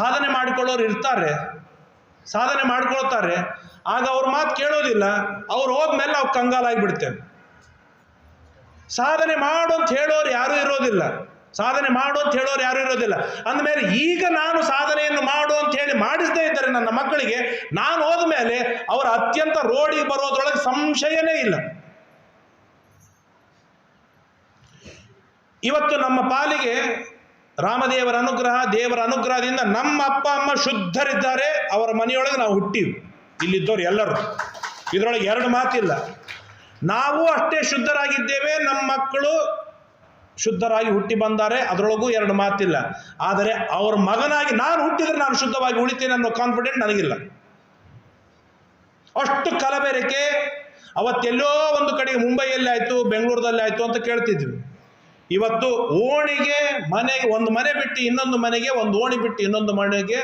ಸಾಧನೆ ಮಾಡಿಕೊಳ್ಳೋರು ಇರ್ತಾರೆ, ಸಾಧನೆ ಮಾಡ್ಕೊಳ್ತಾರೆ, ಆಗ ಅವ್ರ ಮಾತು ಕೇಳೋದಿಲ್ಲ. ಅವ್ರು ಹೋದ್ಮೇಲೆ ನಾವು ಕಂಗಾಲಾಗಿಬಿಡ್ತೇವೆ. ಸಾಧನೆ ಮಾಡು ಅಂತ ಹೇಳೋರು ಯಾರೂ ಇರೋದಿಲ್ಲ, ಅಂದಮೇಲೆ ಈಗ ನಾನು ಸಾಧನೆಯನ್ನು ಮಾಡು ಅಂತ ಹೇಳಿ ಮಾಡಿಸದೇ ಇದ್ದರೆ ನನ್ನ ಮಕ್ಕಳಿಗೆ, ನಾನು ಹೋದ್ಮೇಲೆ ಅವರ ಅತ್ಯಂತ ರೋಡಿಗೆ ಬರೋದ್ರೊಳಗೆ ಸಂಶಯನೇ ಇಲ್ಲ. ಇವತ್ತು ನಮ್ಮ ಪಾಲಿಗೆ ರಾಮದೇವರ ಅನುಗ್ರಹ, ದೇವರ ಅನುಗ್ರಹದಿಂದ ನಮ್ಮ ಅಪ್ಪ ಅಮ್ಮ ಶುದ್ಧರಿದ್ದಾರೆ. ಅವರ ಮನೆಯೊಳಗೆ ನಾವು ಹುಟ್ಟಿವಿ, ಇಲ್ಲಿದ್ದವ್ರು ಎಲ್ಲರೂ, ಇದರೊಳಗೆ 2 ಮಾತಿಲ್ಲ. ನಾವು ಅಷ್ಟೇ ಶುದ್ಧರಾಗಿದ್ದೇವೆ, ನಮ್ಮ ಮಕ್ಕಳು ಶುದ್ಧರಾಗಿ ಹುಟ್ಟಿ ಬಂದಾರೆ, ಅದರೊಳಗೂ 2 ಮಾತಿಲ್ಲ. ಆದರೆ ಅವ್ರ ಮಗನಾಗಿ ನಾನು ಹುಟ್ಟಿದ್ರೆ ನಾನು ಶುದ್ಧವಾಗಿ ಉಳಿತೇನೆ ಅನ್ನೋ ಕಾನ್ಫಿಡೆಂಟ್ ನನಗಿಲ್ಲ. ಅಷ್ಟು ಕಲಬೆರಕೆ. ಅವತ್ತೆಲ್ಲೋ ಒಂದು ಕಡೆಗೆ ಮುಂಬೈಯಲ್ಲಿ ಆಯಿತು, ಬೆಂಗಳೂರದಲ್ಲಿ ಆಯಿತು ಅಂತ ಕೇಳ್ತಿದ್ವಿ. ಇವತ್ತು ಓಣಿಗೆ ಮನೆಗೆ, ಒಂದು ಮನೆ ಬಿಟ್ಟು ಇನ್ನೊಂದು ಮನೆಗೆ, ಒಂದು ಓಣಿ ಬಿಟ್ಟು ಇನ್ನೊಂದು ಮನೆಗೆ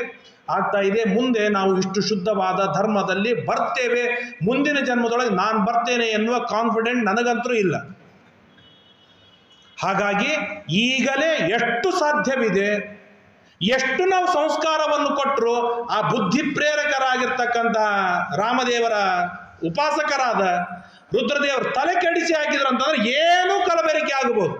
ಆಗ್ತಾ ಇದೆ. ಮುಂದೆ ನಾವು ಇಷ್ಟು ಶುದ್ಧವಾದ ಧರ್ಮದಲ್ಲಿ ಬರ್ತೇವೆ, ಮುಂದಿನ ಜನ್ಮದೊಳಗೆ ನಾನು ಬರ್ತೇನೆ ಎನ್ನುವ ಕಾನ್ಫಿಡೆಂಟ್ ನನಗಂತೂ ಇಲ್ಲ. ಹಾಗಾಗಿ ಈಗಲೇ ಎಷ್ಟು ಸಾಧ್ಯವಿದೆ, ಎಷ್ಟು ನಾವು ಸಂಸ್ಕಾರವನ್ನು ಕೊಟ್ಟರು ಆ ಬುದ್ಧಿ ಪ್ರೇರಕರಾಗಿರ್ತಕ್ಕಂಥ ರಾಮದೇವರ ಉಪಾಸಕರಾದ ರುದ್ರದೇವರು ತಲೆ ಕೆಡಿಸಿ ಹಾಕಿದ್ರು ಅಂತಂದ್ರೆ ಏನೂ ಕಲಬೆರಕೆ ಆಗಬಹುದು.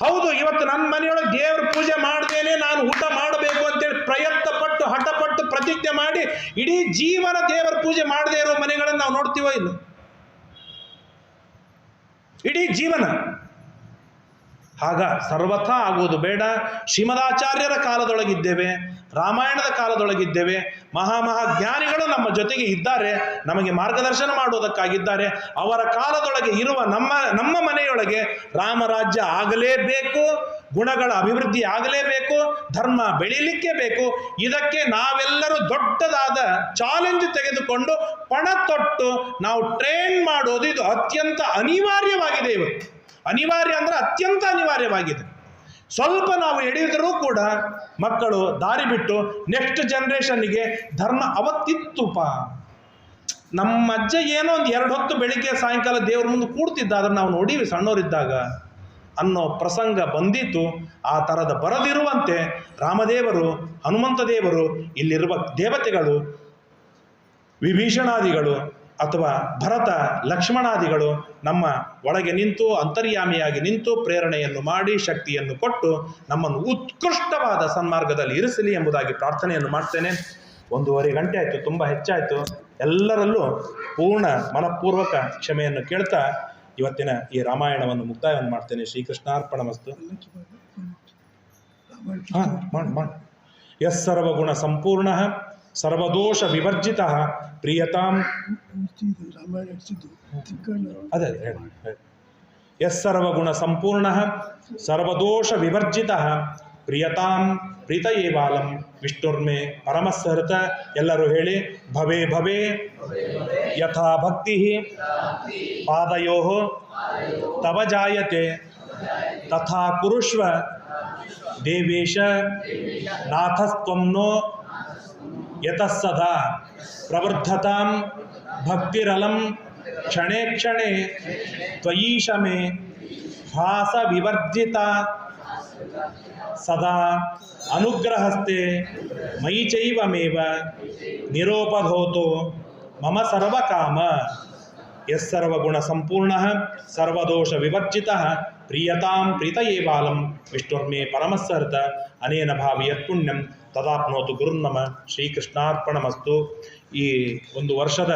ಹೌದು, ಇವತ್ತು ನನ್ನ ಮನೆಯೊಳಗೆ ದೇವ್ರ ಪೂಜೆ ಮಾಡ್ದೇನೆ ನಾನು ಊಟ ಮಾಡಬೇಕು ಅಂತೇಳಿ ಪ್ರಯತ್ನ ಪಟ್ಟು ಹಠಪಟ್ಟು ಪ್ರತಿಜ್ಞೆ ಮಾಡಿ ಇಡೀ ಜೀವನ ದೇವರ ಪೂಜೆ ಮಾಡದೇ ಇರೋ ಮನೆಗಳನ್ನು ನಾವು ನೋಡ್ತೀವೋ ಇಲ್ಲ? ಇಡೀ ಜೀವನ ಆಗ ಸರ್ವಥಾ ಆಗುವುದು ಬೇಡ. ಶ್ರೀಮದಾಚಾರ್ಯರ ಕಾಲದೊಳಗಿದ್ದೇವೆ, ರಾಮಾಯಣದ ಕಾಲದೊಳಗಿದ್ದೇವೆ, ಮಹಾಜ್ಞಾನಿಗಳು ನಮ್ಮ ಜೊತೆಗೆ ಇದ್ದಾರೆ, ನಮಗೆ ಮಾರ್ಗದರ್ಶನ ಮಾಡುವುದಕ್ಕಾಗಿದ್ದಾರೆ. ಅವರ ಕಾಲದೊಳಗೆ ಇರುವ ನಮ್ಮ ಮನೆಯೊಳಗೆ ರಾಮರಾಜ್ಯ ಆಗಲೇಬೇಕು, ಗುಣಗಳ ಅಭಿವೃದ್ಧಿ ಆಗಲೇಬೇಕು, ಧರ್ಮ ಬೆಳೀಲಿಕ್ಕೆ ಬೇಕು. ಇದಕ್ಕೆ ನಾವೆಲ್ಲರೂ ದೊಡ್ಡದಾದ ಚಾಲೆಂಜ್ ತೆಗೆದುಕೊಂಡು ಪಣ ತೊಟ್ಟು ನಾವು ಟ್ರೈನ್ ಮಾಡೋದು ಇದು ಅತ್ಯಂತ ಅನಿವಾರ್ಯವಾಗಿದೆ. ಇವತ್ತು ಅನಿವಾರ್ಯ ಅಂದ್ರೆ ಅತ್ಯಂತ ಅನಿವಾರ್ಯವಾಗಿದೆ. ಸ್ವಲ್ಪ ನಾವು ಎಳೆಯುವುದರೂ ಕೂಡ ಮಕ್ಕಳು ದಾರಿ ಬಿಟ್ಟು ನೆಕ್ಸ್ಟ್ ಜನರೇಷನ್ನಿಗೆ ಧರ್ಮ ಅವತ್ತಿತ್ತುಪ. ನಮ್ಮ ಅಜ್ಜ ಏನೋ ಒಂದು 2 ಹೊತ್ತು ಬೆಳಿಗ್ಗೆ ಸಾಯಂಕಾಲ ದೇವ್ರ ಮುಂದೆ ಕೂಡ್ತಿದ್ದ, ಅದನ್ನು ನಾವು ನೋಡೀವಿ ಸಣ್ಣವರಿದ್ದಾಗ ಅನ್ನೋ ಪ್ರಸಂಗ ಬಂದಿತ್ತು. ಆ ಥರದ ಬರದಿರುವಂತೆ ರಾಮದೇವರು, ಹನುಮಂತ ದೇವರು, ಇಲ್ಲಿರುವ ದೇವತೆಗಳು, ವಿಭೀಷಣಾದಿಗಳು ಅಥವಾ ಭರತ ಲಕ್ಷ್ಮಣಾದಿಗಳು ನಮ್ಮ ಒಳಗೆ ನಿಂತು ಅಂತರ್ಯಾಮಿಯಾಗಿ ನಿಂತು ಪ್ರೇರಣೆಯನ್ನು ಮಾಡಿ ಶಕ್ತಿಯನ್ನು ಕೊಟ್ಟು ನಮ್ಮನ್ನು ಉತ್ಕೃಷ್ಟವಾದ ಸನ್ಮಾರ್ಗದಲ್ಲಿ ಇರಿಸಲಿ ಎಂಬುದಾಗಿ ಪ್ರಾರ್ಥನೆಯನ್ನು ಮಾಡ್ತೇನೆ. 1.5 ಗಂಟೆ ಆಯಿತು, ತುಂಬ ಹೆಚ್ಚಾಯಿತು. ಎಲ್ಲರಲ್ಲೂ ಪೂರ್ಣ ಮನಪೂರ್ವಕ ಕ್ಷಮೆಯನ್ನು ಕೇಳ್ತಾ ಇವತ್ತಿನ ಈ ರಾಮಾಯಣವನ್ನು ಮುಕ್ತಾಯವನ್ನು ಮಾಡ್ತೇನೆ. ಶ್ರೀಕೃಷ್ಣಾರ್ಪಣಮಸ್ತು. ಯಸ್ ಸರ್ವಗುಣ ಸಂಪೂರ್ಣ ಸರ್ವದೋಷ ವಿವರ್ಜಿತ ಪ್ರಿಯತಾಂ ಅದೇ ಯಸ್ ಸರ್ವಗುಣ ಸಂಪೂರ್ಣ ಸರ್ವದೋಷ ವಿವರ್ಜಿತ ಪ್ರಿಯತಾಂ ಪ್ರೀತಯೇವಾಲಂ ವಿಷ್ಣುರ್ಮೆ ಪರಮಸ್ಸಹೃತ. ಎಲ್ಲರೂ ಹೇಳಿ, ಭವೇ ಭವೇ ಯಥಾ ಭಕ್ತಿ ಪಾದಯೋ ತವ ಜಾಯತೆ ತಥಾ ಕುರುಷ್ವ ದೇವೇಶ ನಾಥಸ್ತ್ವಂ ನೋ ಯತಃ ಸದಾ ಪ್ರವೃದ್ಧತಾಂ ಭಕ್ತಿರಲಂ ಕ್ಷಣೇ ಕ್ಷಣೇ ತ್ವಯೀಶ ಮೇ ಭಾಸ ವಿವರ್ಜಿತ ಸದಾ ಅನುಗ್ರಹಸ್ತೆ ಮಯಿ ಚೈವಮೇವ ನಿರೋಪಧೋತೋ ಮಮ ಸರ್ವಕಾಮ. ಯಸ್ ಸರ್ವಗುಣ ಸಂಪೂರ್ಣ ಸರ್ವದೋಷ ವಿವರ್ಜಿತ ಪ್ರಿಯತಾಂ ಪ್ರೀತಯೇವಾಲಂ ವಿಷ್ಣುರ್ಮೇ ಪರಮಸ್ಸಹೃತ ಅನೇನ ಭಾವಿ ಯತ್ಪುಣ್ಯಂ ತದಾಪ್ನೋತು ಗುರುನ್ನಮ. ಶ್ರೀಕೃಷ್ಣಾರ್ಪಣಮಸ್ತು. ಈ 1 ವರ್ಷದ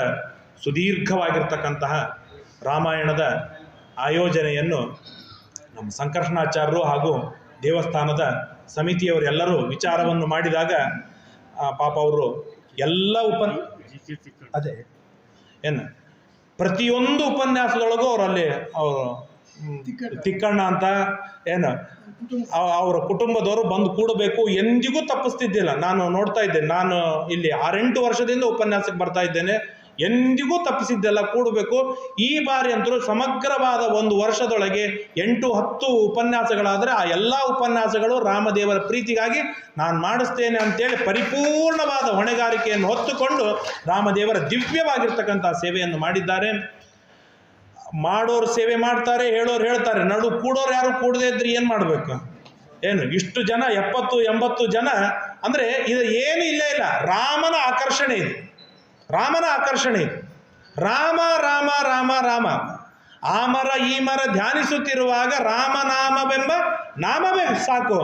ಸುದೀರ್ಘವಾಗಿರ್ತಕ್ಕಂತಹ ರಾಮಾಯಣದ ಆಯೋಜನೆಯನ್ನು ನಮ್ಮ ಸಂಕರ್ಷಣಾಚಾರ್ಯರು ಹಾಗೂ ದೇವಸ್ಥಾನದ ಸಮಿತಿಯವರೆಲ್ಲರೂ ವಿಚಾರವನ್ನು ಮಾಡಿದಾಗ ಪಾಪ ಅವರು ಎಲ್ಲ ಅದೇ ಏನು ಪ್ರತಿಯೊಂದು ಉಪನ್ಯಾಸದೊಳಗೂ ಅವರಲ್ಲಿ ಅವರು ತಿಕ್ಕಣ್ಣ ಅಂತ ಏನು ಅವರ ಕುಟುಂಬದವರು ಬಂದು ಕೂಡಬೇಕು ಎಂದಿಗೂ ತಪ್ಪಿಸ್ತಿದ್ದಿಲ್ಲ. ನಾನು ನೋಡ್ತಾ ಇದ್ದೇನೆ, ನಾನು ಇಲ್ಲಿ 6-8 ವರ್ಷದಿಂದ ಉಪನ್ಯಾಸಕ್ಕೆ ಬರ್ತಾ ಇದ್ದೇನೆ, ಎಂದಿಗೂ ತಪ್ಪಿಸಿದ್ದೆಲ್ಲ ಕೂಡಬೇಕು. ಈ ಬಾರಿ ಅಂತೂ ಸಮಗ್ರವಾದ 1 ವರ್ಷದೊಳಗೆ 8-10 ಉಪನ್ಯಾಸಗಳಾದರೆ ಆ ಎಲ್ಲ ಉಪನ್ಯಾಸಗಳು ರಾಮದೇವರ ಪ್ರೀತಿಗಾಗಿ ನಾನು ಮಾಡಿಸ್ತೇನೆ ಅಂತೇಳಿ ಪರಿಪೂರ್ಣವಾದ ಹೊಣೆಗಾರಿಕೆಯನ್ನು ಹೊತ್ತುಕೊಂಡು ರಾಮದೇವರ ದಿವ್ಯವಾಗಿರ್ತಕ್ಕಂಥ ಸೇವೆಯನ್ನು ಮಾಡಿದ್ದಾರೆ. ಮಾಡೋರು ಸೇವೆ ಮಾಡ್ತಾರೆ, ಹೇಳೋರು ಹೇಳ್ತಾರೆ, ನಡು ಕೂಡೋರು ಯಾರು ಕೂಡದೇ ಇದ್ರೆ ಏನು ಮಾಡಬೇಕು? ಏನು ಇಷ್ಟು ಜನ 70-80 ಜನ ಅಂದರೆ ಇದು ಏನು ಇಲ್ಲ ರಾಮನ ಆಕರ್ಷಣೆ ಇದು, ರಾಮನ ಆಕರ್ಷಣೆ ಇದು. ರಾಮ ರಾಮ ರಾಮ ರಾಮ ಆ ಮರ ಈ ಮರ ಧ್ಯಾನಿಸುತ್ತಿರುವಾಗ ರಾಮನಾಮವೆಂಬ ನಾಮವೇ ಸಾಕು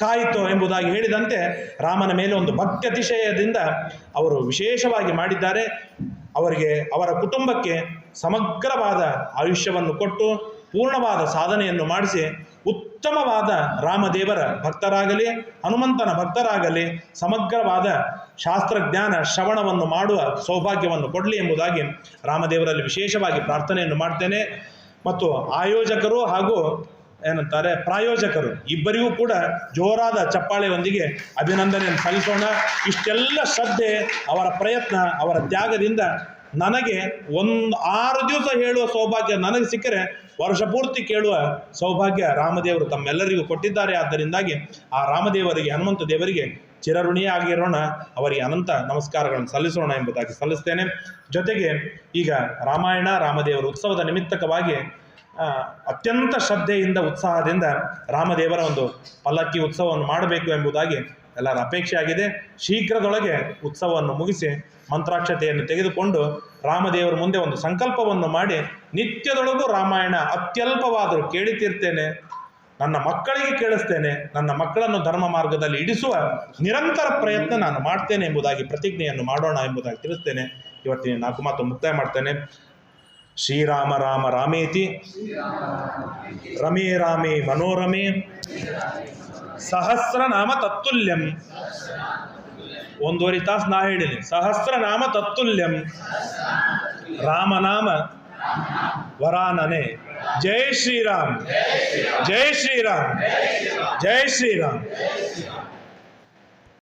ಕಾಯಿತು ಎಂಬುದಾಗಿ ಹೇಳಿದಂತೆ ರಾಮನ ಮೇಲೆ ಒಂದು ಭಕ್ತಿ ಅತಿಶಯದಿಂದ ಅವರು ವಿಶೇಷವಾಗಿ ಮಾಡಿದ್ದಾರೆ. ಅವರಿಗೆ ಅವರ ಕುಟುಂಬಕ್ಕೆ ಸಮಗ್ರವಾದ ಆಯುಷ್ಯವನ್ನು ಕೊಟ್ಟು ಪೂರ್ಣವಾದ ಸಾಧನೆಯನ್ನು ಮಾಡಿಸಿ ಉತ್ತಮವಾದ ರಾಮದೇವರ ಭಕ್ತರಾಗಲಿ, ಹನುಮಂತನ ಭಕ್ತರಾಗಲಿ, ಸಮಗ್ರವಾದ ಶಾಸ್ತ್ರಜ್ಞಾನ ಶ್ರವಣವನ್ನು ಮಾಡುವ ಸೌಭಾಗ್ಯವನ್ನು ಕೊಡಲಿ ಎಂಬುದಾಗಿ ರಾಮದೇವರಲ್ಲಿ ವಿಶೇಷವಾಗಿ ಪ್ರಾರ್ಥನೆಯನ್ನು ಮಾಡ್ತೇನೆ. ಮತ್ತು ಆಯೋಜಕರು ಹಾಗೂ ಏನಂತಾರೆ ಪ್ರಾಯೋಜಕರು ಇಬ್ಬರಿಗೂ ಕೂಡ ಜೋರಾದ ಚಪ್ಪಾಳೆಯೊಂದಿಗೆ ಅಭಿನಂದನೆಯನ್ನು ಸಲ್ಲಿಸೋಣ. ಇಷ್ಟೆಲ್ಲ ಶ್ರದ್ಧೆ, ಅವರ ಪ್ರಯತ್ನ, ಅವರ ತ್ಯಾಗದಿಂದ ನನಗೆ 6 ದಿವಸ ಹೇಳುವ ಸೌಭಾಗ್ಯ ನನಗೆ ಸಿಕ್ಕರೆ ವರ್ಷ ಪೂರ್ತಿ ಕೇಳುವ ಸೌಭಾಗ್ಯ ರಾಮದೇವರು ತಮ್ಮೆಲ್ಲರಿಗೂ ಕೊಟ್ಟಿದ್ದಾರೆ. ಆದ್ದರಿಂದಾಗಿ ಆ ರಾಮದೇವರಿಗೆ, ಹನುಮಂತ ದೇವರಿಗೆ ಚಿರಋಣಿಯಾಗಿರೋಣ, ಅವರಿಗೆ ಅನಂತ ನಮಸ್ಕಾರಗಳನ್ನು ಸಲ್ಲಿಸೋಣ ಎಂಬುದಾಗಿ ಸಲ್ಲಿಸ್ತೇನೆ. ಜೊತೆಗೆ ಈಗ ರಾಮಾಯಣ ರಾಮದೇವರ ಉತ್ಸವದ ನಿಮಿತ್ತಕವಾಗಿ ಅತ್ಯಂತ ಶ್ರದ್ಧೆಯಿಂದ ಉತ್ಸಾಹದಿಂದ ರಾಮದೇವರ ಒಂದು ಪಲ್ಲಕ್ಕಿ ಉತ್ಸವವನ್ನು ಮಾಡಬೇಕು ಎಂಬುದಾಗಿ ಎಲ್ಲರ ಅಪೇಕ್ಷೆ ಆಗಿದೆ. ಶೀಘ್ರದೊಳಗೆ ಉತ್ಸವವನ್ನು ಮುಗಿಸಿ ಮಂತ್ರಾಕ್ಷತೆಯನ್ನು ತೆಗೆದುಕೊಂಡು ರಾಮದೇವರ ಮುಂದೆ ಒಂದು ಸಂಕಲ್ಪವನ್ನು ಮಾಡಿ, ನಿತ್ಯದೊಳಗೂ ರಾಮಾಯಣ ಅತ್ಯಲ್ಪವಾದರೂ ಕೇಳುತ್ತಿರ್ತೇನೆ, ನನ್ನ ಮಕ್ಕಳಿಗೆ ಕೇಳಿಸ್ತೇನೆ, ನನ್ನ ಮಕ್ಕಳನ್ನು ಧರ್ಮ ಮಾರ್ಗದಲ್ಲಿ ಇಡಿಸುವ ನಿರಂತರ ಪ್ರಯತ್ನ ನಾನು ಮಾಡ್ತೇನೆ ಎಂಬುದಾಗಿ ಪ್ರತಿಜ್ಞೆಯನ್ನು ಮಾಡೋಣ ಎಂಬುದಾಗಿ ತಿಳಿಸ್ತೇನೆ. ಇವತ್ತಿನ 4 ಮಾತು ಮುಕ್ತಾಯ ಮಾಡ್ತೇನೆ. ಶ್ರೀರಾಮ ರಾಮ ರಾಮೇತಿ ರಮೇ ರಾಮೇ ಮನೋರಮೆ ಸಹಸ್ರನಾಮ ತತ್ತುಲ್ಯಂ. 1.5 ತಾಸು ನಾ ಹೇಳಿನಿ. ಸಹಸ್ರನಾಮ ತತ್ತುಲ್ಯಂ ರಾಮನಾಮ ವರಾನನೆ. ಜೈ ಶ್ರೀರಾಮ್, ಜೈ ಶ್ರೀರಾಮ್, ಜೈ ಶ್ರೀರಾಮ್.